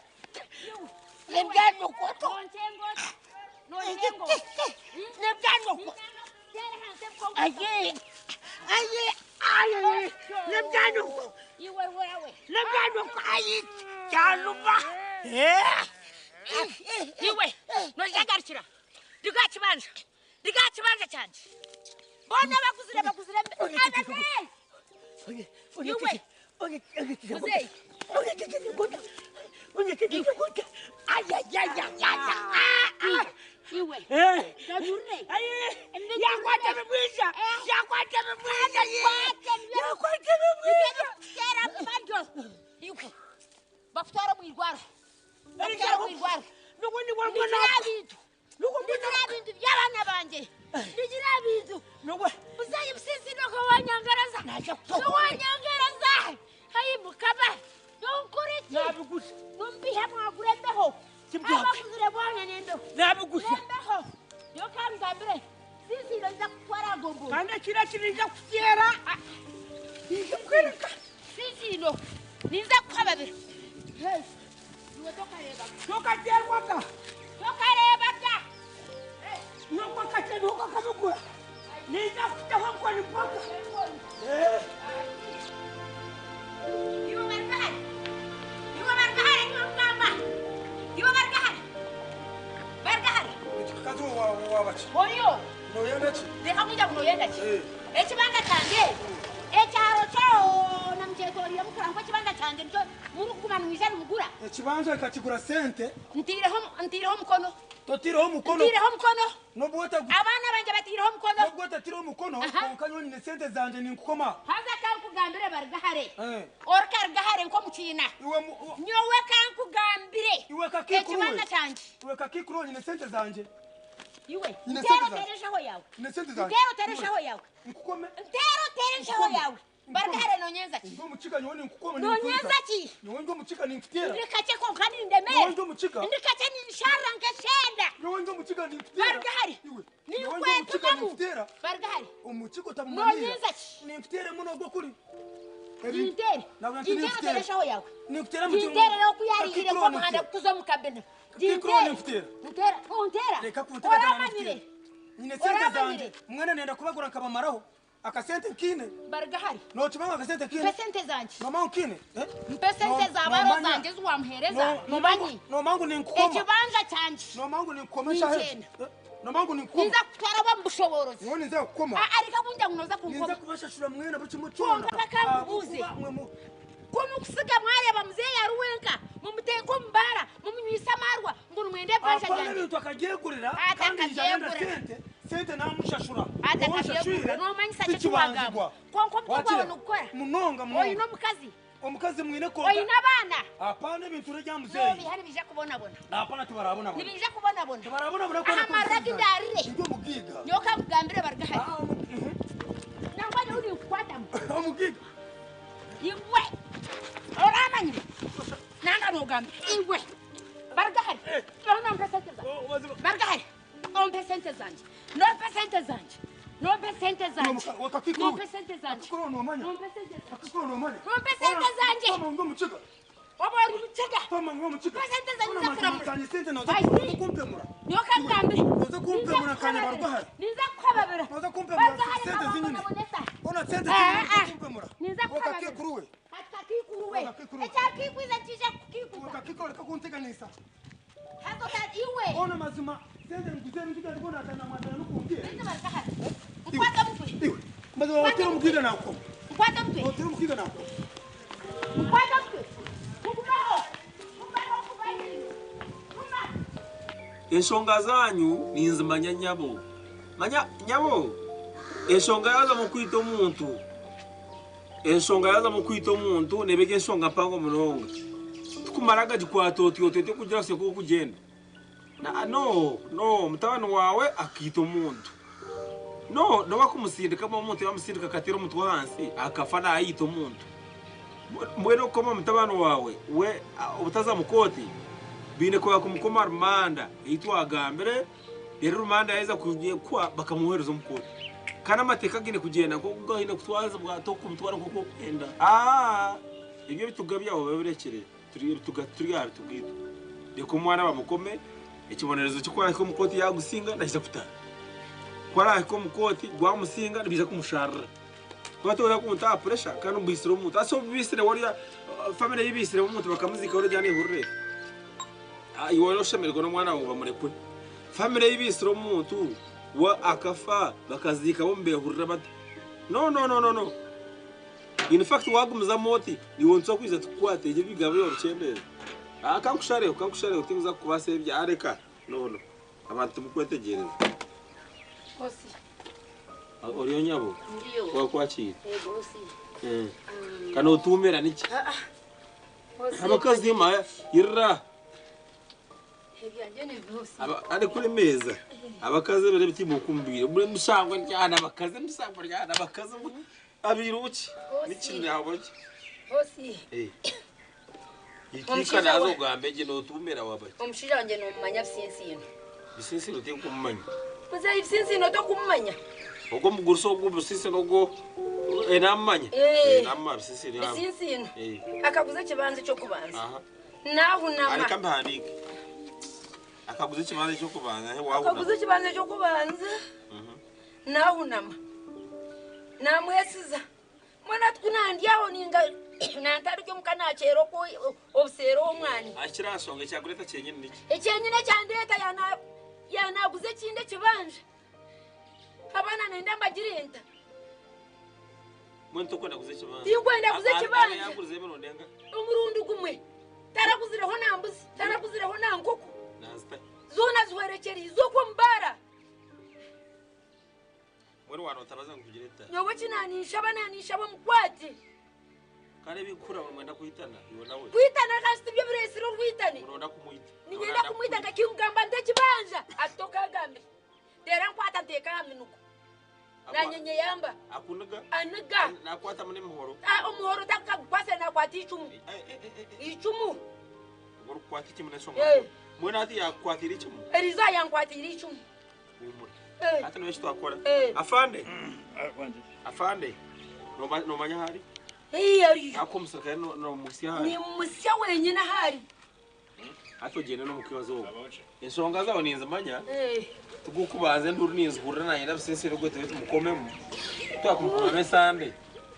Nebyanduku. Nontengo. Nebyanduku. Aye. Aye. Nebyanduku. Iwe wewe. Nebyanduku ayi. Chaluba. Iwe. Nojagarchira. Digachibanja. Digachibanja cyane. Bona bakuzire. Iwe. Muzeyi. Iwe. Dajurne. Yakwata mebwisha. Kera banjo. Iwe. Bakutwara mwirwaro. Nubundi wamwana. Nigira bintu by'abana banje. Nigira bintu. Muzeyi busisi no kwanyangaraza. No wanyangaraza. Ayi mukaba. Donkuri nabigusha numbihe mwagurebeho abakuzire bwana nendo nabigusha rembeho yo kangambire sisiro nza kutwara gombo kandi kira kirinja kugera kwereka sisiro ninza kwababira hey niwe tokareba tokaterwaka tokarebaga nokwakate nokakamugura ninza kutaho kwa nipaka iwo bargahari iwo bargahari iwo mgamba iwo bargahari bargahari kazo wabachi oyo noyenda ki reka kuja kunoyenda ki ekibanga cyanjye ecyaro cyo namukyetoriye mukura ngo ekibanga cyanjye nicyo muri kumanwisha mugura ekibanza kakigura sente ntireho mukono totireho mukono ntireho mukono nobwota abana banje batireho mukono nobwota tireho mukono konkanyo nyine sente zanje ninkukoma haza kankugambire bargahare orkargahare nko mukina nyowe kankugambire iwe kakikuruwe ekibanga cyanjye iwe kakikuruwe nyine sente zanje iwe Nyine ntero sente zanjye. tereshaho yawe nyine sente zanje ntero tereshaho yawe nkukome ntero tereshaho yawe bargahare nonyenza ki ndo muchika nyone nkukome nonyenza ki nyone ndo muchika ninkutera ndikache ko kandi ndemere nyone ndo muchika ndikache ninshara ngeshenda nyone ndo muchika ninkutera bargahare nyone ndo muchika nikwetamo ninkutera bargahare umuchiko tamumanira nonyenza ki ninkutera muno gwo kuri Jintere, jintere tereshaho yawe. Ninkutera Jintere no kuyarihire ko muhanda kuzo mukabena. Jintere ninkutera. Ntera, untera. Reka kuntera Oramanire. nyine sente zanje mwana nenda kubagura nkabamaraho akasente nkine bargahari no tubanga akasente nkine pesente zanje mama nkine pesente zabaro zanje zuwamhereza nibanyi no mangu ninkukoma ekibanza cyanje no mangu ninkomesha he no mangu ninkukoma niza kutwara bamushoborozi none nza kukoma arika bunja ngunoza kunkoma niza kubashashura mwena buci mucona bakambuze kumukusiga mwareba mzee yaruwenka mumuteko mbara mumunywisa marwa ngo mwende pasha cyane cyane ibintu akagegurira kandi ijana sente namushashura atakagegurira no manyisa cyo twagamo konko mukwawe nukora munonga oyi no mukazi omukazi mwine ko oyi nabana apana ibintu rya muzeyi no bihari bija kubona bona apana tubarabona bona nibija kubona bona tubarabona bona ko amaragi darire ndio mugiga nyoka mugambire bargahari nangwa ni uri kwata mugiga iwe oramanyire nanga nogambe iwe bargahari no mpesente zanje bargahari no mpesente zanje no mpesente zanje no mpesente zanje no mpesente zanje no manya no mpesente akukuro no manya no mpesente zanje mama ngo muchika obori muchika mama ngo muchika mpesente zanje zakura kanye sente no kumpemura nyoka ngambe noza kumpemura kanye bargahari niza kwababira noza kumpemura sente zinyine ona sente zinyine kumpemura niza kwababira kuruwe atakikuruwe ecyakikwiza kije kukikuza kakikore kakunteganisa hazo ta iwe ona mazima sente nguzeni ngigandi bona atana matana nukumbye niza bargahari ukwata mutwe iwe mazima watera mugiga nako ukwata mutwe watera mugiga nako ukwata mutwe ukumaho kubayini eshonga zanyu ninzimanya nyabo manya nyabo eshonga yaza mukwita omuntu eshonga yaza mukwita omuntu nebeke eshonga mpango munonga tukumaraga gikwatotyotote kugira se ko kugenda no mutabani wawe akita omuntu no bakumusindika mu omuntu bamusindika katera omuntu hansi akafa nayita omuntu mwene koma mutabani wawe we ubutaza mukoti bine ko bakumukoma rumanda yitwagambire rero rumanda yeza kugiye kwa bakamuhereza umukoti kana amateka gine kugenda ko gahine kutwaza bwato kumutwara kuko enda ibyo bitugabya abo babirekere turi tubwita reko mwana bamukome ikibonerezo cyo kwara ko mukoti yagusinga ndashyize kutara kwara ko mukoti gwamusinga biza kumusharira kwatora ko muta pressure kandi umbisiro muta aso bisire wariya family yibisire mutu bakamuzika wari jane hurre iwo yoshemerwa no mwana ngo bamurekwe family yibisiro mutu wa akafa bakazika bombe hurra bati no in fact wagumuza moti ni wonso kwiza tukwate je bigabe yorucendeze akankushare utinza kubasebya areka no abantu mukwetegereza kosi oriyo nyabo ndiyo wakwakira bosi kana utumera niki abakazi ma irra ari kuri meza abakaze bere biti mukumbire muri musangwa ryana abakaze musangwa ryana abakaze abiruki n'ikintu yabonye bosi ikika nazo gambeje no tumera wabaye omushira wanje no mumanya bisinsino bisinsino te kumanya muzayi bisinsino to kumanya ubwo muguruso ubwo bisinsino ubwo enamanya enamma bisinsino bisinsino akaguze kibanze cyo kubanza naho nama ariko mbahanike akaguze ikibanza cyo kubanza he waho akaguze ikibanza cyo kubanza naho nama namwesiza mwana tukunandiyaho ninga nantaruke mukanakero ko obusero omwani akirasonga cyagureta cyenyine niki ecyenyine cyandeta yanaguze kinde kibanje abana nenda mbagirinda mwe ntoko naguze kibanza ingwenda guze kibanje yaguze bino ndenga umurundi gumwe tarakuzireho nambuzi tarakuzireho nankoko nazita zona zwerekeri zoko mbara mwere wano tabaza ngugireta nyowe kinanisha bananisha bo mukwati kare bikura mwenda kuhitana ibona we kuhitana kasi byo biresiro rwitani uronda kumuhita nigenda kumuhita ngakingamba ndekibanja atoka gambe dera nkwata teka aminuko nanyenye yamba akunaga anaga nakwata mune muhoro umuhoro takakwase nakwata icumu icumu ngoro kwata kimune songa mwena ati yakwatira icumu eriza yankwatira icumu hata niwe twakora afande afande no manya hari ari ako musaka no musya hari ni musya wenyine hari hato gene no mukibazo insonga zawo ninza manya tugukubanze nduru ninza hurira naye nabisesero gwe tete mukomemo twakumukoma mesande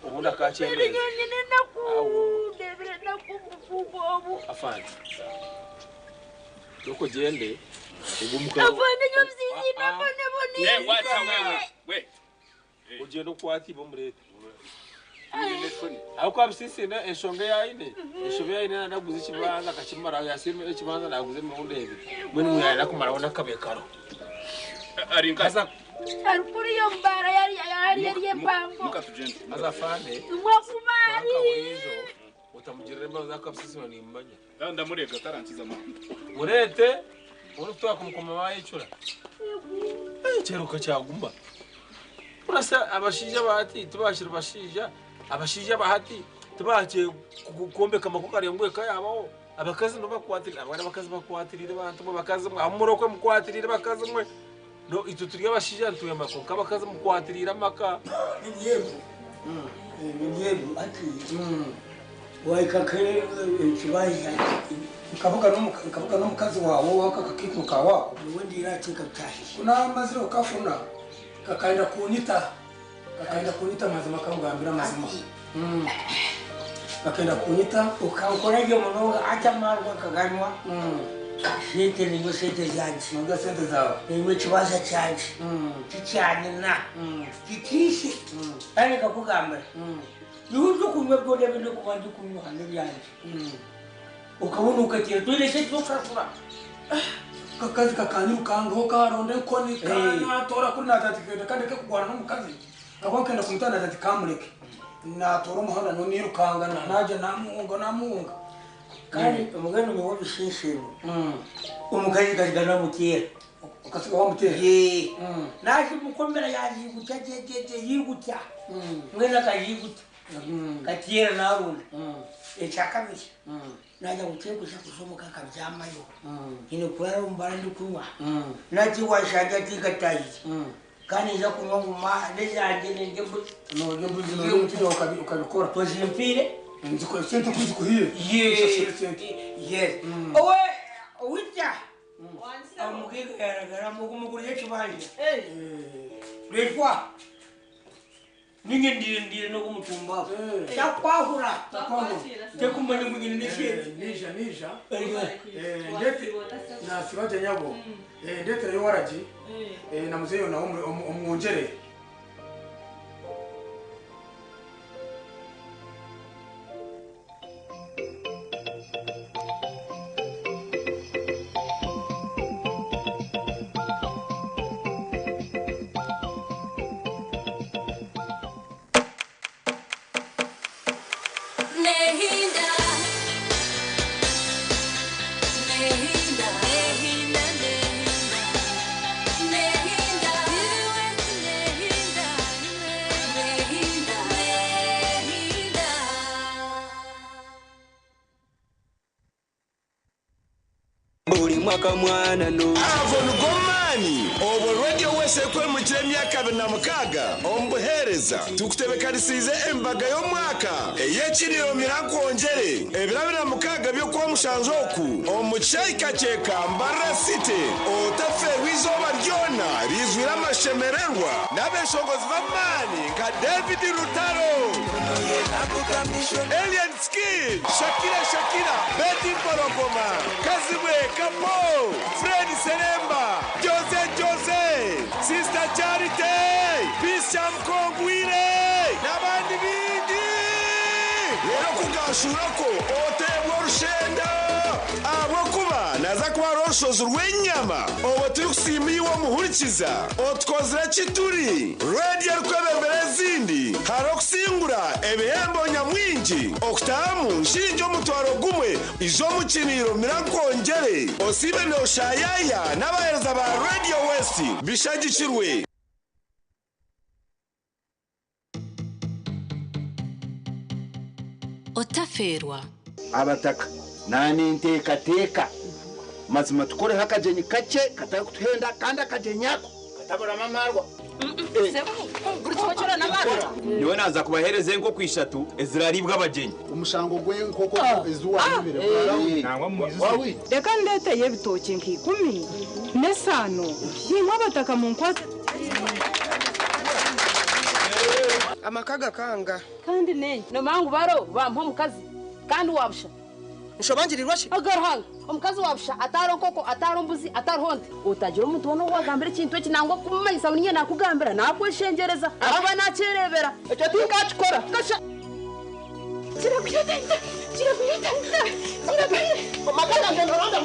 ubundi akacende nyine nakudebere nakumfubobu afande Yoko gende ubumuka afande nyobyizi nabone boni wacha we ugenda kwati bo murete aho kwa bisisina eshonga yaine eshobe yaine naguze kibanza akakimara yasime ikibanza naguze mu ndebe mwene muyara kumara ona kabekaro ari nkaza arukuri yo mbara yari yepambo mukatugende azafane mwakubari utamugirira imbazo zakabisisina ni mbanya ndamurega tarankiza mama murete urutwa kumukoma bayicura ceruka cyagumba urasa abashija bahati tubashira bashija abashija bahati tubache kukombeka makokari ngweka yabaho abakazi no bakwatirira abana bakazi bakwatirira abantu bakazi amurokwe mukwatirira bakazi mwe no itu turiya bashija ntuye makoka abakazi mukwatirira maka niyebu ati waikakere kibaye kavuga no mukazi wawe wakakakikuka wako niwe ndiratika byahi kuna maziro kafuna kakaenda kunyita mazima kangambira mazima kakaenda kunyita ukankoraje munonga acha marwa kaganywa sente niyo sente zanje nonga sente zawe niyo kibaza cyanje kicyanye na kikishi ari kakugambira yuzo kunywa bode binde kubandi kunywa hande byanje ukabona ukatiye twile se tukafura kakazi kakanyukangaho karonde koni natora kuri natatikende kandi ke kugwana n'umukazi ako kenda kumutana ati kamureke natora umuhanda no nirukangana naje namunga kandi umugani ni wo bishishimo umukazi kagana mukira ukasiga wa mutera naje mukomera yaje gutya yigutya mwena kayigutya katira narunda echakabiri najya gutegusha kusomoka kabyamayo ine kwera umbara ndikunywa naji washaje tikatayi kandi nza kunywa nguma nezanjye n'ingembu no ukabikora tozimpire nziko sente kuzikuhiye yes owe owitya amugega yaragara mugumuguriye kibanje rekwa ninge ndire no kumutumba takwahura tekumanye mwingine nisha ndete na sibaje nyabo ndete yo waraji na muzeyo na umwonjere Nehinda mwaka mwana no avon gomani obo radio wese kwe mu myaka 2006 ombuhereza tukutebekarisize embaga yo mwaka eyekiriro mirakongere ebirabira mukaga byo kwa mushanjoku omucyayika cyeka mbara city otafe wizoba ryona rizwira amashemererwa n'abeshongozi b'amani nka David Rutaro Alien Skin Shakira Betty Porogoma Kazibwe Kapo Fred Seremba Jose Sister Charity Bisham Kongwire n'abandi bindi rero kugashurako otebwa rushenda abo kuba naza kuba roshoza urwenyama obo turi kusimbiwa muhurikiza otkozera kituri radio rwebembere zindi haro kusingura ebihembo nyamwingi okutamu nshinjo mutwaro gumwe izo mukiniro mirakongere osibe no shayaya n'abahereza ba Radio West bishagikirwe otaferwa abataka nani ntekateka mazima tukore hakajenyi kake katari kutuhenda kandi akajenyako katabura mamarwa niwe naza kubahereze nko kwishatu eziraribwa abajenyi umushango gwe nkoko izuwa nimire nangwa mu izuwa reka ndete yebitoke nkikumi nesano yinkabataka mu nkwate amakaga kanga kandi ne no mangu baro bampa mukazi kandi wabusha nshobangirirwa shi agarhanga omukazi wabusha ataronkoko atarombuzi atarhonde utagira umuntu wono wagambira ikintu kinangwa kumanyisa bunye nakugambira nakweshengereza aba nacerebera ecyo tinkachikora kasha kirakuyatenda amakaga ngendoronda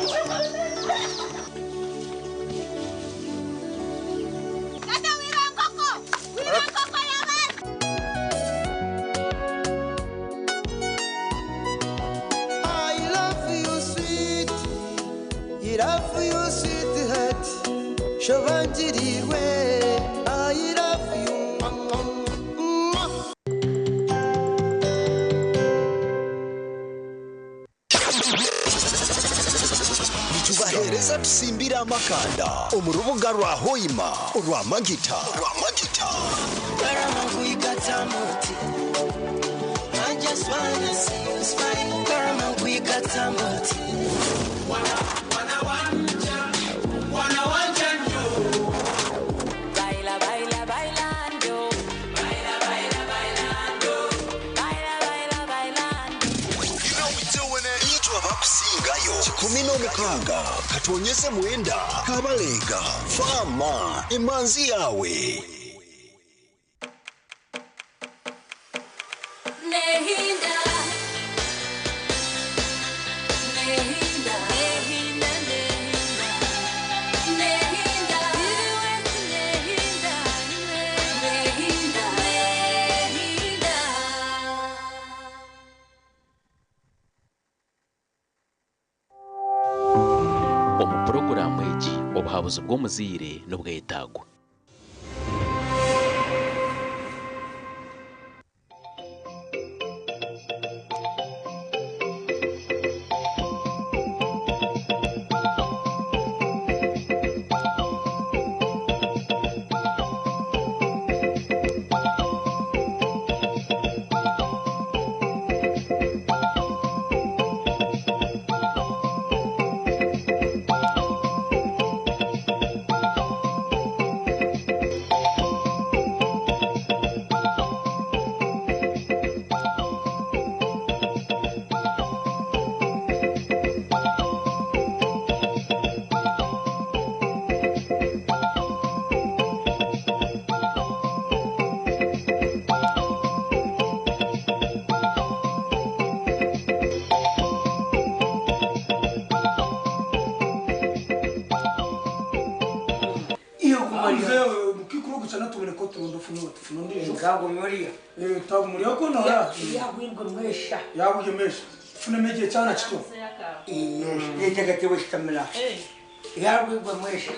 love you, sweetheart. Shovangirirwe. I love you. Nichubahereza tusimbira amakanda omurubuga rwa Hoima rwa Magita Karama kuikata muti. I just wanna see you smile. Karama kuikata muti. Kumino mukanga katonyeze mwenda kabalega fama imanzi yawe Porogaramu egi obuhabuzi bw'omuzire n'obwetagwa Ngago Maria. Tago Maria ko nora. Yagwirwa mwesha. Yagwirwa mwesha. Fune meje cyana kito. Yetega tewe stamila. Yagwirwa mwesha.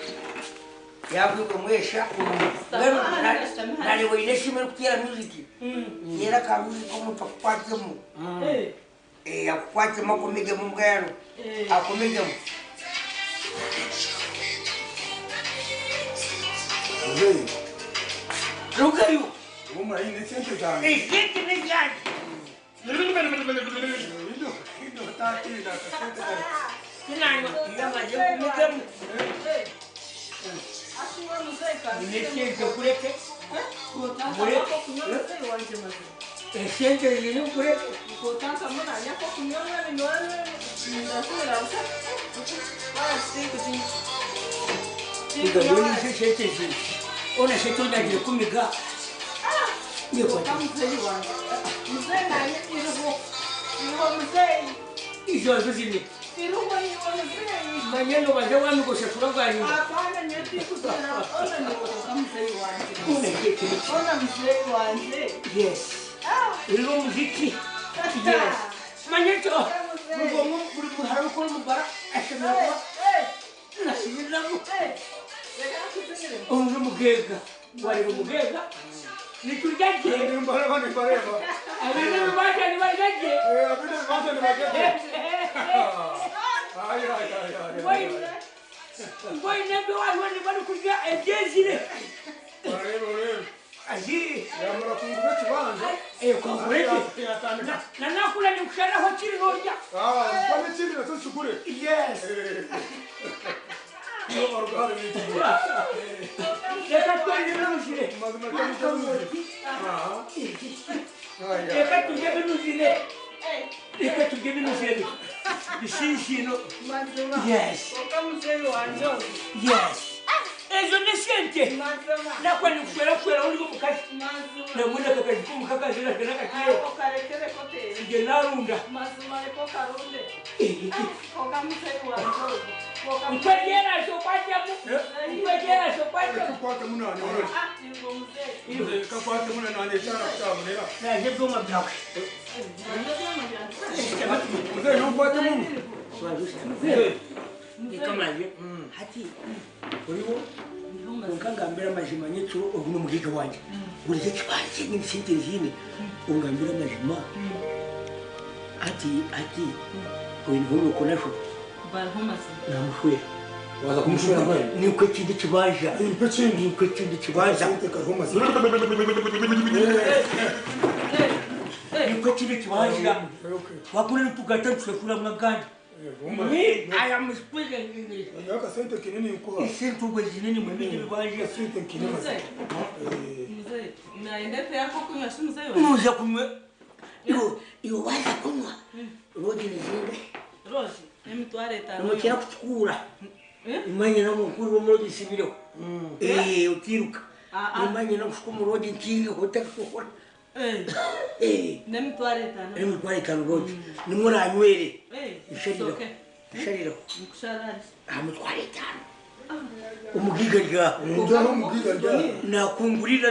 Yagwirwa mwesha. Ngero nani wine shimero kutira muziki. Yera ka muziki ko mupakwate mu. Akwate mu komige mu ngero. Akomige mu. Mzee. Rukayo. Uma hii ni sente zangu. Sente ni gani? Ndio tati na sente zangu. Kinani ngama je kumikamu. Asiwe mzee kazi. Nimesente kuleke. Kotaka kunywa mzee wanje mazee. Sente ni kuleke. Kotaka mbona yako kunywa ni nani? Ndasura usa. Wala siku tingi. Ndio sente sente. Ona setonda je kumiga. Ndio kama mzee wanje. Mzee na yeye mzee. Izo zini. Iruwa ni mzee. Manyendo wazee wami kushakura gani? Hapana nyeti kusema. Ona ni kama mzee wanje. Una kete. Ona mzee wanje. Yes. Ilo muziki. Yes. Manyeto. Mugomo buri haruko mubara ashobora kuba. Nasubiramo. Umuntu mugega. Wari mugega. Nitujaje. Mbara bane bareba. Abene baje ni baje. Abene baje ni baje. Ay. Boy nembe wali bali kujya ejezire. Bareba. Aji. Yamara kungura kibanza. Kungureke. Na nakula ni kushara ho chiri roja. Pale chini na tushukure. Yes. Yo orgare ni tibura. Eka twende nushire. Mazima kama kama. Eka tujebe nushire. Eka tujebe nushire. Bishishino. Yes. Kama mzee wanje. Yes. Ezo nesente. Na kwani kushera uli mukazi. Na mwenda kakajiku kaka zira kana kakio. Okarekere kote. Nge narunda. Mazima ko karunde. Oka mzee wanje. Mkwegera sopanja mu. Mkwegera sopanja. Kukwata munani wala. Ngo mzee. Kakwata munani aneshana kutamulera. Na jebyo mabyawe. Mzee nokwata mu. Mzee. Nikamaje. Hati. Uriwo ukangambira amajima nyetso uguno mugiga wanje. Buri kibaje ni sente zine. Ungambira amajima. Ati. Uyinvuno kunasho. Barhomasi. Namushwe. Waza kumushwera bari. Ni uko kindi kibaja. Ni uko kindi kibaja. Sente karhomasi. Ni uko kindi kibaja. Wakuna ntugata tshekula mwagani. I am speaking English. Yaka sente kinini uko. Sente ubwezini mwemini bibaje. Sente kinini. Mzee. Na endepe yako kunywa si mzee wewe. Muza kunywa. Iyo waza kunywa. Rodi ni zinde. Rozi. Emtware tano. Namukira kuchukura. Imanye na mukuru w'umurodi sibiro. Utiruka. Imanye na kushukumu rodi nkingi hoteka kuhora. Nemtware tano. Nemtware tano rodi. Nimura anywere. Ishariro. Ishariro. Mukusharari. Amutware tano. Umugiga rya. Umugiga rya. Nakungurira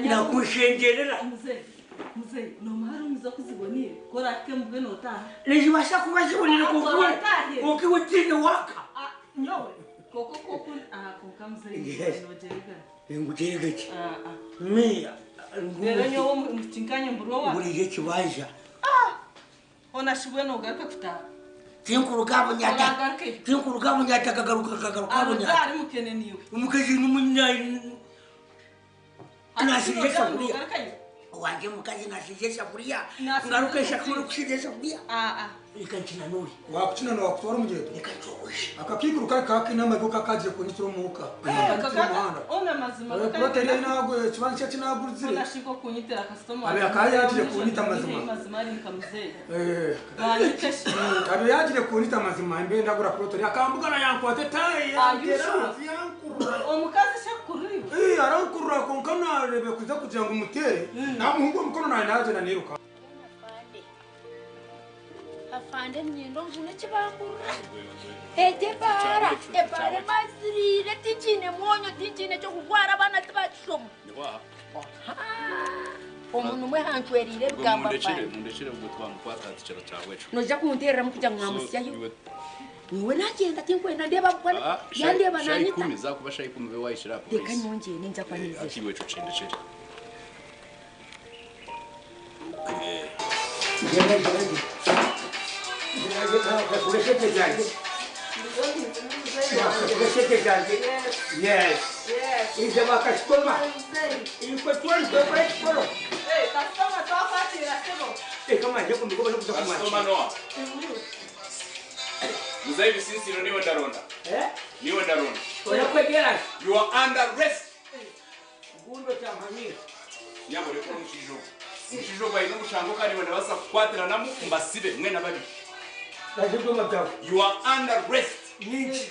na kushengerera. Mzee, no mahari mza kuzibonira. Kora ke mbwe no ta. Nijibasha kubazibonira kuvura. Ukiwutine waka. Nyowe. Koko koka mzee. No jerika. Ngujeriga ki. Mia. Rero nyowe mutinkanye mburo wa. Buri kibaja. Ona shibwe no gaka kuta. Tinkuruka bunyata. Tinkuruka bunyata kagaruka bunyata. Ari mukene niwe. Umukazi n'umunyai. Nasije saburia. Wanje mukazi nasije saburia. Ngaruka shakuru kusije saburia. Ikakina nuri. Wakukina na wakutwara mujeto. Ikachowesha. Akakikuru kaki n'amaduka kaje kunyitira umuka. Ona mazima kaka. Protein nagwe kibanza cyacu nagurizire. Ona shiko kunyitira customer. Abe akayatire kunyita mazima. Mazima ari nkamuzeye. Banyiteshi. Abe yatire kunyita mazima mbe ndagura protein akambugana yankwate tayi. Omukazi shakuri. Arankurura konkana rebe kuza kugira ngo umutere. Namuhungu mukono nawe naje naniruka. Afande nyendo ngune chibangura. Ebara mazirire tinchine mwonyo tinchine cyo kugwara bana tibachoma. Umuntu mwe hankwerire rugamba mfande. Mundeshire ubwo twamukwata ticero cyawe. Noja kunterera mukujya mwamusyayo. Niwe nagenda tinkwenda ndeba bwana. Yandeba nanyita. Shayi 10 zakuba shayi 10 we wayishira ko. Reka nyongeye ninja kwa nizera. Akiwe cyo cendecere. Urasheke cyane. Urasheke cyane. Yes. Ize bakashikoma. Iko twari kwa shikoro. Customer twakwakira sebo. Kama nje kumikoba nokuza kumwacha. Customer Noah. Mzee Bisisiro niwe ndaronda. Niwe ndaronda. Unakwegera. You are under arrest. Gundo cyamhamira. Nyabo reko mushijo. Mushijo bayi no mushango kandi bana basa kwatira namu mbasibe mwe nababi. Ndajugo mabyago. You are under arrest. Niki.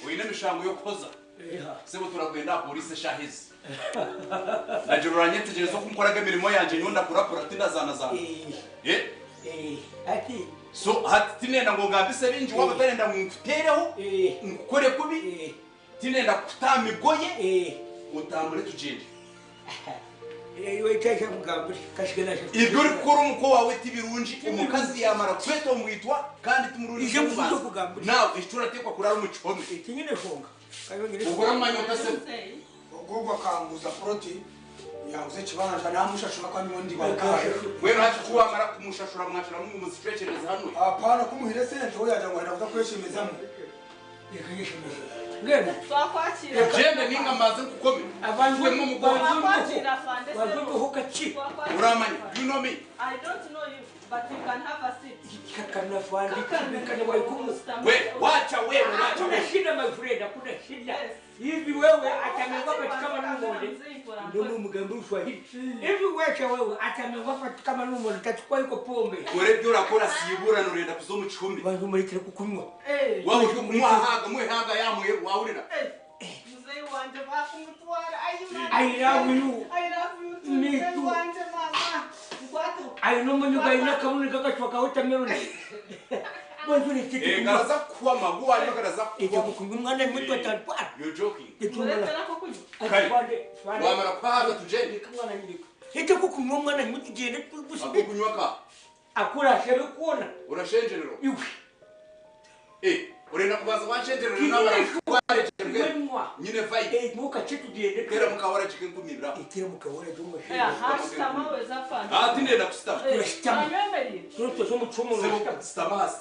Uyine mishango yo koza. Sebo turakwenda police shahizi. Najuranye tegerezo kumkoraga imirimo yanje nyonda kurapura tindazana zana. Ati so hati tinenda ngo ngambise binji waba tarenda ngitereho ngukore kubi tinenda kutamigoye utambure tujende iwe cyashya mugambure kashigana ibyo uri gukora umuko wawe tibirunji umukazi yamara kweto mwitwa kandi tumururi ije muzo kugambure nawe ishura tekwa kurara umucome ikinyine fonga ugora manyota se ugurwa kanguza proti yavuze kibanja namushashura kwa nyondi bakare wewe hacha kuwa mara kumushashura mwachira mu mustretchereza hanwe apana kumuhire sente ho yaje ngo ndavuga kweshimezamo ngene twakwakira jembe ninga maze kukome abantu mu mugongo twakwakira fande sebo hokachi uramanya you know me I don't know you but you can have a seat kana fandi kana waikumu wacha wewe kuna shida my friend kuna shida hivi wewe atamengwa kama numonde ndio mugambi uswahili hivi wewe atamengwa kama numonde tachukua yuko pombe kore byo rakora sibura nurenda kuzomu chumbi bantu murekere kukunywa wawe cyo kunywa haga mwe haga yamuye wawurira muzee wanje bakumutwara I love you me too wanje mama ngwato I know when you guys na kamuni kakachwa kauta meloni bantu ni kitu karaza kuwa maguwa ariko karaza kuwa kukumwana mtu atalpa you joking uretera ko kunywa wamara kwaga tujende kamwana nyiko hita kukumwa mwana mtu gende kubusibe akunywa ka akura shebe kuona urashenjerero urenda kubaza wanshenjerero nabara kware nyine vai muka chetu gende kera mukawara chicken kumibra kera mukawara jumwe hasta mawe za fanda tindenda kusitama turashitama tuto zo mucumu stamasi